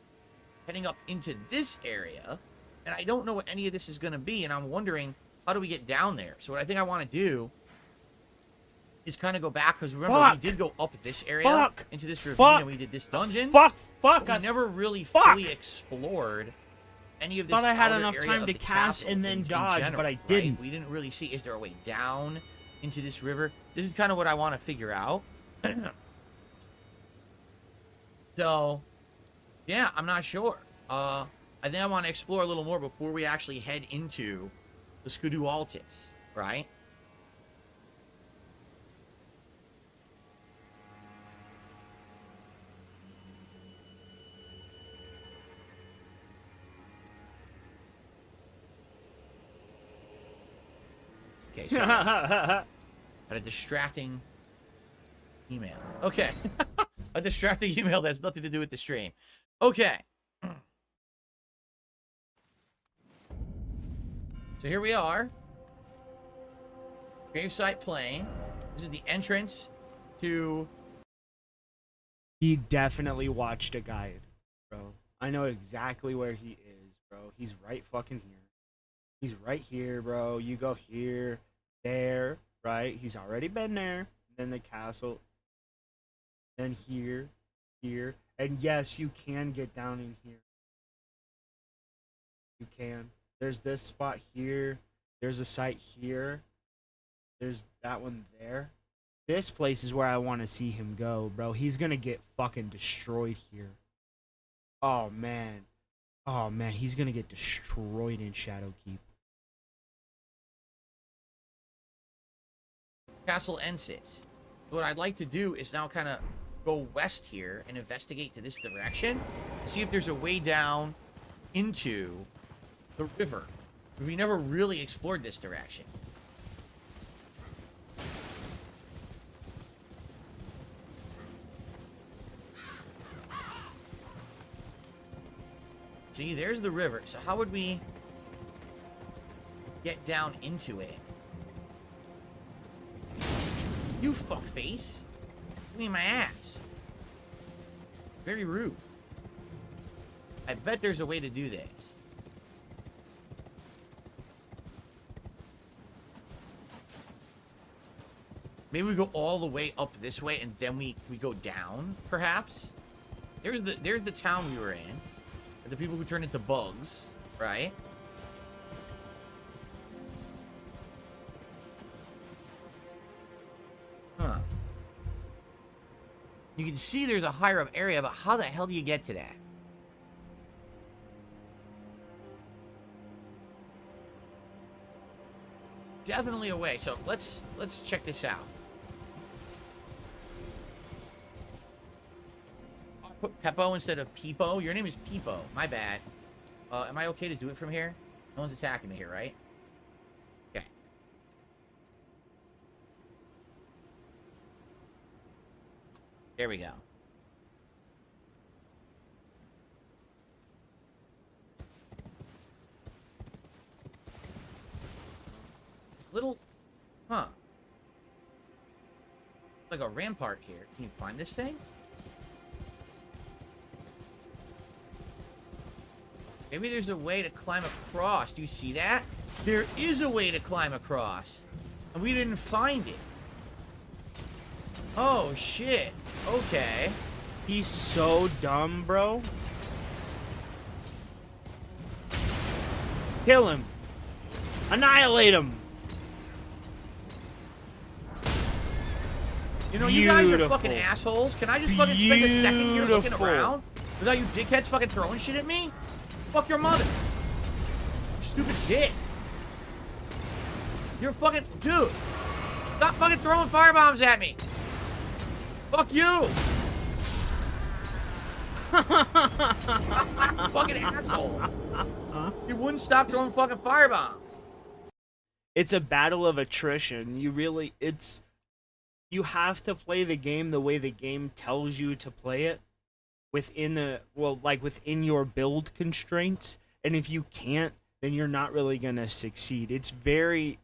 heading up into this area, and I don't know what any of this is going to be, and I'm wondering, how do we get down there? So what I think I want to do is kind of go back, because remember, we did go up this area into this ravine, and we did this dungeon. But we never really fully explored any of this. Thought I had outer enough area time of to the cast castle and then in dodge, general, but I right? didn't. We didn't really see, is there a way down into this river? This is kind of what I want to figure out. So, yeah, I'm not sure. I think I want to explore a little more before we actually head into the Skadu Altis, right? Okay, so had a distracting email. Okay. A distracting email that has nothing to do with the stream. Okay. So here we are. Gravesite Plain. This is the entrance to... He definitely watched a guide, bro. I know exactly where he is, bro. He's right fucking here. He's right here, bro. You go here, there, right? He's already been there. Then the castle. Then here, here. And yes, you can get down in here. You can. There's this spot here. There's a site here. There's that one there. This place is where I want to see him go, bro. He's gonna get fucking destroyed here. Oh, man. Oh, man. He's gonna get destroyed in Shadowkeep. Castle Ensis. What I'd like to do is now kind of go west here and investigate to this direction. See if there's a way down into the river. We never really explored this direction. See, there's the river. So how would we get down into it? You fuckface. Give me my ass. Very rude. I bet there's a way to do this. Maybe we go all the way up this way and then we go down, perhaps? There's the town we were in. The people who turn into bugs, right? Huh. You can see there's a higher up area, but how the hell do you get to that? Definitely a way. So let's check this out. Put Peppo instead of Peepo. Your name is Peepo. My bad. Am I okay to do it from here? No one's attacking me here, right? Okay. There we go. Little... Huh. Like a rampart here. Can you find this thing? Maybe there's a way to climb across. Do you see that? There is a way to climb across. And we didn't find it. Oh, shit. Okay. He's so dumb, bro. Kill him. Annihilate him. You know, you guys are fucking assholes. Can I just fucking spend a second here looking around? Without you dickheads fucking throwing shit at me? Fuck your mother. You stupid dick. You're fucking... Dude. Stop fucking throwing firebombs at me. Fuck you. Fucking asshole. You wouldn't stop throwing fucking firebombs. It's a battle of attrition. You have to play the game the way the game tells you to play it. Within within your build constraints, and if you can't, then you're not really gonna succeed. It's very,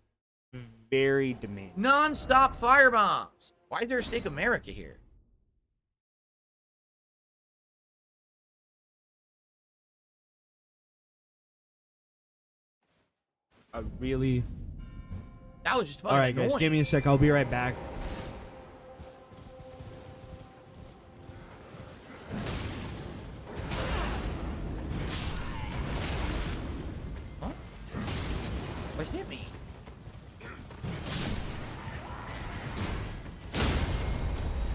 very demanding. Non-stop firebombs. Why is there a Stake America here? That was just fucking All right, guys, annoying. give me a sec. I'll be right back. What hit me?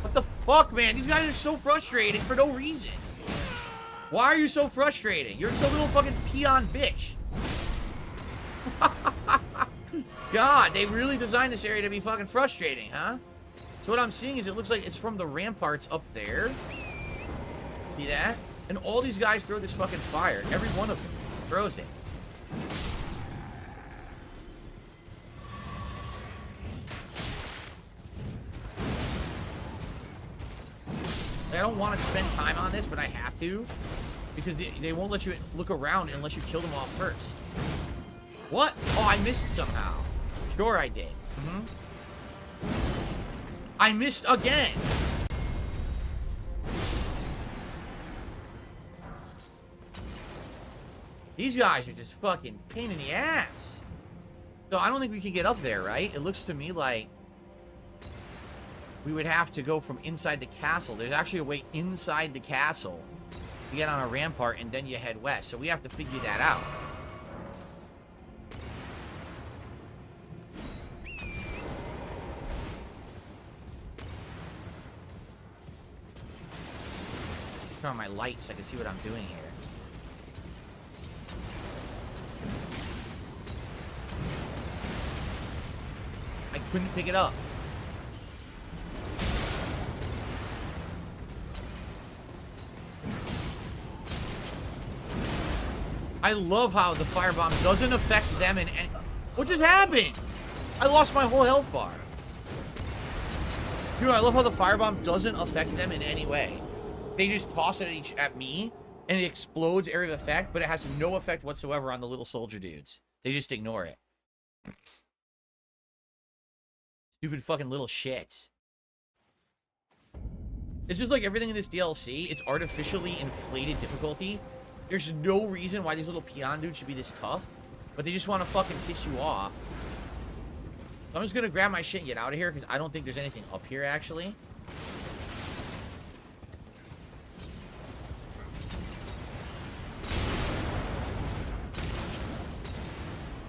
What the fuck, man? These guys are so frustrating for no reason. Why are you so frustrating? You're just a little fucking peon bitch. God, they really designed this area to be fucking frustrating, huh? So what I'm seeing is it looks like it's from the ramparts up there. See that? And all these guys throw this fucking fire. Every one of them throws it. Like, I don't want to spend time on this, but I have to. Because they won't let you look around unless you kill them off first. What? Oh, I missed somehow. Sure I did. I missed again. These guys are just fucking pain in the ass. So I don't think we can get up there, right? It looks to me like we would have to go from inside the castle. There's actually a way inside the castle to get on a rampart, and then you head west. So we have to figure that out. Turn on my lights so I can see what I'm doing here. I couldn't pick it up. I love how the firebomb doesn't affect them in any... What just happened? I lost my whole health bar. Dude, I love how the firebomb doesn't affect them in any way. They just toss it at me, and it explodes area of effect, but it has no effect whatsoever on the little soldier dudes. They just ignore it. Stupid fucking little shits. It's just like everything in this DLC, it's artificially inflated difficulty. There's no reason why these little peon dudes should be this tough, but they just want to fucking piss you off. So I'm just gonna grab my shit and get out of here, because I don't think there's anything up here, actually.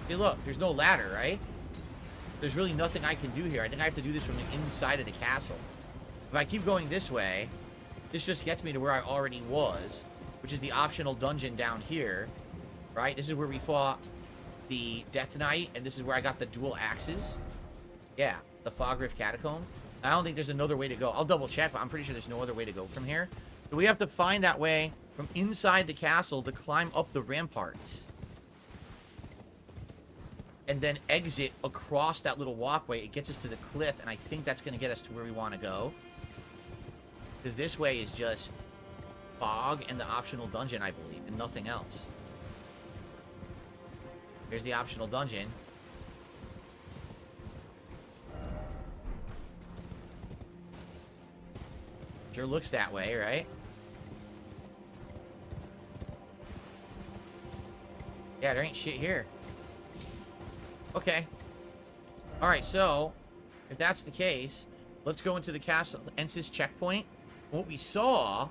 See, look, there's no ladder, right? There's really nothing I can do here. I think I have to do this from the inside of the castle. If I keep going this way, this just gets me to where I already was, which is the optional dungeon down here, right? This is where we fought the Death Knight, and this is where I got the dual axes. Yeah, the Fogriff Catacomb. I don't think there's another way to go. I'll double check, but I'm pretty sure there's no other way to go from here. So we have to find that way from inside the castle to climb up the ramparts. And then exit across that little walkway. It gets us to the cliff, and I think that's going to get us to where we want to go. Because this way is just fog and the optional dungeon, I believe, and nothing else. Here's the optional dungeon. Sure looks that way, right? Yeah, there ain't shit here. Okay. Alright, so, if that's the case, let's go into the castle Ensis checkpoint. What we saw,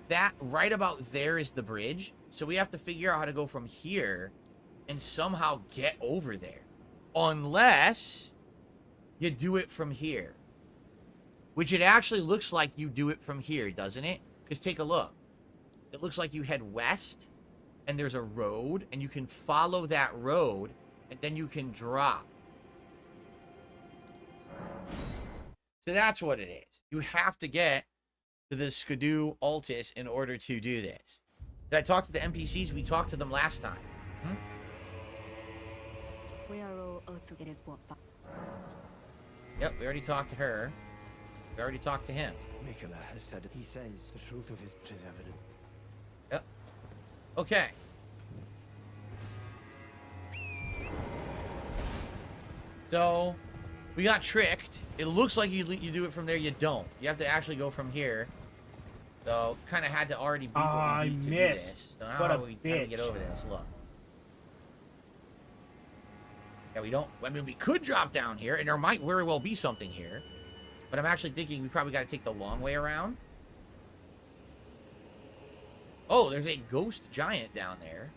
that right about there is the bridge. So we have to figure out how to go from here and somehow get over there. Unless you do it from here. Which it actually looks like you do it from here, doesn't it? Because take a look. It looks like you head west, and there's a road, and you can follow that road, and then you can drop. So that's what it is. You have to get to the Skidoo Altus in order to do this. Did I talk to the NPCs? We talked to them last time. Yep, we already talked to her. We already talked to him. Mikola has said he says the truth of his is evident. Yep. Okay. So, we got tricked. It looks like you do it from there. You don't. You have to actually go from here. So, kind of had to already beat what we need to do this. So now What a we kind of bitch. get over there. Let's look. Yeah, we don't... I mean, we could drop down here, and there might very well be something here. But I'm actually thinking we probably got to take the long way around. Oh, there's a ghost giant down there.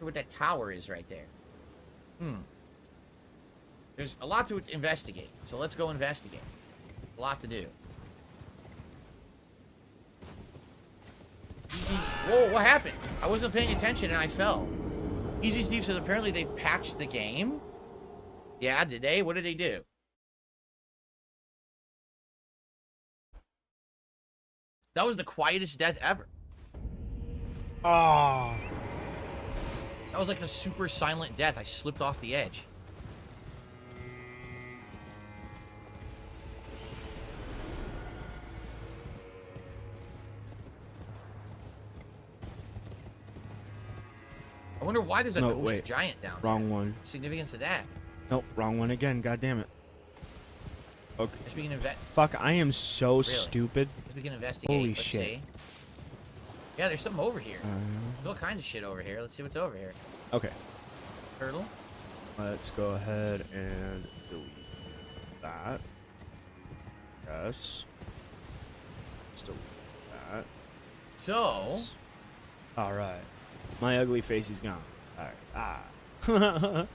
Look what that tower is right there. There's a lot to investigate, so let's go investigate. A lot to do. Whoa, what happened? I wasn't paying attention and I fell. Easy Steve says apparently they've patched the game. Yeah, did they? What did they do? That was the quietest death ever. Oh. That was like a super silent death. I slipped off the edge. wonder why there's a No, ghost wait. giant down there. Wrong one. Significance of that. Nope, wrong one again. God damn it. Okay. Guess we can invest. Fuck, I am so stupid. Guess we can investigate. Holy Let's shit. see. Yeah, there's something over here. There's all kinds of shit over here. Let's see what's over here. Okay. Turtle. Let's go ahead and delete that. Yes. Let's delete that. So. Alright. My ugly face is gone. Alright. Ah.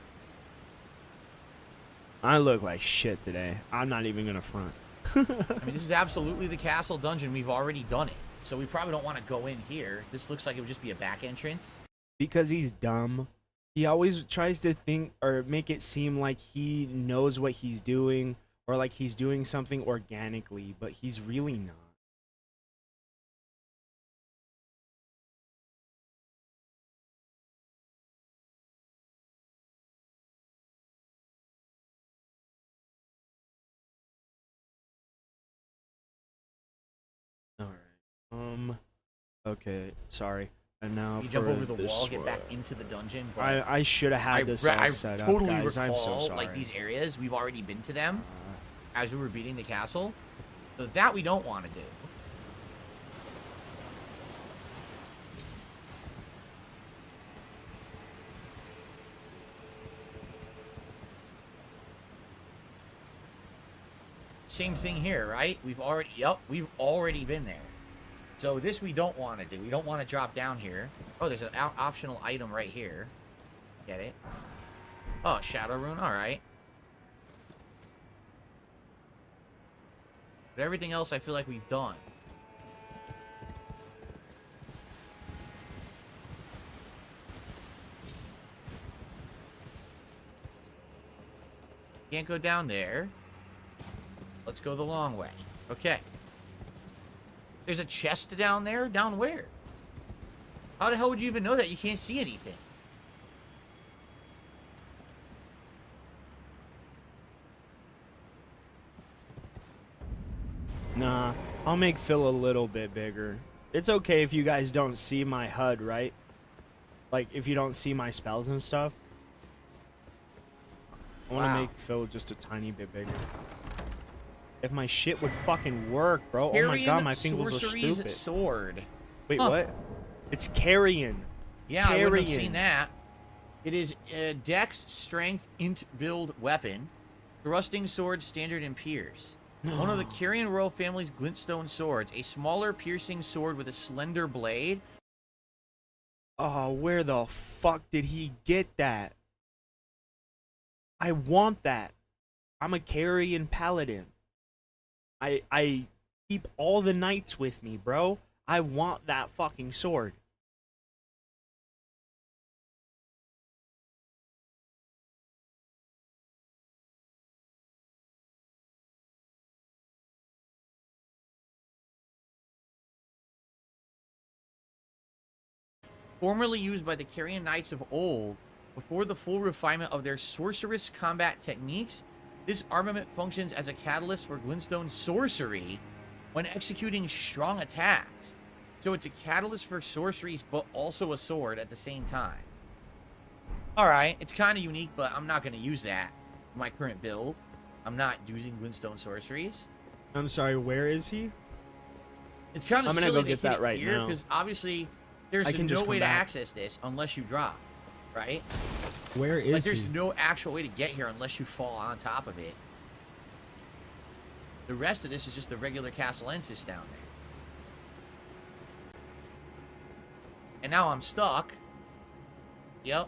I look like shit today. I'm not even gonna front. I mean, this is absolutely the castle dungeon. We've already done it. So we probably don't want to go in here. This looks like it would just be a back entrance. Because he's dumb. He always tries to think or make it seem like he knows what he's doing or like he's doing something organically, but he's really not. Alright. Okay, sorry. And now You jump over the this wall, get back one. into the dungeon. But I should have had this all I set up, totally guys. recall, I'm so sorry. like, these areas, we've already been to them as we were beating the castle. So that we don't want to do. Same thing here, right? We've already been there. So this we don't want to do. We don't want to drop down here. Oh, there's an optional item right here. Get it? Oh, Shadow Rune. All right. But everything else I feel like we've done. Can't go down there. Let's go the long way. Okay. There's a chest down there? Down where? How the hell would you even know that? You can't see anything. Nah, I'll make Phil a little bit bigger. It's okay if you guys don't see my HUD, right? Like, if you don't see my spells and stuff. I want to Wow. make Phil just a tiny bit bigger. If my shit would fucking work, bro. Oh my god, my fingers are Sorcery's stupid. sword. Wait, Huh. what? It's carrion. Yeah, I wouldn't have Carrion. seen that. It is a Dex, Strength, Int build weapon. Thrusting sword, standard, and pierce. One of the Carrion royal family's glintstone swords. A smaller piercing sword with a slender blade. Oh, where the fuck did he get that? I want that. I'm a carrion paladin. I keep all the knights with me, bro. I want that fucking sword. Formerly used by the Carrion Knights of old, before the full refinement of their sorcerous combat techniques, this armament functions as a catalyst for glintstone sorcery when executing strong attacks. So it's a catalyst for sorceries, but also a sword at the same time. Alright, it's kind of unique, but I'm not going to use that in my current build. I'm not using glintstone sorceries. I'm sorry, where is he? It's kind of I'm gonna silly go get to hit that it right here, now. because obviously there's I can no just way come to back. access this unless you drop, right? Where is Like, there's he? no actual way to get here unless you fall on top of it. The rest of this is just the regular Castellensis down there. And now I'm stuck. Yep.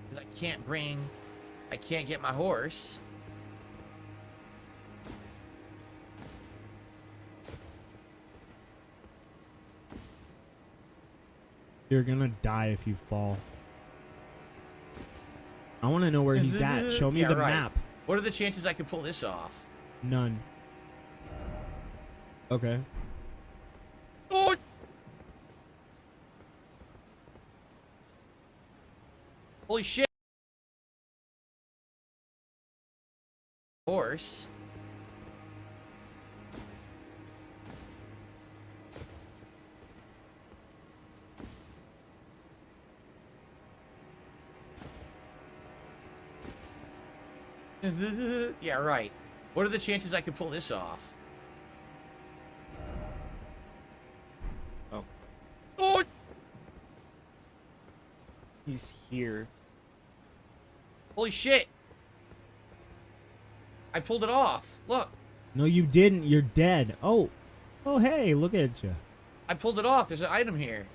Because I can't get my horse. You're gonna die if you fall. I want to know where he's at. Show me Yeah, the right. map. What are the chances I can pull this off? None. Okay. Oh! Holy shit. Horse. Yeah, right. What are the chances I could pull this off? Oh. Oh! He's here. Holy shit! I pulled it off. Look. No, you didn't. You're dead. Oh. Oh, hey, look at you. I pulled it off. There's an item here.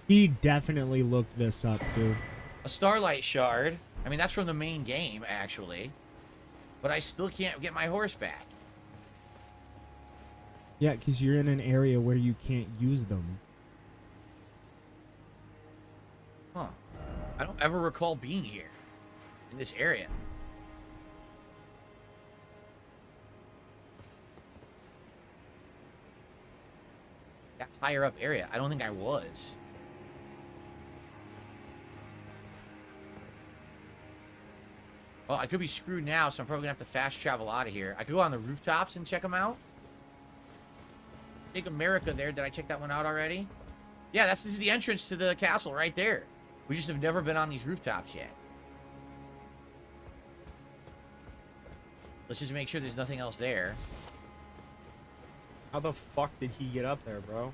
He definitely looked this up, dude. A starlight shard. I mean, that's from the main game, actually. But I still can't get my horse back. Yeah, because you're in an area where you can't use them. Huh. I don't ever recall being here. In this area. That higher up area. I don't think I was. Well, I could be screwed now, so I'm probably gonna have to fast travel out of here. I could go on the rooftops and check them out. Take America there. Did I check that one out already? Yeah, this is the entrance to the castle right there. We just have never been on these rooftops yet. Let's just make sure there's nothing else there. How the fuck did he get up there, bro?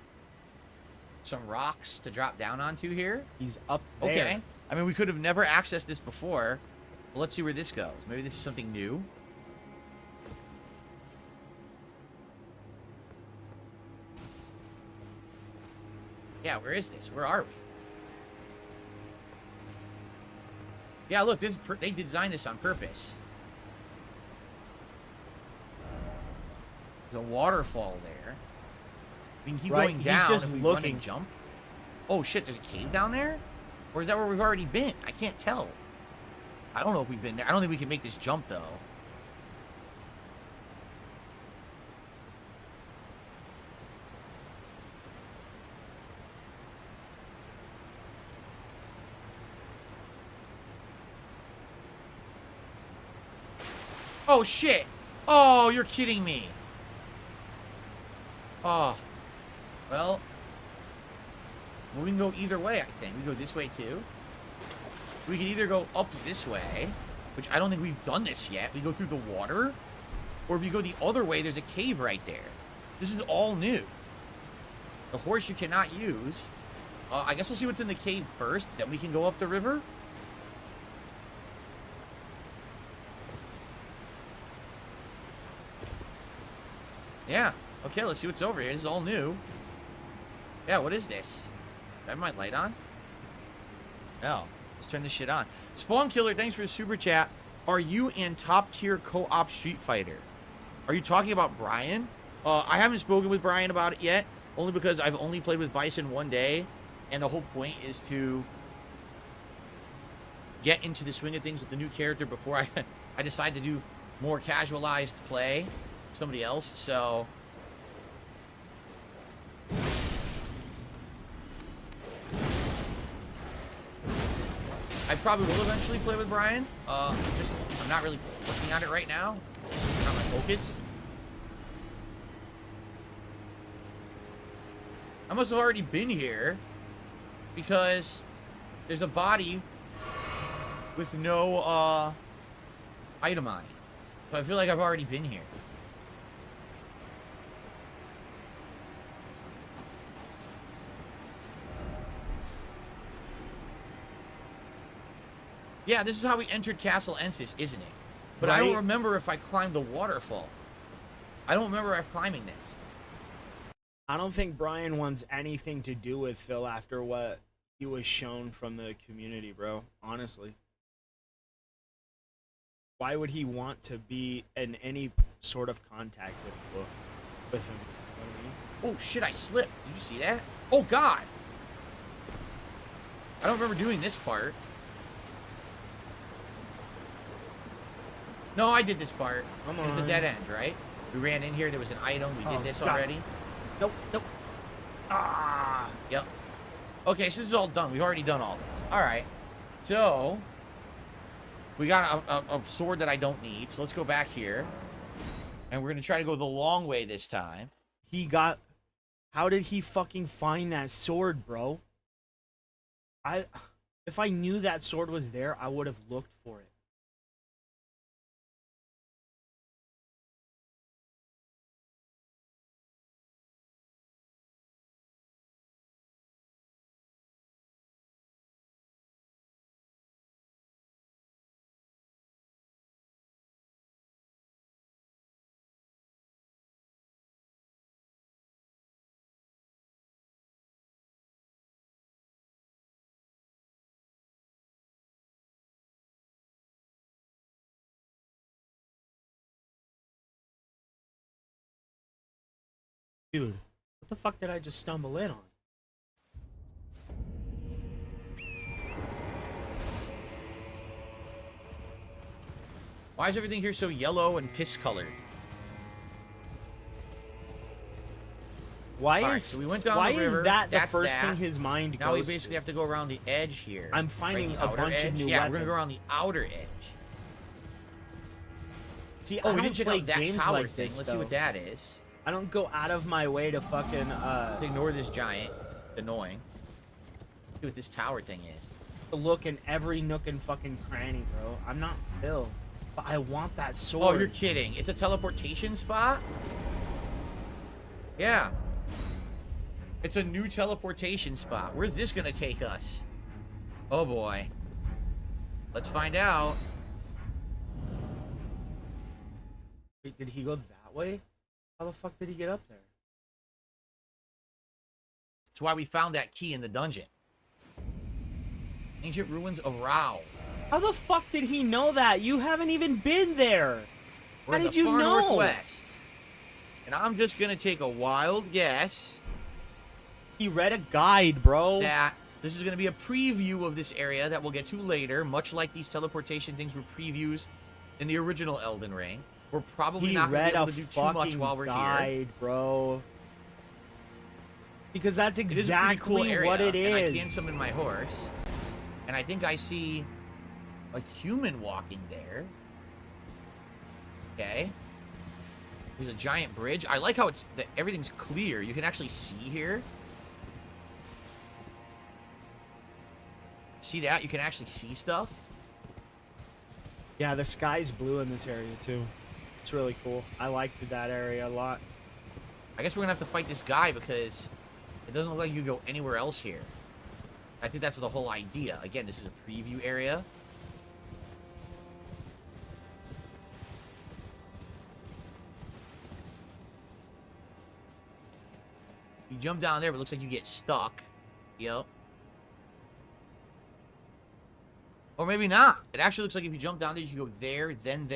Some rocks to drop down onto here. He's up there. Okay. I mean, we could have never accessed this before. Well, let's see where this goes. Maybe this is something new. Yeah, where is this? Where are we? Yeah, look, this they designed this on purpose. There's a waterfall there. We can keep going down. He's just if we looking. run and jump. Oh shit! There's a cave down there, or is that where we've already been? I can't tell. I don't know if we've been there. I don't think we can make this jump though. Oh shit! Oh, you're kidding me. Oh. Well, we can go either way, I think. We can go this way, too. We can either go up this way, which I don't think we've done this yet. We go through the water. Or if you go the other way, there's a cave right there. This is all new. The horse you cannot use. I guess we'll see what's in the cave first. Then we can go up the river. Yeah. Okay, let's see what's over here. This is all new. Yeah, what is this? Do I have my light on? No. Let's turn this shit on. Spawn Killer, thanks for the super chat. Are you in top tier co-op Street Fighter? Are you talking about Brian? I haven't spoken with Brian about it yet, only because I've only played with Bison one day, and the whole point is to get into the swing of things with the new character before I decide to do more casualized play with somebody else, so... I probably will eventually play with Brian. I'm not really working on it right now. Not my focus. I must have already been here because there's a body with no item on it. So I feel like I've already been here. Yeah, this is how we entered Castle Ensis, isn't it? But I don't remember if I climbed the waterfall. I don't remember if climbing this. I don't think Brian wants anything to do with Phil after what he was shown from the community, bro. Honestly. Why would he want to be in any sort of contact with him? You know what I mean? Oh shit, I slipped. Did you see that? Oh god! I don't remember doing this part. No, I did this part. It's a dead end, right? We ran in here, there was an item, we did this already. Nope, nope. Ah! Yep. Okay, so this is all done. We've already done all this. Alright. So, we got a sword that I don't need, so let's go back here. And we're going to try to go the long way this time. How did he fucking find that sword, bro? If I knew that sword was there, I would have looked for it. Dude, what the fuck did I just stumble in on? Why is everything here so yellow and piss colored? Why Alright, is so we went down why the river. is that the That's first that. thing his mind Now we goes basically to? have to go around the edge here. I'm finding the a outer bunch of edge. new Yeah, we're gonna weapons. go around the outer edge. See, Oh, I we don't didn't check play out that games tower like thing. this, Let's see what though. that is. I don't go out of my way to fucking Let's ignore this giant. Annoying. See what this tower thing is. to look in every nook and fucking cranny, bro. I'm not Phil, but I want that Oh, sword. you're kidding. It's a teleportation spot? Yeah. It's a new teleportation spot. Where's this gonna take us? Oh boy. Let's find out. Wait, did he go that way? How the fuck did he get up there? That's why we found that key in the dungeon. Ancient ruins of Rao. How the fuck did he know that? You haven't even been there. We're How in did the you far know? northwest. And I'm just gonna take a wild guess. He read a guide, bro. That this is gonna be a preview of this area that we'll get to later, much like these teleportation things were previews in the original Elden Ring. We're probably He not gonna read be able a to do too much fucking while we're here. guide, bro. Because that's It is a pretty cool exactly area, what it is. and I can summon my horse. And I think I see a human walking there. Okay. There's a giant bridge. I like how everything's clear. You can actually see here. See that? You can actually see stuff. Yeah, the sky's blue in this area too. It's really cool. I liked that area a lot. I guess we're gonna have to fight this guy because it doesn't look like you can go anywhere else here. I think that's the whole idea. Again, this is a preview area. You jump down there, but it looks like you get stuck. Yep. Or maybe not. It actually looks like if you jump down there, you go there, then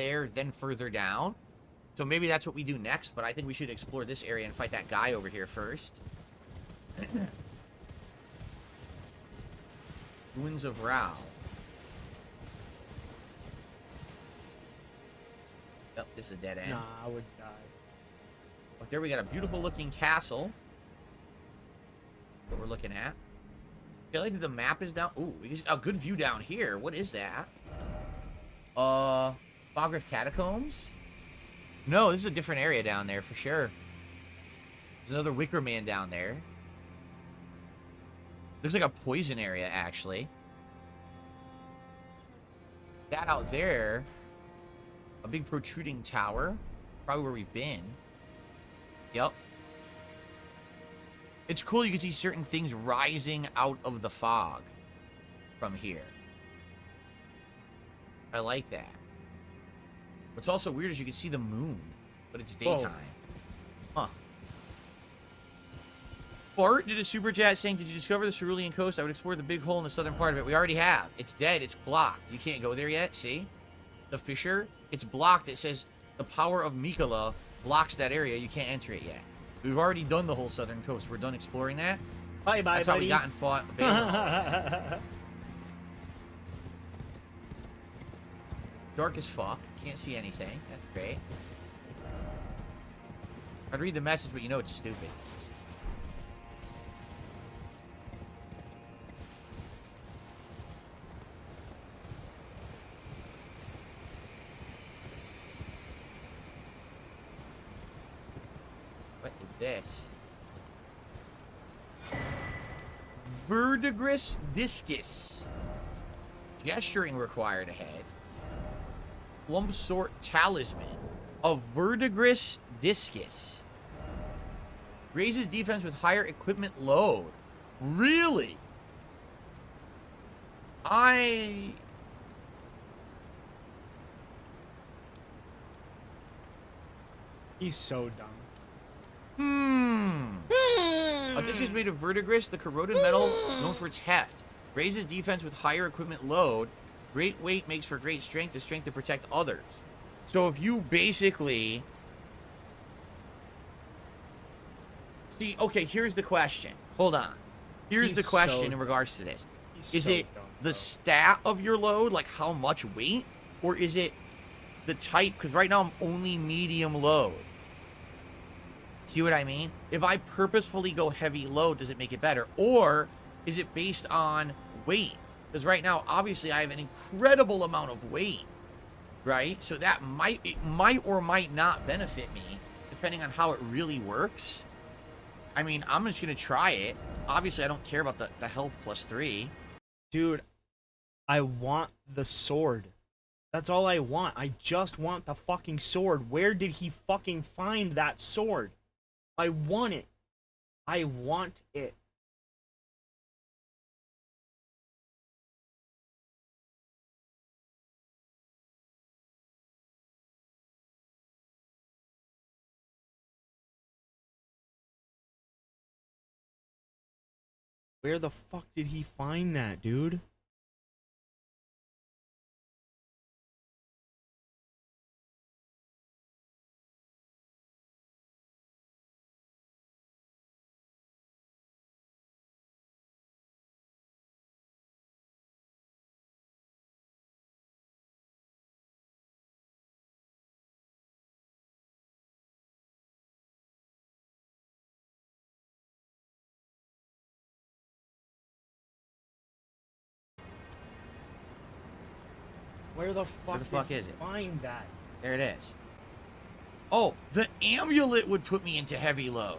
further down. So maybe that's what we do next, but I think we should explore this area and fight that guy over here first. Ruins of Rao. Yep, this is a dead end. Nah, I would die. But there we got a beautiful looking castle. What we're looking at. I feel like the map is down. Ooh, a good view down here. What is that? Fogrif Catacombs? No, this is a different area down there for sure. There's another Wicker Man down there. Looks like a poison area, actually. That out there, a big protruding tower. Probably where we've been. Yep. It's cool, you can see certain things rising out of the fog from here. I like that. What's also weird is you can see the moon, but it's daytime. Huh. Bart did a super chat saying, did you discover the Cerulean Coast? I would explore the big hole in the southern part of it. We already have. It's dead. It's blocked. You can't go there yet. See? The fissure? It's blocked. It says the power of Mikala blocks that area. You can't enter it yet. We've already done the whole southern coast. We're done exploring that. Bye-bye, That's buddy. how we got and fought Balor. Dark as fuck. Can't see anything. That's great. I'd read the message, but you know it's stupid. What is this? Verdigris discus. Gesturing required ahead. Plum Sort Talisman. A Verdigris Discus. Raises defense with higher equipment load. Really? He's so dumb. This is made of verdigris, the corroded metal known for its heft. Raises defense with higher equipment load. Great weight makes for great strength, the strength to protect others. So if you basically... See, okay, here's the question. Hold on. Here's the question in regards to this. Is it the stat of your load, like how much weight? Or is it the type? Because right now I'm only medium load. See what I mean? If I purposefully go heavy load, does it make it better? Or is it based on weight? Because right now, obviously, I have an incredible amount of weight, right? So that might or might not benefit me, depending on how it really works. I mean, I'm just going to try it. Obviously, I don't care about the health +3. Dude, I want the sword. That's all I want. I just want the fucking sword. Where did he fucking find that sword? I want it. I want it. Where the fuck did he find that, dude? Where the fuck is it? Find that. There it is. Oh, the amulet would put me into heavy load.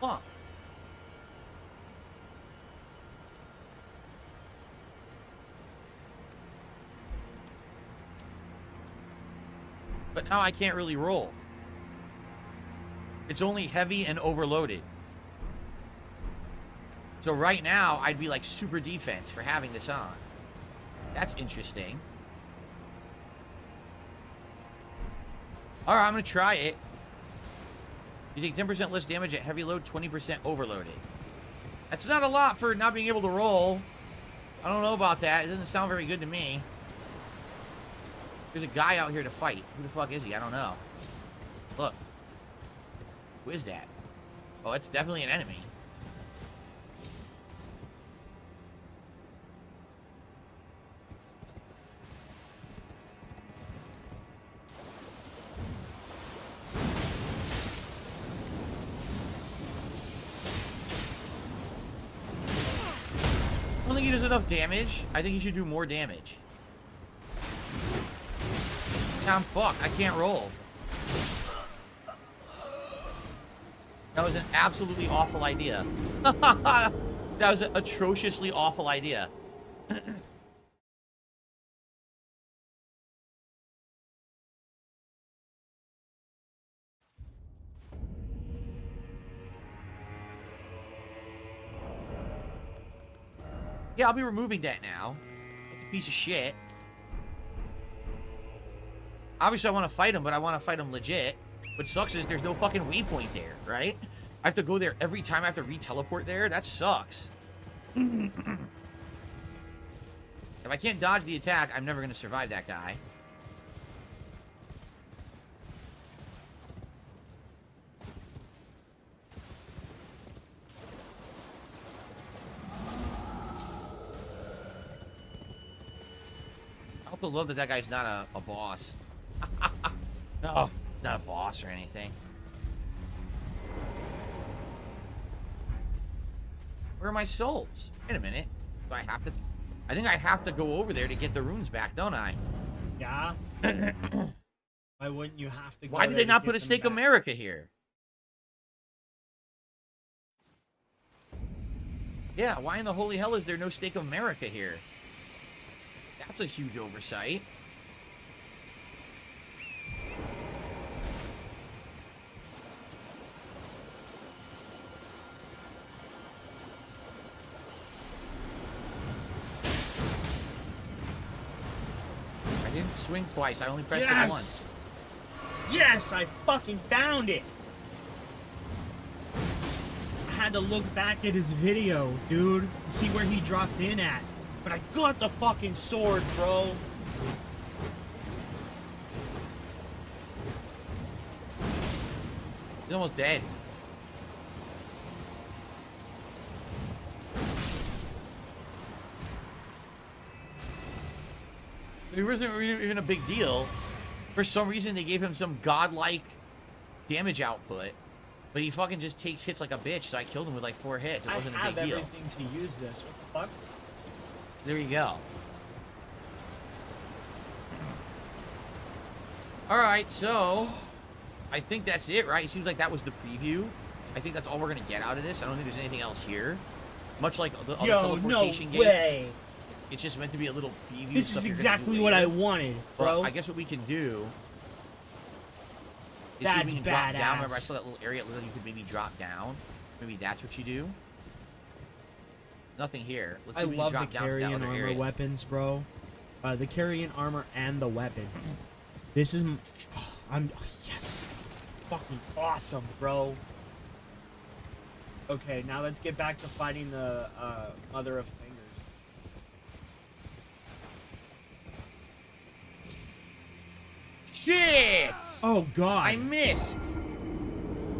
Huh. But now I can't really roll. It's only heavy and overloaded. So right now, I'd be like super defense for having this on. That's interesting. Alright, I'm going to try it. You take 10% less damage at heavy load, 20% overloaded. That's not a lot for not being able to roll. I don't know about that. It doesn't sound very good to me. There's a guy out here to fight. Who the fuck is he? I don't know. Look. Who is that? Oh, it's definitely an enemy. I don't think he does enough damage. I think he should do more damage. Yeah, I'm fucked. I can't roll. That was an absolutely awful idea. That was an atrociously awful idea. Yeah, I'll be removing that now. It's a piece of shit. Obviously, I want to fight him, but I want to fight him legit. What sucks is there's no fucking waypoint there, right? I have to go there every time I have to re-teleport there. That sucks. If I can't dodge the attack, I'm never going to survive that guy. I also love that that guy's not a boss. No, not a boss or anything. Where are my souls? Wait a minute. Do I have to... I think I have to go over there to get the runes back, don't I? Yeah. Why wouldn't you have to go Why did they there not to put get a them Stake back? America here? Yeah, why in the holy hell is there no Stake of America here? That's a huge oversight. I didn't swing twice. I only pressed it once. Yes, I fucking found it. I had to look back at his video, dude, to see where he dropped in at. But I got the fucking sword, bro. He's almost dead. It wasn't even a big deal. For some reason, they gave him some godlike damage output. But he fucking just takes hits like a bitch, so I killed him with like 4 hits. It wasn't a big deal. I have everything to use this. What the fuck? So there you go. Alright, so I think that's it, right? It seems like that was the preview. I think that's all we're going to get out of this. I don't think there's anything else here. Much like the other teleportation gates. Way. It's just meant to be a little preview. This is exactly what I wanted, bro. Well, I guess what we can do is see if we can drop down. Remember, I saw that little area that you could maybe drop down. Maybe that's what you do. Nothing here. Let's see if we can drop down to that other area. I love the carry-in armor weapons, bro. The carry-in armor and the weapons. This is... yes. Fucking awesome, bro. Okay, now let's get back to fighting the Mother of Fingers. Shit! Oh, God. I missed.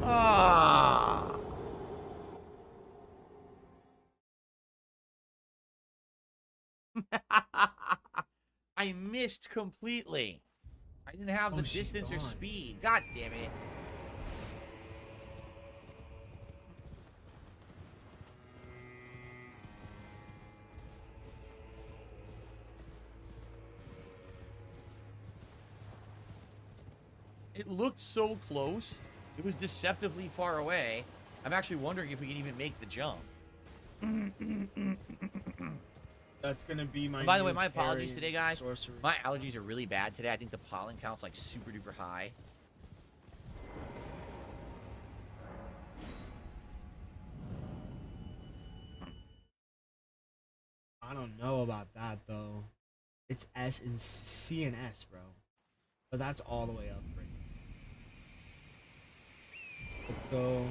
Ah. I missed completely. I didn't have the distance or speed. God damn it. It looked so close. It was deceptively far away. I'm actually wondering if we can even make the jump. That's gonna be my. And by the way, my apologies today, guys. Sorcery. My allergies are really bad today. I think the pollen count's like super duper high. I don't know about that though. It's S and C and S, bro. But that's all the way up, right? Let's go.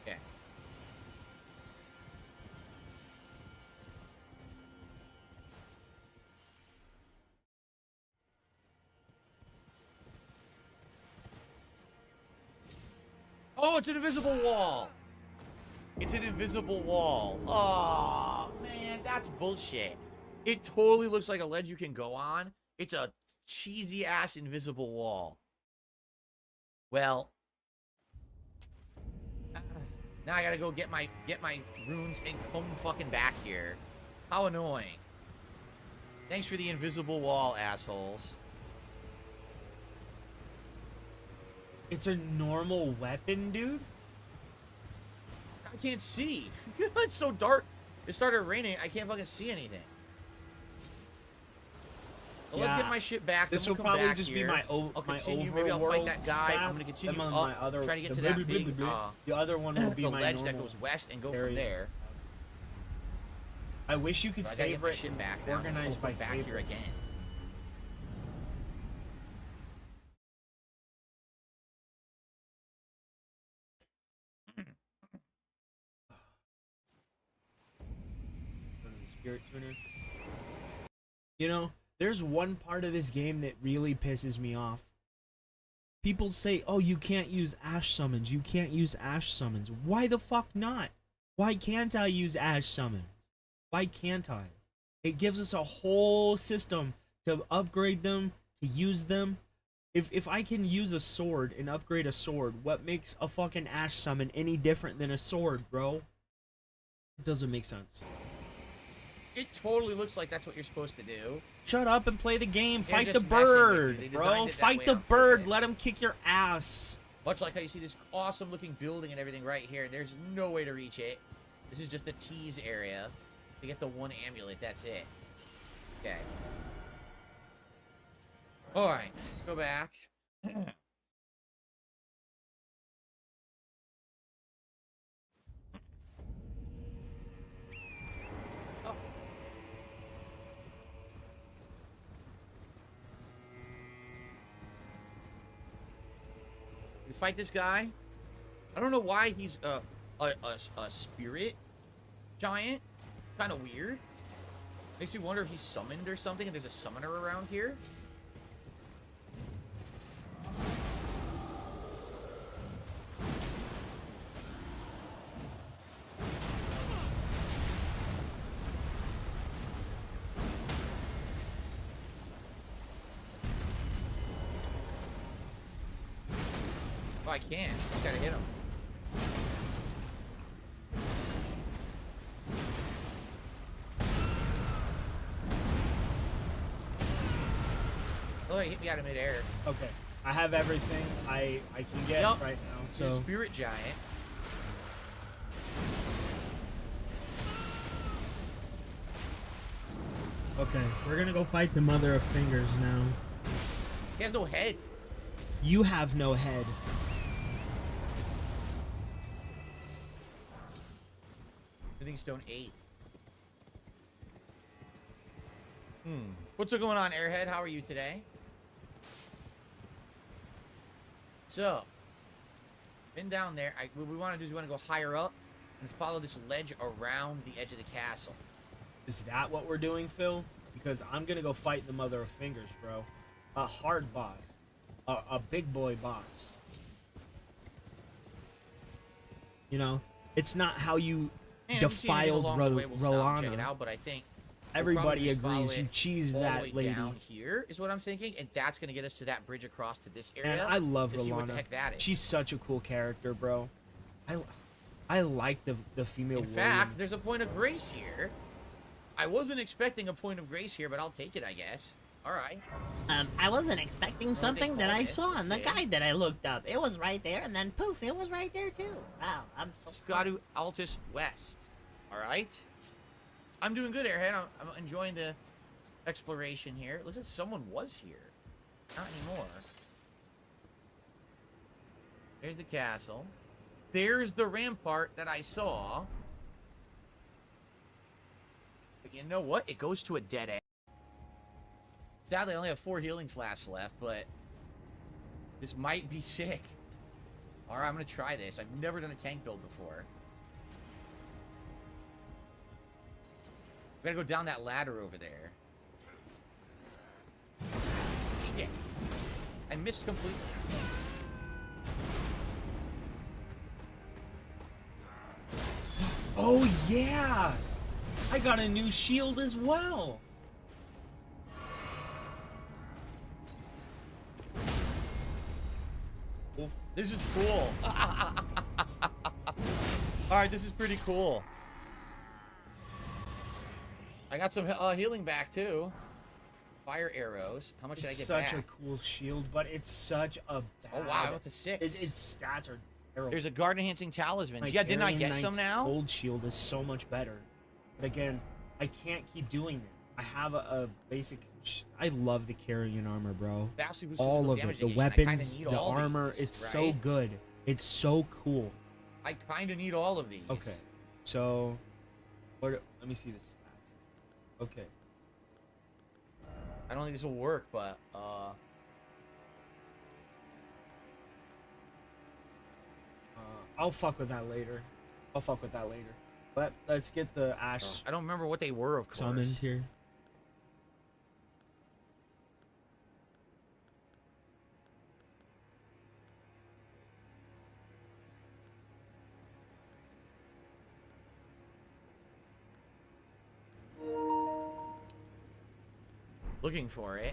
Okay. Oh, it's an invisible wall. It's an invisible wall. Oh, man, that's bullshit. It totally looks like a ledge you can go on. It's a cheesy-ass invisible wall. Well, now I gotta go get my runes and come fucking back here. How annoying. Thanks for the invisible wall, assholes. It's a normal weapon, dude? I can't see. It's so dark. It started raining. I can't fucking see anything. Well, let's get my shit back. This will probably just be my overworld Maybe I'll fight that guy. staff. I'm gonna continue Then up, try to get to that big, the other one will be the my ledge normal that goes west and go area. from there. I wish you could So I gotta get my favorite shit back now. organized by back favorite. here again. Spirit tuner. You know, there's one part of this game that really pisses me off. People say, oh, you can't use Ash summons. You can't use Ash summons. Why the fuck not? Why can't I use Ash summons? Why can't I? It gives us a whole system to upgrade them, to use them. If I can use a sword and upgrade a sword, what makes a fucking Ash summon any different than a sword, bro? It doesn't make sense. It totally looks like that's what you're supposed to do. Shut up and play the game. They're Fight the just messing with you. bird, They bro. designed it that Fight way the on bird. purpose. Let him kick your ass. Much like how you see this awesome looking building and everything right here. There's no way to reach it. This is just a tease area to get the one amulet. That's it. Okay. Alright, let's go back. Oh. We fight this guy. I don't know why he's a spirit giant. Kind of weird. Makes me wonder if he's summoned or something, and there's a summoner around here. Oh, I can't. I gotta hit him. Oh, he hit me out of midair. Okay. I have everything I can get right now. The So spirit giant. okay, we're gonna go fight the mother of fingers now. He has no head. You have no head. Everything's stone 8. What's going on, Airhead? How are you today? So, been down there. What we want to do is we want to go higher up and follow this ledge around the edge of the castle. Is that what we're doing, Phil? Because I'm gonna go fight the mother of fingers, bro. A hard boss. A big boy boss. You know? It's not how you Man, if you see anything defiled along the way, we'll stop and check it Rolana. out, but I think Everybody we'll probably agrees just you follow it cheese all the that way lady. down here is what I'm thinking, and that's gonna get us to that bridge across to this area. And I love to see what the Rolana. heck that is. She's such a cool character, bro. I like the female In fact, there's a point of grace here. I wasn't expecting a point of grace here, but I'll take it, I guess. All right. I wasn't expecting something that I saw in the Let's see. guide that I looked up. It was right there, and then poof, it was right there too. Wow, I'm so Scadu Altus West. All right. I'm doing good, Airhead. I'm enjoying the exploration here. Looks like someone was here. Not anymore. There's the castle. There's the rampart that I saw. But you know what? It goes to a dead end. Sadly, I only have 4 healing flasks left, but this might be sick. Alright, I'm going to try this. I've never done a tank build before. We gotta go down that ladder over there. Shit. I missed completely. Oh yeah! I got a new shield as well. This is cool. Alright, this is pretty cool. I got some healing back too. Fire arrows. How much did I It's get such back? a cool shield, but it's such a bad... Oh wow, I went to 6. Its stats are terrible. There's a guard enhancing talismans. My Yeah, didn't I Aryan get some Knight's now? Gold shield is so much better. But again, I can't keep doing it. I have a basic... I love the carrion armor, bro. Vastly boosted All physical of it. damage The negation. I kinda weapons, need the all armor. these, It's so right? good. It's so cool. I kind of need all of these. Okay. So... Let me see the stats. Okay. I don't think this will work, but I'll fuck with that later. But let's get the ash I don't remember what they were, of course. summoned here. Looking for it.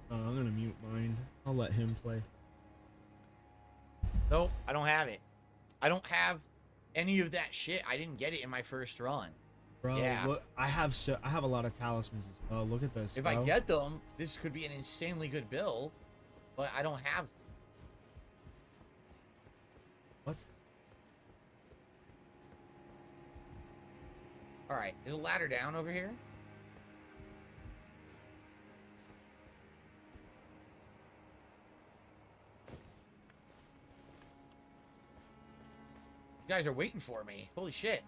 I'm gonna mute mine. I'll let him play. Nope, I don't have it. I don't have any of that shit. I didn't get it in my first run. Bro, Yeah. look, I have a lot of talismans as well. Look at this. If bro. I get them, this could be an insanely good build, but I don't have. What's? All right, there's a ladder down over here. You guys are waiting for me. Holy shit.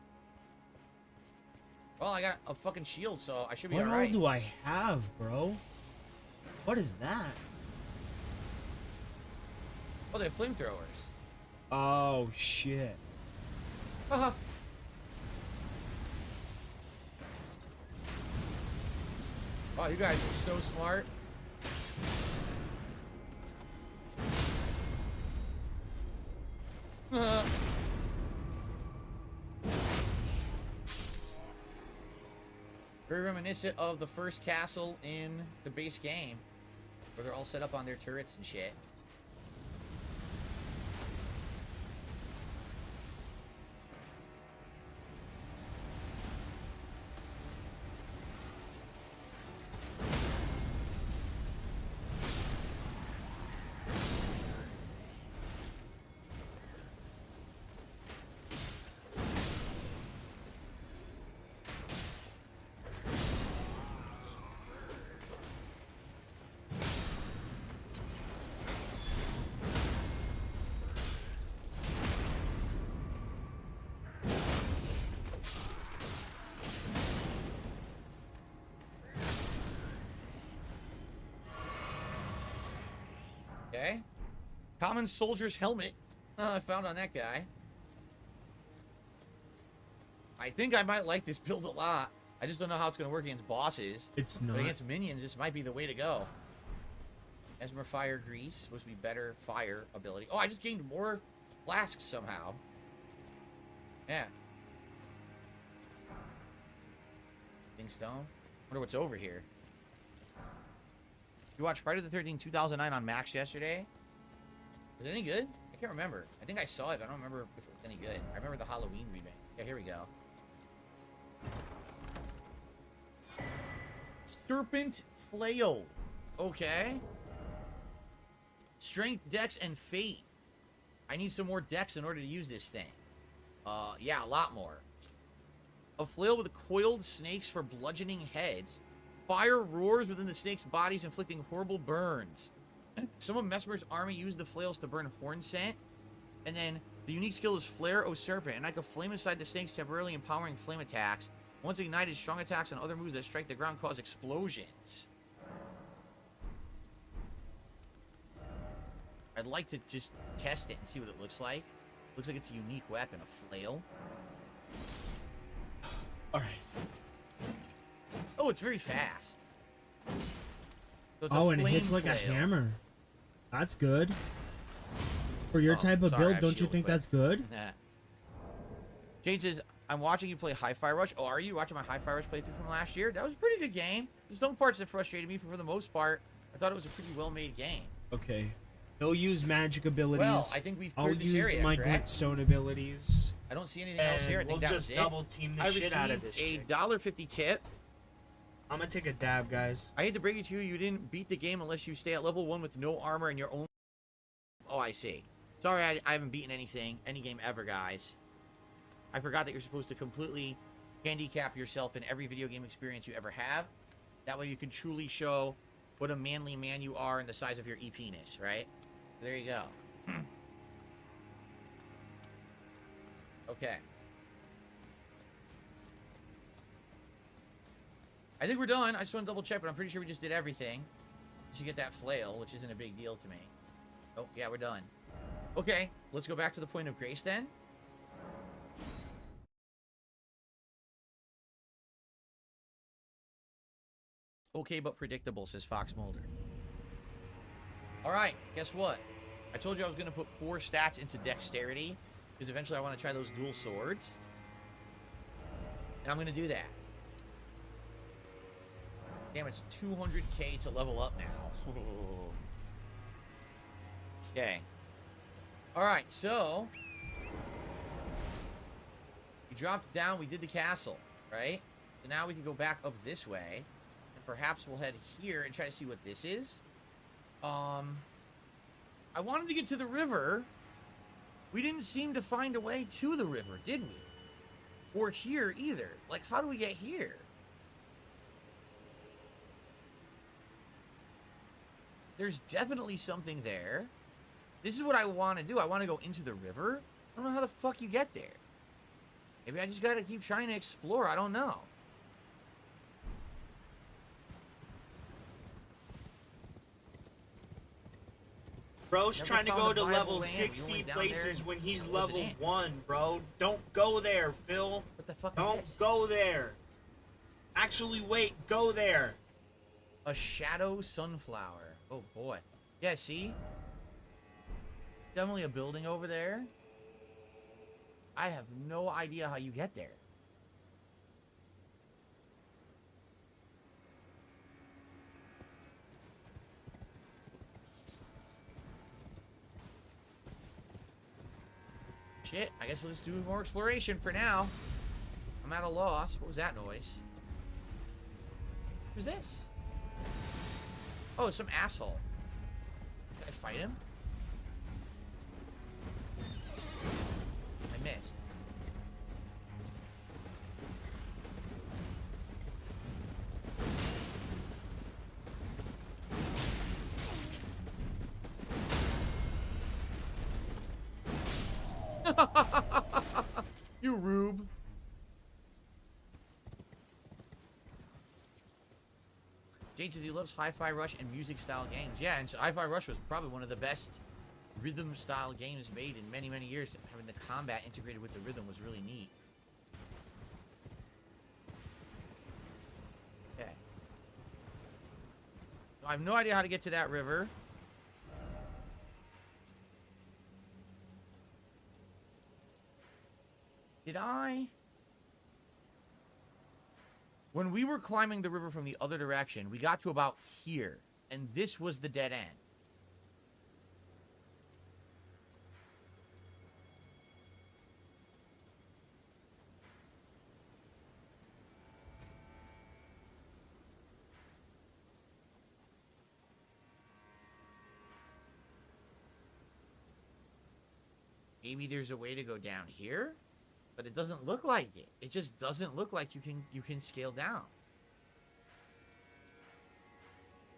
Well, I got a fucking shield, so I should be What all alright. do I have, bro? What is that? Oh, they have flamethrowers. Oh shit. Haha. Wow, you guys are so smart. Very reminiscent of the first castle in the base game, where they're all set up on their turrets and shit. Okay. Common soldier's helmet. I found on that guy. I think I might like this build a lot. I just don't know how it's going to work against bosses. It's not. But against minions, this might be the way to go. Esmer Fire Grease. Supposed to be better fire ability. Oh, I just gained more flasks somehow. Yeah. Stone. Wonder what's over here. You watched Friday the 13th, 2009 on Max yesterday? Was it any good? I can't remember. I think I saw it, but I don't remember if it was any good. I remember the Halloween remake. Yeah, here we go. Serpent Flail. Okay. Strength, Dex, and Fate. I need some more Dex in order to use this thing. Yeah, a lot more. A flail with coiled snakes for bludgeoning heads. Fire roars within the snakes' bodies, inflicting horrible burns. Some of Mesmer's army used the flails to burn horn scent. And then the unique skill is Flare, O Serpent. And I can flame inside the snakes, temporarily empowering flame attacks. Once ignited, strong attacks and other moves that strike the ground cause explosions. I'd like to just test it and see what it looks like. Looks like it's a unique weapon, a flail. Alright. Oh, it's very fast. So it's Oh, a and it hits flame like a flail. hammer. That's good. For your type of sorry, I build, have don't you shield think equipped. that's good? Nah. Jade says, I'm watching you play Hi-Fi Rush. Oh, are you watching my Hi-Fi Rush playthrough from last year? That was a pretty good game. There's some parts that frustrated me, but for the most part, I thought it was a pretty well-made game. Okay. They'll use magic abilities. Well, I think we've I'll cleared this use area, my correct? glintstone abilities. I don't see anything else here. I think we'll that just was it. double team the I shit out of received this a chick. $1.50 tip. I'm gonna take a dab, guys. I hate to break it to you, you didn't beat the game unless you stay at level 1 with no armor and your own... Oh, I see. Sorry, I haven't beaten any game ever, guys. I forgot that you're supposed to completely handicap yourself in every video game experience you ever have. That way you can truly show what a manly man you are and the size of your e-penis, right? There you go. Okay. I think we're done. I just want to double check, but I'm pretty sure we just did everything. Just to get that flail, which isn't a big deal to me. Oh, yeah, we're done. Okay, let's go back to the point of grace then. Okay, but predictable, says Fox Mulder. Alright, guess what? I told you I was going to put 4 stats into dexterity, because eventually I want to try those dual swords. And I'm going to do that. Damn, it's 200k to level up now. Okay. Alright, so... dropped down. We did the castle, right? So now we can go back up this way. And perhaps we'll head here and try to see what this is. I wanted to get to the river. We didn't seem to find a way to the river, did we? Or here either. Like, how do we get here? There's definitely something there. This is what I want to do. I want to go into the river. I don't know how the fuck you get there. Maybe I just gotta keep trying to explore. I don't know. Bro's Never trying to found go a to viable level land. We 60 went down there places and when he's it wasn't level it. 1, bro. Don't go there, Phil. What the fuck Don't is this? go there. Actually, wait. Go there. A shadow sunflower. Oh boy. Yeah, see? Definitely a building over there. I have no idea how you get there. Shit, I guess we'll just do more exploration for now. I'm at a loss. What was that noise? Who's this? Oh, some asshole. Did I fight him? I missed. You rube. Jade says he loves Hi-Fi Rush and music-style games. Yeah, and Hi-Fi Rush was probably one of the best rhythm-style games made in many, many years. Having the combat integrated with the rhythm was really neat. Okay. So I have no idea how to get to that river. Did I? When we were climbing the river from the other direction, we got to about here, and this was the dead end. Maybe there's a way to go down here? But it doesn't look like it. It just doesn't look like you can scale down.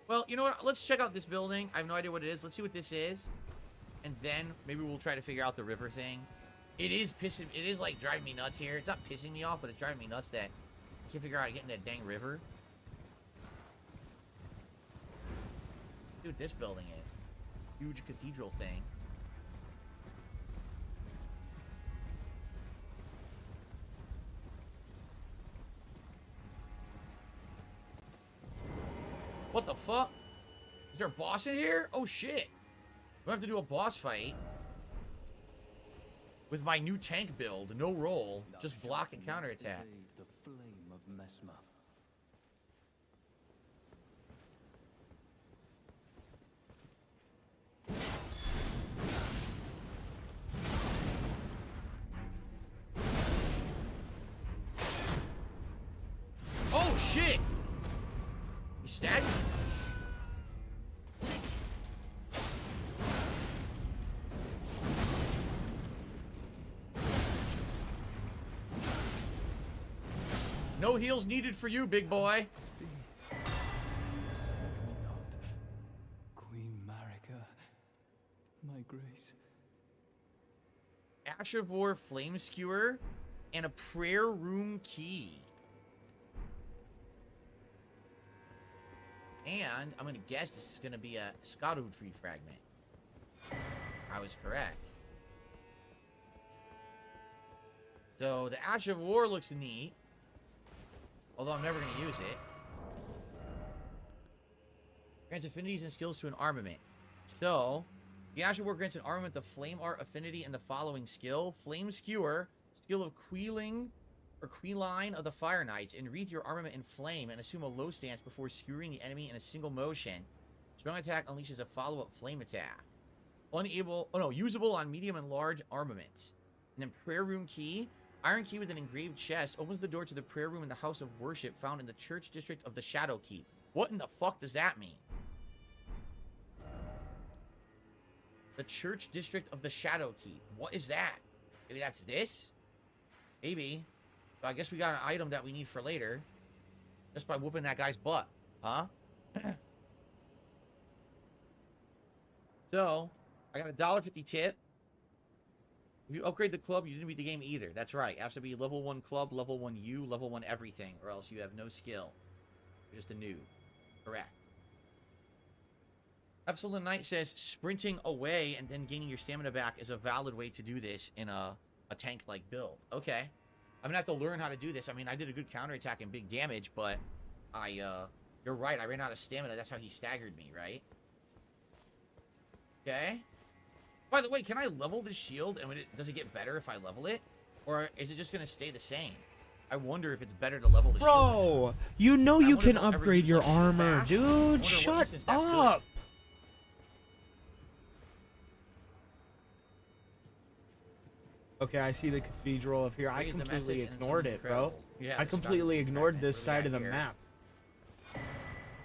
Well, you know what? Let's check out this building. I have no idea what it is. Let's see what this is. And then maybe we'll try to figure out the river thing. It is like driving me nuts here. It's not pissing me off, but it's driving me nuts that I can't figure out how to get in that dang river. See what this building is. Huge cathedral thing. What the fuck? Is there a boss in here? Oh shit. We have to do a boss fight. With my new tank build. No roll. Just block and counterattack. The flame of Mesmer. Oh shit! He stabbed me. No heals needed for you, big boy. Queen Marika, my grace. Ash of War Flame Skewer and a prayer room key. And I'm gonna guess this is gonna be a Erdtree fragment. I was correct. So the Ash of War looks neat. Although I'm never gonna use it. Grants affinities and skills to an armament. So the Ash of War grants an armament the Flame Art affinity and the following skill. Flame Skewer, skill of Quelling or Queline of the Fire Knights. Enwreath your armament in flame and assume a low stance before skewering the enemy in a single motion. Strong attack unleashes a follow-up flame attack. Usable on medium and large armaments. And then Prayer Room Key. Iron key with an engraved chest opens the door to the prayer room in the house of worship found in the church district of the Shadow Keep. What in the fuck does that mean? The church district of the Shadow Keep. What is that? Maybe that's this? Maybe. So I guess we got an item that we need for later. Just by whooping that guy's butt. Huh? So, I got a $1.50 tip. If you upgrade the club, you didn't beat the game either. That's right. It has to be level 1 club, level 1 U, level 1 everything, or else you have no skill. You're just a noob. Correct. Absolute Knight says, sprinting away and then gaining your stamina back is a valid way to do this in a tank-like build. Okay. I'm gonna have to learn how to do this. I mean, I did a good counterattack and big damage, but you're right. I ran out of stamina. That's how he staggered me, right? Okay. By the way, can I level the shield and does it get better if I level it? Or is it just gonna stay the same? I wonder if it's better to level the shield. Bro, you know you can upgrade your armor, dude. Shut up. Okay, I see the cathedral up here. I completely ignored it, bro. Yeah, I completely ignored this side of the map.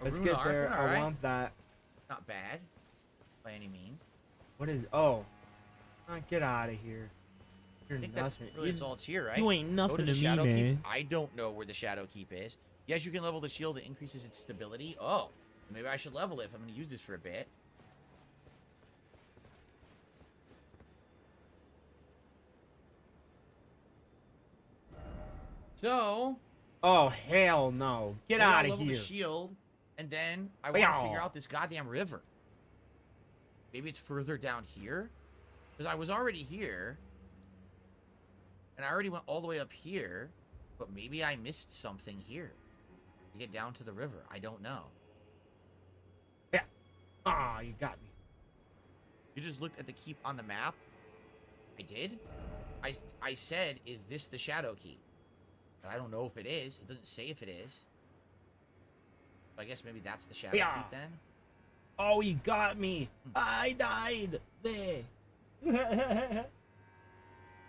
Let's get there. I want that. Not bad, by any means. What is? Oh, get out of here. You're I think nothing. that's really all it's here, right? You ain't nothing Go to the to Shadow me, man. Keep. I don't know where the Shadow Keep is. Yes, you can level the shield. It increases its stability. Oh, maybe I should level it if I'm going to use this for a bit. So, oh hell no! Get out of level here. The shield, and then I want to figure out this goddamn river. Maybe it's further down here, because I was already here, and I already went all the way up here, but maybe I missed something here to get down to the river. I don't know. Yeah. Ah, you got me. You just looked at the keep on the map. I did. I said, is this the Shadow Keep? But I don't know if it is. It doesn't say if it is. So I guess maybe that's the Shadow Keep then. Oh, you got me. I died there.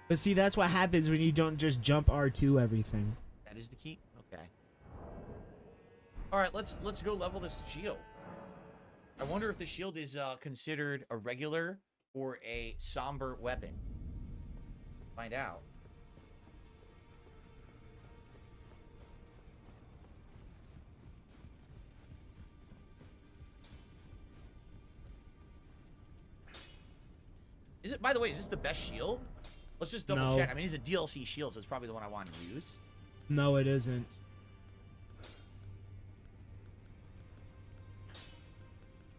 But see, that's what happens when you don't just jump R2 everything. That is the keep? Okay. Alright, let's go level this shield. I wonder if the shield is considered a regular or a somber weapon. Find out. Is it, by the way, is this the best shield? Let's just double check. I mean, it's a DLC shield, so it's probably the one I want to use. No, it isn't.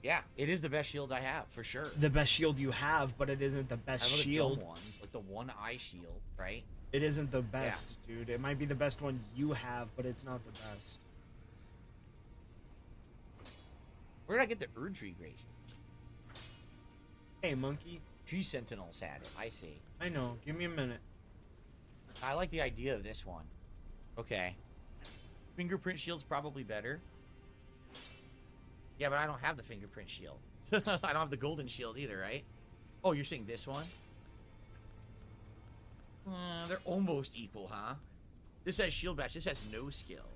Yeah, it is the best shield I have, for sure. The best shield you have, but it isn't the best I shield. Dumb ones, like the one eye shield, right? It isn't the best, dude. It might be the best one you have, but it's not the best. Where did I get the Erdtree Gration? Hey, monkey. Tree Sentinels had it. I see. I know. Give me a minute. I like the idea of this one. Okay. Fingerprint shield's probably better. Yeah, but I don't have the fingerprint shield. I don't have the golden shield either, right? Oh, you're saying this one? They're almost equal, huh? This has shield batch. This has no skill.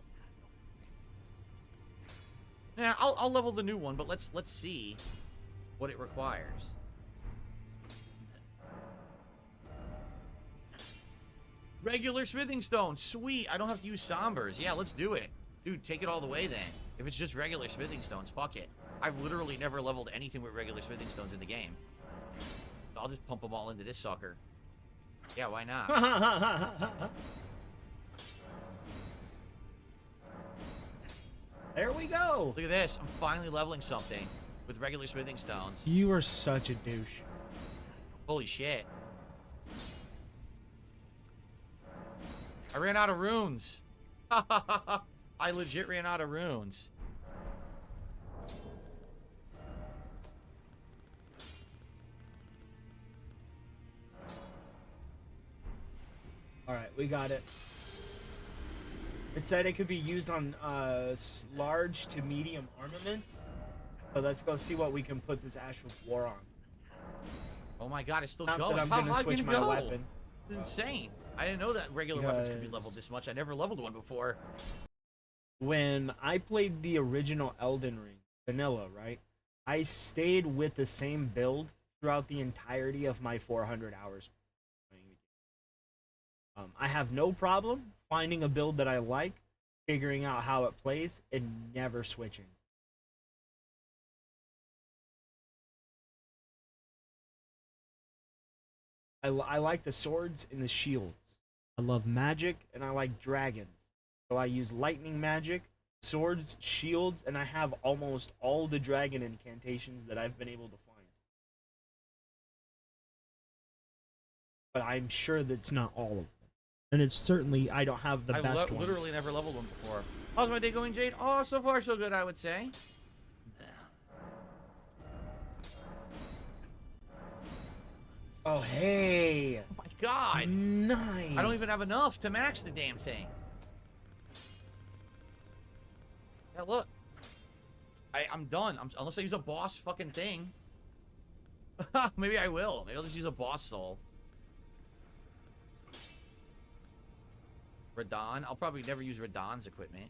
Yeah, I'll level the new one, but let's see what it requires. Regular smithing stone. Sweet. I don't have to use sombers. Yeah, let's do it. Dude, take it all the way then. If it's just regular smithing stones, fuck it. I've literally never leveled anything with regular smithing stones in the game. I'll just pump them all into this sucker. Yeah, why not? There we go. Look at this. I'm finally leveling something with regular smithing stones. You are such a douche. Holy shit. I ran out of runes. I legit ran out of runes. Alright, we got it. It said it could be used on large to medium armaments. So let's go see what we can put this Astral War on. Oh my god, it's still Not going. that I'm gonna switch my weapon. This is insane. I didn't know that regular weapons could be leveled this much. I never leveled one before. When I played the original Elden Ring, vanilla, right? I stayed with the same build throughout the entirety of my 400 hours playing the game. I have no problem finding a build that I like, figuring out how it plays, and never switching. I like the swords and the shields. I love magic, and I like dragons. So I use lightning magic, swords, shields, and I have almost all the dragon incantations that I've been able to find. But I'm sure that's not all of them. And it's certainly, I don't have the best ones. Literally never leveled one before. How's my day going, Jade? Oh, so far so good, I would say. Oh, hey! Oh my god! Nice! I don't even have enough to max the damn thing. Yeah, look. I'm done. Unless I use a boss fucking thing. Maybe I will. Maybe I'll just use a boss soul. Radon? I'll probably never use Radon's equipment.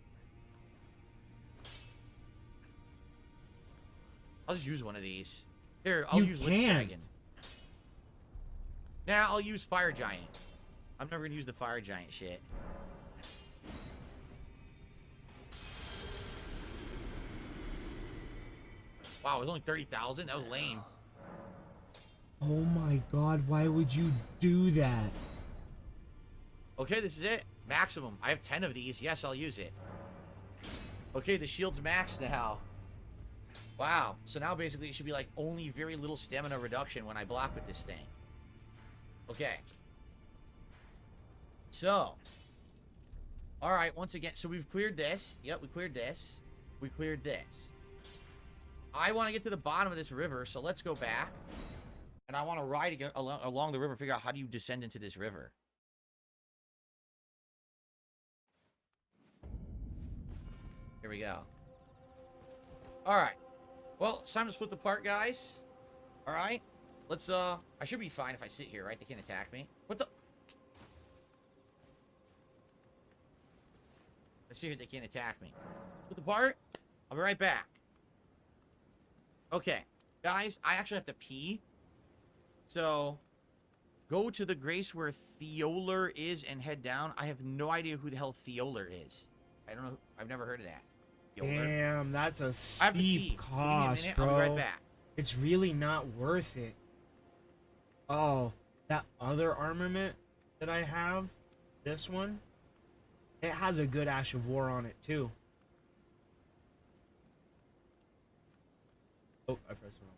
I'll just use one of these. Here, I'll use Lich Dragon. Nah, I'll use Fire Giant. I'm never gonna use the Fire Giant shit. Wow, it was only 30,000? That was lame. Oh my god, why would you do that? Okay, this is it. Maximum. I have 10 of these. Yes, I'll use it. Okay, the shield's maxed now. Wow. So now basically it should be like only very little stamina reduction when I block with this thing. Okay. So. Alright, once again. So we've cleared this. Yep, we cleared this. We cleared this. I want to get to the bottom of this river, so let's go back. And I want to ride again along the river, figure out how do you descend into this river. Here we go. Alright. Well, it's time to split the part, guys. Alright. Let's, I should be fine if I sit here, right? They can't attack me. What the? I see here, they can't attack me. Split the part. I'll be right back. Okay. Guys, I actually have to pee. So, go to the Grace where Theoler is and head down. I have no idea who the hell Theoler is. I don't know. I've never heard of that. Theoler. Damn, that's a steep cost, so bro. I'll be right back. It's really not worth it. Oh, that other armament that I have, this one, it has a good Ash of War on it, too. Oh, I pressed it wrong.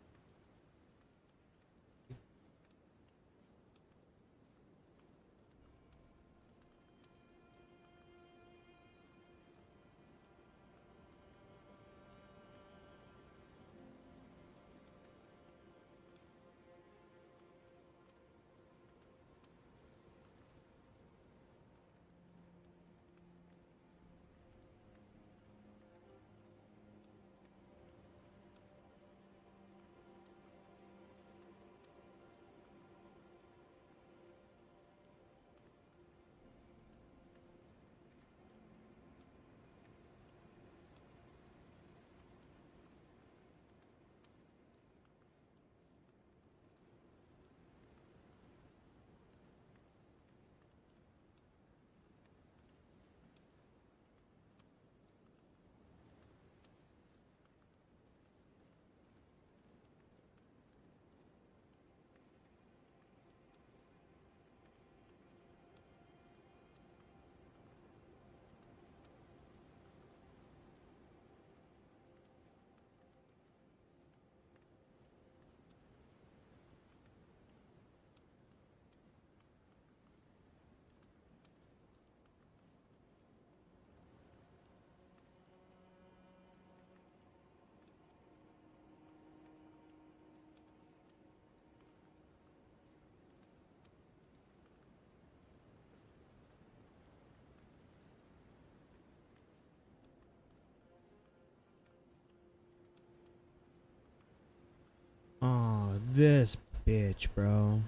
Oh, this bitch, bro.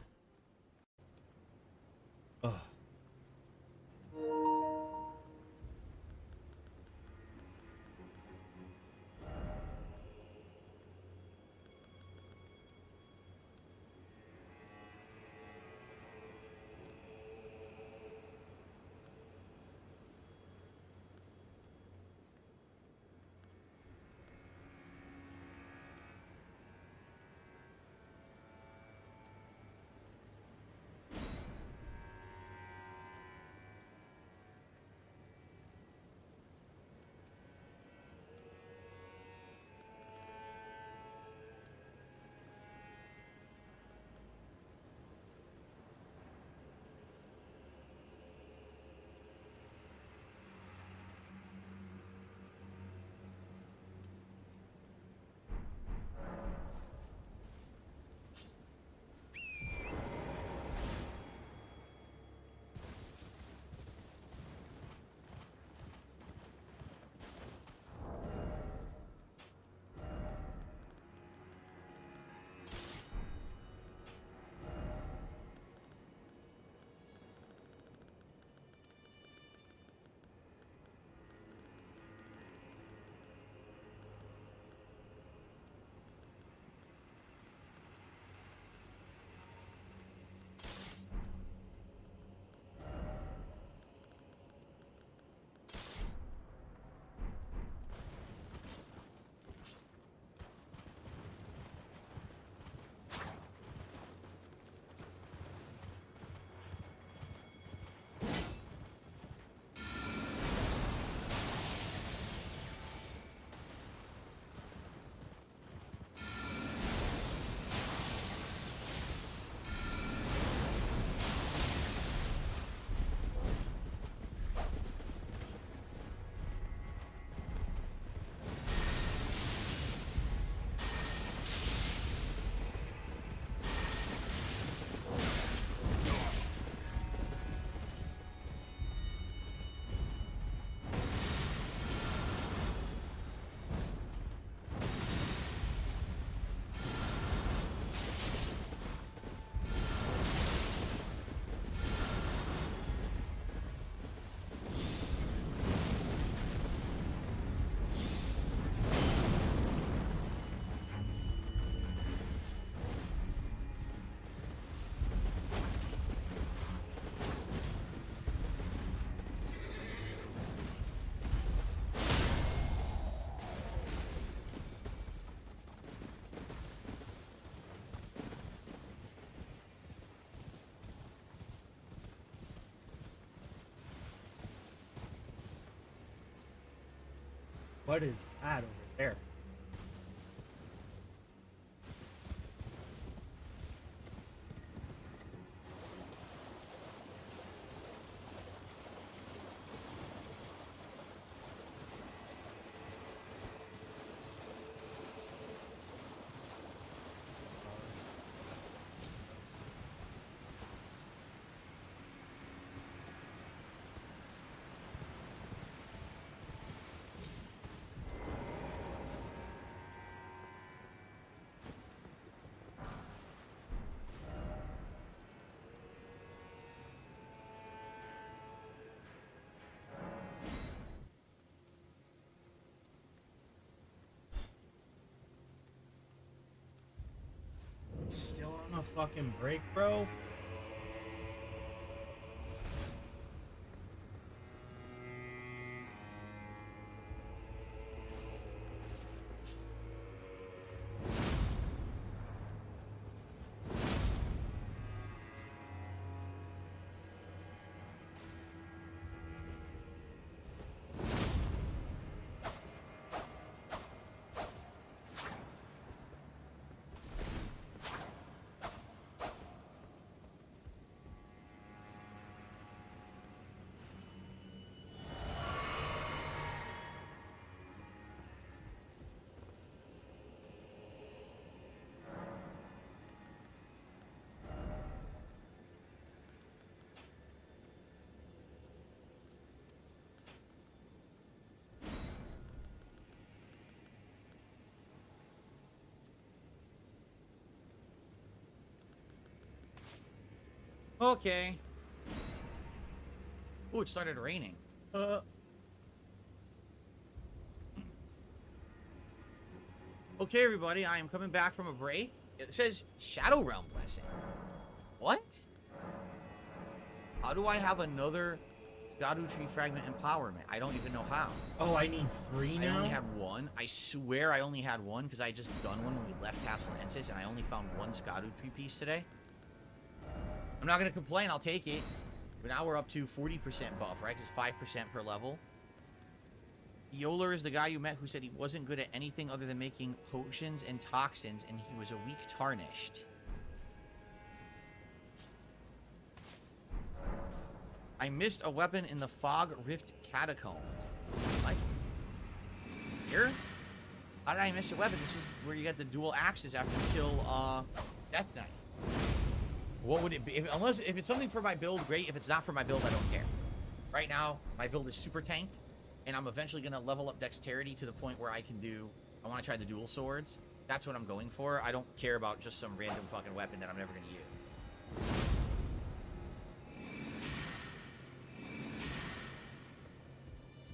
Ugh. What is that over there? Still on a fucking break, bro? Okay. Ooh, it started raining. Okay, everybody, I am coming back from a break. It says Shadow Realm Blessing. What? How do I have another Erdtree Fragment Empowerment? I don't even know how. Oh, I need 3 now? I only had 1. I swear I only had 1 because I just done one when we left Castle Ensis and I only found 1 Erdtree piece today. I'm not going to complain. I'll take it. But now we're up to 40% buff, right? Because 5% per level. Yoler is the guy you met who said he wasn't good at anything other than making potions and toxins, and he was a weak tarnished. I missed a weapon in the Fog Rift Catacombs. Like, here? How did I miss a weapon? This is where you get the dual axes after you kill Death Knight. What would it be? If it's something for my build, great. If it's not for my build, I don't care. Right now, my build is super tank. And I'm eventually going to level up dexterity to the point where I can do... I want to try the dual swords. That's what I'm going for. I don't care about just some random fucking weapon that I'm never going to use.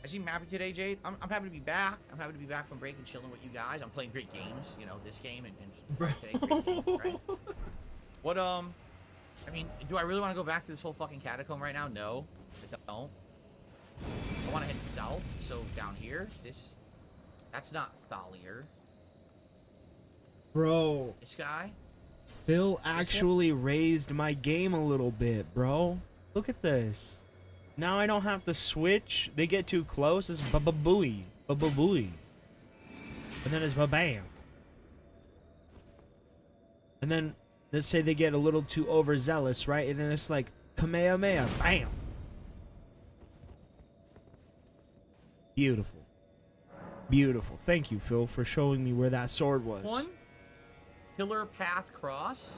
I see Mappy today, Jade. I'm happy to be back. I'm happy to be back from break and chilling with you guys. I'm playing great games. You know, this game and today, great games, right? What, I mean, do I really want to go back to this whole fucking catacomb right now? No, I don't. I want to head south, so down here, that's not Thalia. Bro. This guy? Phil actually raised my game a little bit, bro. Look at this. Now I don't have to switch. They get too close. It's ba-ba-booey. Ba-ba-booey. And then it's ba-bam. And then, let's say they get a little too overzealous, right? And then it's like, Kamehameha, bam. Beautiful. Beautiful. Thank you, Phil, for showing me where that sword was. One. Pillar Path Cross.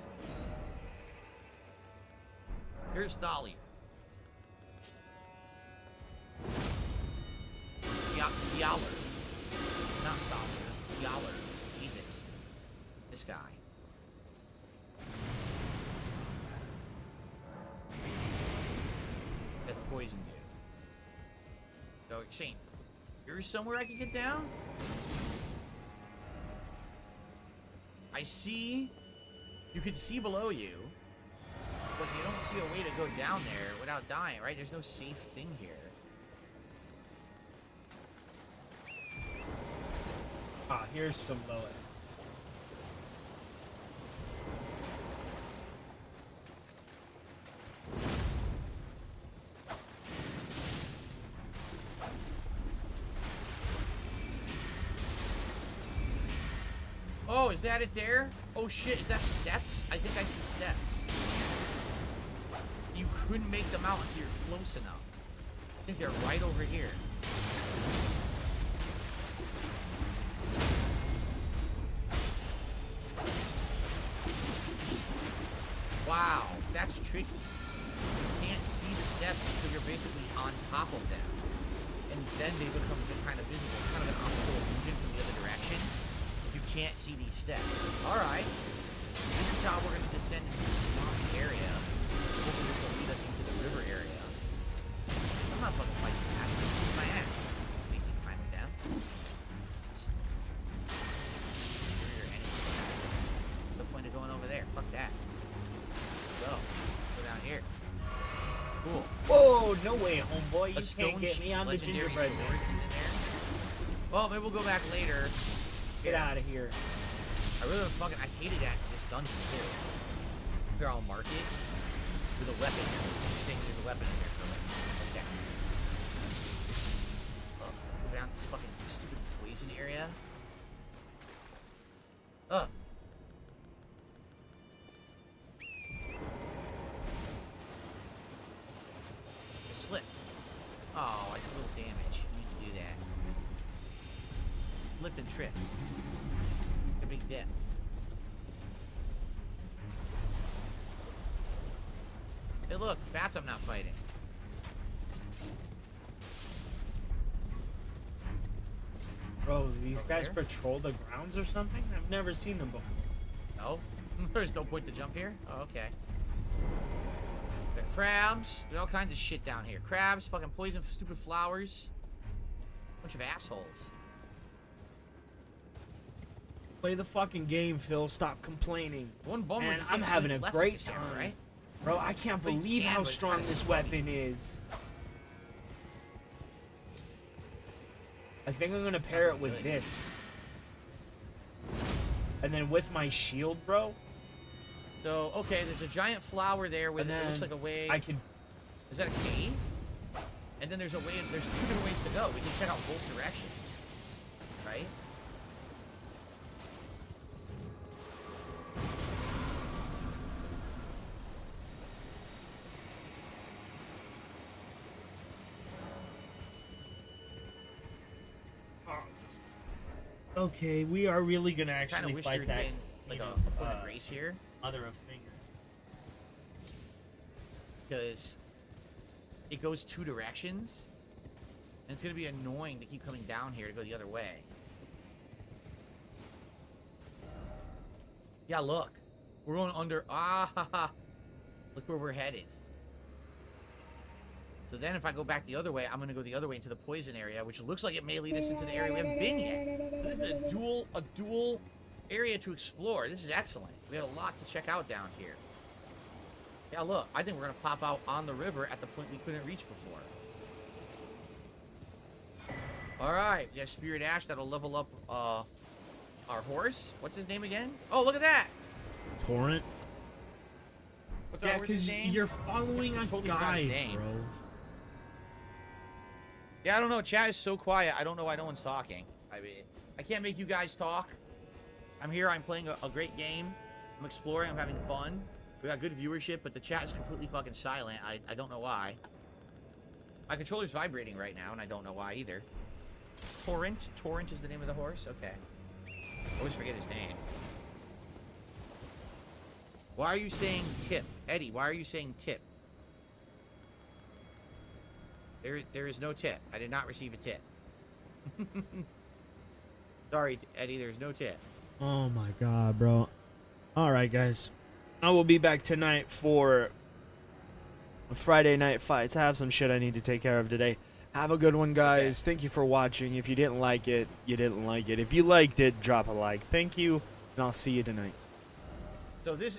Here's Thalia. Yaller. Not Thalia. Yaller. Jesus. This guy. That poisoned you. So, Shane, here's somewhere I can get down? I see... You can see below you, but you don't see a way to go down there without dying, right? There's no safe thing here. Ah, here's some low end. Oh, is that it there? Oh shit, is that steps? I think I see steps. You couldn't make them out until you're close enough. I think they're right over here. Wow, that's tricky. You can't see the steps until you're basically on top of them. And then they become kind of visible, kind of an optical illusion from the other direction. If you can't see these steps. Alright. This is how we're going to descend into the swampy area. Hopefully this will lead us into the river area. I'm not fucking fighting that. This is my ass. Basically climbing down. What's the point of going over there? Fuck that. Go down here. Cool. Whoa, no way, homeboy. You A can't get me on the legendary gingerbread sword man. is in there. Well, maybe we'll go back later. Get out of here. I really fucking I hated that this dungeon too. Here, I'll mark it with a weapon. I think there's a weapon in there for me. Okay. Go down to this fucking stupid poison area. Ugh. Slip. Oh, I did a little damage. I need to do that. Slip and trip. A big dip. Hey, look, bats I'm not fighting. Bro, these guys patrol the grounds or something? I've never seen them before. No? There's no point to jump here? Oh, okay. Got crabs. Got all kinds of shit down here. Crabs, fucking poison, stupid flowers. Bunch of assholes. Play the fucking game, Phil. Stop complaining. One bummer. And you I'm can't having a sleep left great with this time. hammer, right? Bro, I can't But you believe can, how but it's strong kinda this sweaty. weapon is. I think I'm gonna pair it with this. And then with my shield, bro. So, okay, there's a giant flower there with it looks like a way. I can. Is that a cave? And then there's a way. There's two different ways to go. We can check out both directions, right? Okay, we are really gonna Kind actually of wish fight there'd that. been like a point of grace here, Mother of finger. because it goes two directions, and it's gonna be annoying to keep coming down here to go the other way. Yeah, look, we're going under. Ah, look where we're headed. So then if I go back the other way, I'm going to go the other way into the poison area, which looks like it may lead us into the area we haven't been yet. This is a dual area to explore. This is excellent. We have a lot to check out down here. Yeah, look, I think we're going to pop out on the river at the point we couldn't reach before. All right, we have Spirit Ash that'll level up our horse. What's his name again? Oh, look at that. Torrent. What's our Yeah, horse's because name? you're following a Totally forgot his guide, name. bro. Yeah, I don't know. Chat is so quiet. I don't know why no one's talking. I mean, I can't make you guys talk. I'm here. I'm playing a great game. I'm exploring. I'm having fun. We got good viewership, but the chat is completely fucking silent. I don't know why. My controller's vibrating right now, and I don't know why either. Torrent? Torrent is the name of the horse? Okay. I always forget his name. Why are you saying tip? Eddie, why are you saying tip? There is no tip. I did not receive a tip. Sorry, Eddie, there's no tip. Oh my god, bro. Alright, guys. I will be back tonight for Friday night fights. I have some shit I need to take care of today. Have a good one, guys. Thank you for watching. If you didn't like it, you didn't like it. If you liked it, drop a like. Thank you, and I'll see you tonight. So this